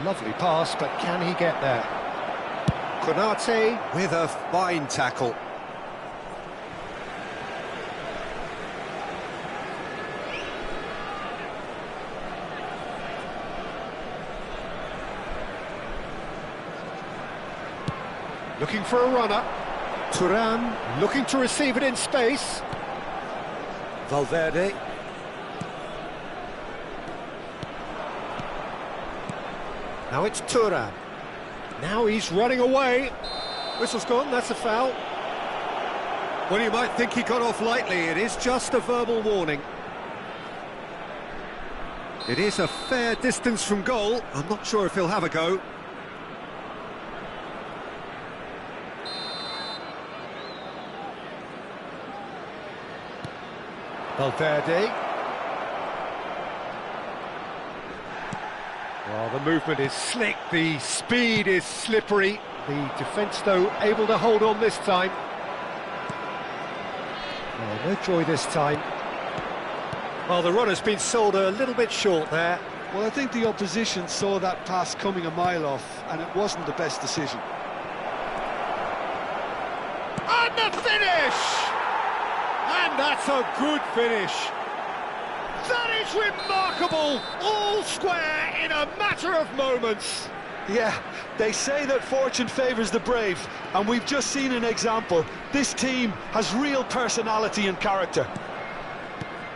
Lovely pass, but can he get there? Konate With a fine tackle. looking for a runner. Thuram looking to receive it in space. Valverde. Now it's Thuram. Now he's running away. Whistle's gone, that's a foul. Well, you might think he got off lightly. It is just a verbal warning. It is a fair distance from goal. I'm not sure if he'll have a go. Valverde. Well, the movement is slick, the speed is slippery. The defence, though, able to hold on this time. Oh, no joy this time. Well, the runner's been sold a little bit short there. Well, I think the opposition saw that pass coming a mile off, and it wasn't the best decision. And the finish! And that's a good finish. That is remarkable! All square in a matter of moments. Yeah, they say that fortune favours the brave, and we've just seen an example. This team has real personality and character.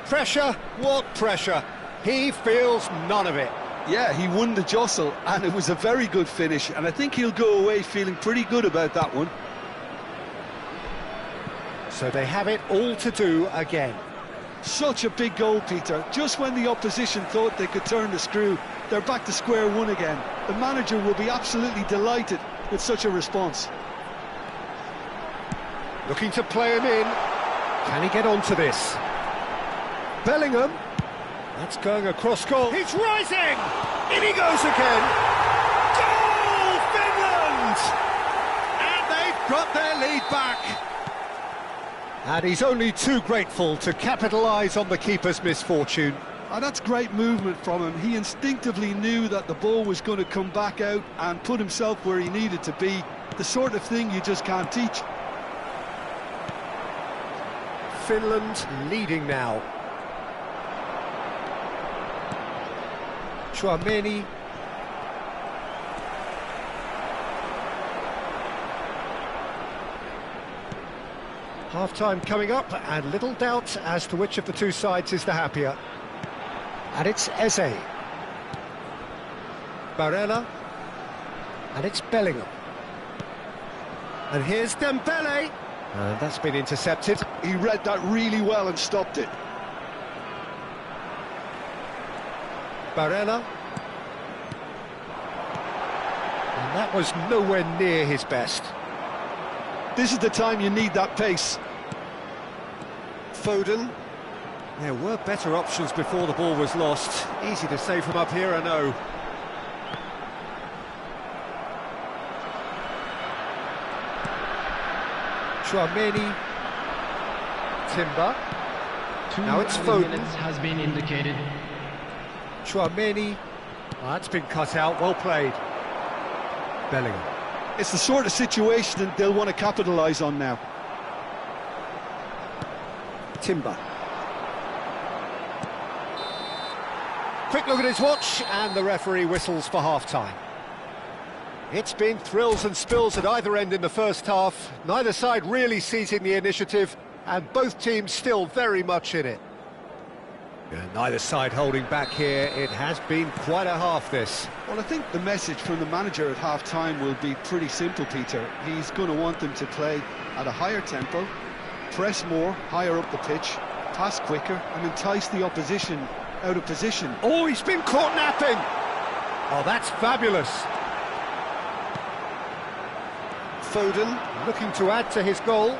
Pressure? What pressure? He feels none of it. Yeah, he won the jostle, and it was a very good finish, and I think he'll go away feeling pretty good about that one. So they have it all to do again. Such a big goal, Peter. Just when the opposition thought they could turn the screw, they're back to square one again. The manager will be absolutely delighted with such a response. Looking to play him in. Can he get onto this? Bellingham. That's going across goal. He's rising! In he goes again! Goal, Finland! And they've got their lead back. And he's only too grateful to capitalise on the keeper's misfortune. And that's great movement from him. He instinctively knew that the ball was going to come back out and put himself where he needed to be. The sort of thing you just can't teach. Finland leading now. Tchouaméni. Half-time coming up, and little doubt as to which of the two sides is the happier. And it's Eze. Barella. And it's Bellingham. And here's Dembele. And that's been intercepted. He read that really well and stopped it. Barella. And that was nowhere near his best. This is the time you need that pace. Foden. There were better options before the ball was lost. Easy to say from up here, I know. Tchouaméni. Timber. Now it's Foden. Minutes has been indicated. Tchouaméni. Oh, that's been cut out, well played. Bellingham. It's the sort of situation that they'll want to capitalise on now. Timber. Quick look at his watch, and the referee whistles for half-time. It's been thrills and spills at either end in the first half. Neither side really seizing the initiative, and both teams still very much in it. And neither side holding back here. It has been quite a half, this. Well, I think the message from the manager at half-time will be pretty simple, Peter. He's going to want them to play at a higher tempo, press more, higher up the pitch, pass quicker, and entice the opposition out of position. Oh, he's been caught napping! Oh, that's fabulous. Foden looking to add to his goal.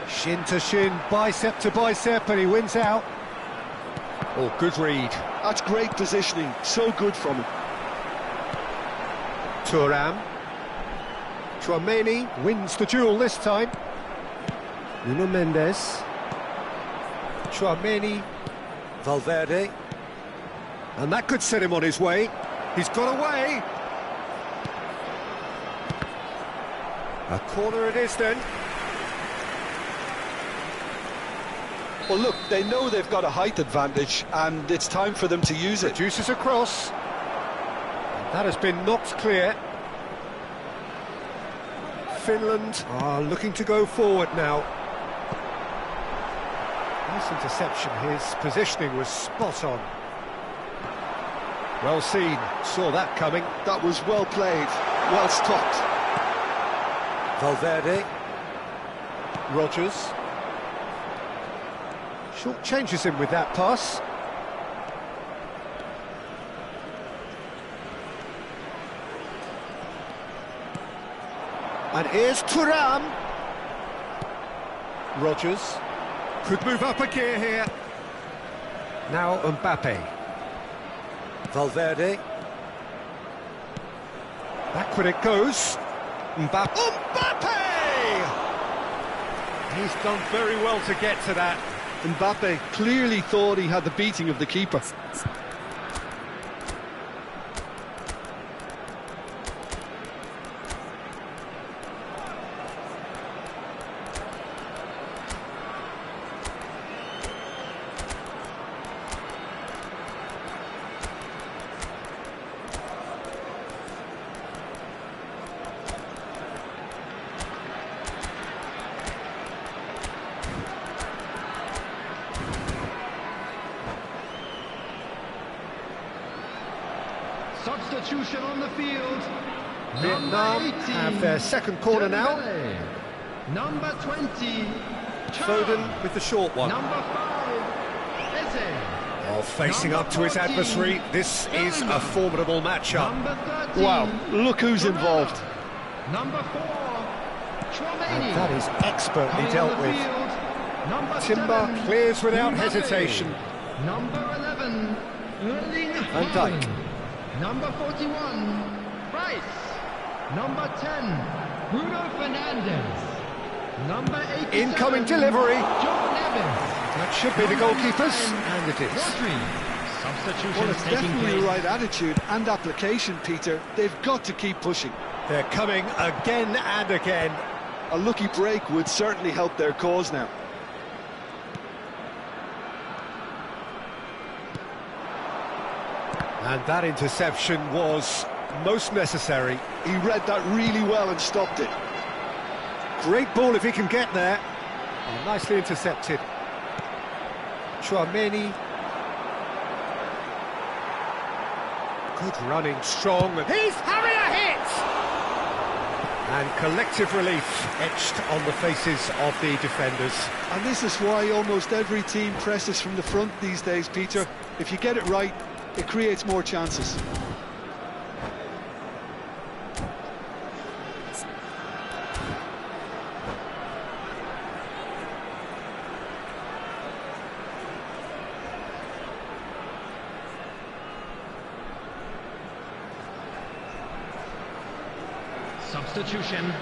Shin to shin, bicep to bicep, and he wins out. Oh, good read. That's great positioning, so good from him. Thuram. Tchouaméni wins the duel this time. Nuno Mendes. Tchouaméni. Valverde. And that could set him on his way. He's got away. A corner it is then. Well, look, they know they've got a height advantage, and it's time for them to use it. Reduces across. And that has been knocked clear. Finland are looking to go forward now. Nice interception. His positioning was spot on. Well seen. Saw that coming. That was well played, well stopped. Valverde. Rodgers. Short changes him with that pass. And here's Thuram. Rodgers could move up a gear here. Now Mbappe. Valverde. Backward it goes. Mbappe. He's done very well to get to that. Mbappe clearly thought he had the beating of the keeper. Substitution on the field. Vietnam have their second corner now. Number 20. Foden with the short one. Number 5. Eze. Oh, facing up to his adversary. This is a formidable matchup. Number 13. Wow, look who's involved. Number 4. Tchouaméni. And that is expertly Coming dealt on the with. field. Number Timber 7. clears without Mbappe. hesitation. Number 11, Erling Van Dijk. Haaland. Number 41, Rice. Number 10, Bruno Fernandes. Number 87, Incoming delivery. Joe Neves. That should be the goalkeepers, and it is. Rodri. Substitution Well, it's taking definitely place. the right attitude and application, Peter. They've got to keep pushing. They're coming again and again. A lucky break would certainly help their cause now. And that interception was most necessary. He read that really well and stopped it. Great ball if he can get there. Oh, nicely intercepted. Chouameni. Good running, strong. And he's having a hit! And collective relief etched on the faces of the defenders. And this is why almost every team presses from the front these days, Peter. If you get it right, it creates more chances. Substitution.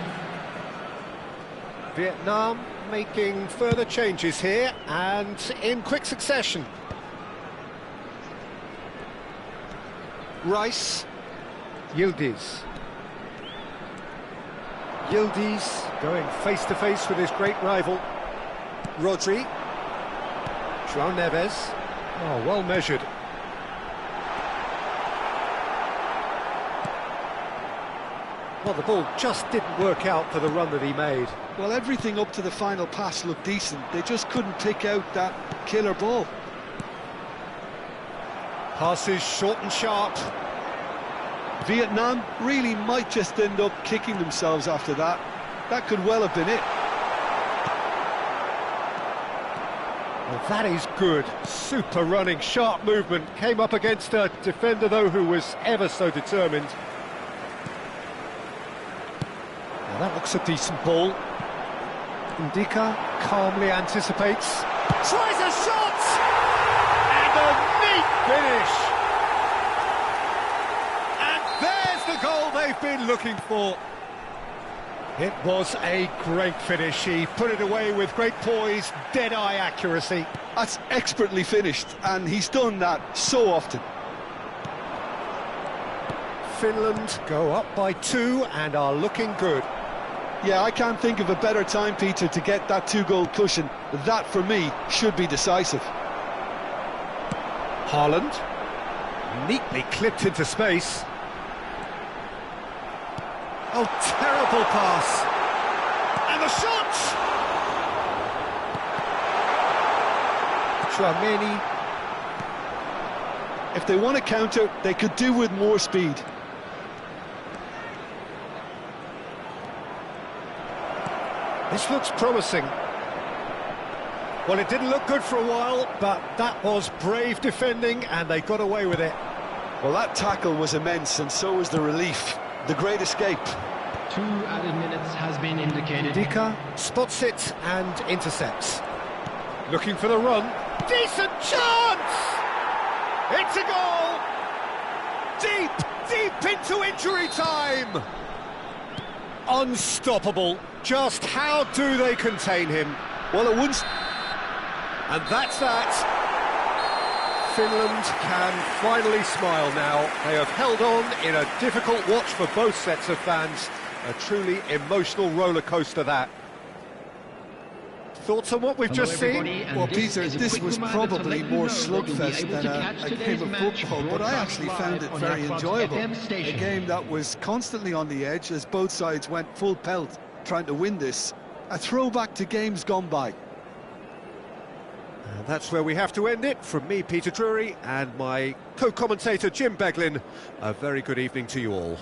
Vietnam making further changes here and in quick succession. Rice. Yildiz. Yildiz going face-to-face with his great rival. Rodri. João Neves. Oh, well measured. Well, the ball just didn't work out for the run that he made. Well, everything up to the final pass looked decent. They just couldn't pick out that killer ball. Passes short and sharp. Vietnam really might just end up kicking themselves after that. That could well have been it. Well, that is good. Super running, sharp movement. Came up against a defender, though, who was ever so determined. Now, that looks a decent ball. Ndika calmly anticipates. Tries a shot! And a neat finish! And there's the goal they've been looking for. It was a great finish. He put it away with great poise, dead-eye accuracy. That's expertly finished, and he's done that so often. Finland go up by 2 and are looking good. Yeah, I can't think of a better time, Peter, to get that 2-goal cushion. That, for me, should be decisive. Haaland, neatly clipped into space. Oh, terrible pass. And the shot! Chouameni. If they want to counter, they could do with more speed. This looks promising. Well, it didn't look good for a while, but that was brave defending, and they got away with it. Well, that tackle was immense, and so was the relief. The great escape. 2 added minutes has been indicated. Ndika spots it and intercepts. Looking for the run. Decent chance! It's a goal! Deep, deep into injury time! Unstoppable. Just how do they contain him? Well, it wouldn't... And that's that. Finland can finally smile now. They have held on in a difficult watch for both sets of fans. A truly emotional roller coaster, that. Thoughts on what we've just seen? Well, Peter, this was probably more slugfest than a game of football, but I actually found it very enjoyable. A game that was constantly on the edge as both sides went full pelt trying to win this. A throwback to games gone by. And that's where we have to end it. From me, Peter Drury, and my co-commentator, Jim Beglin. A very good evening to you all.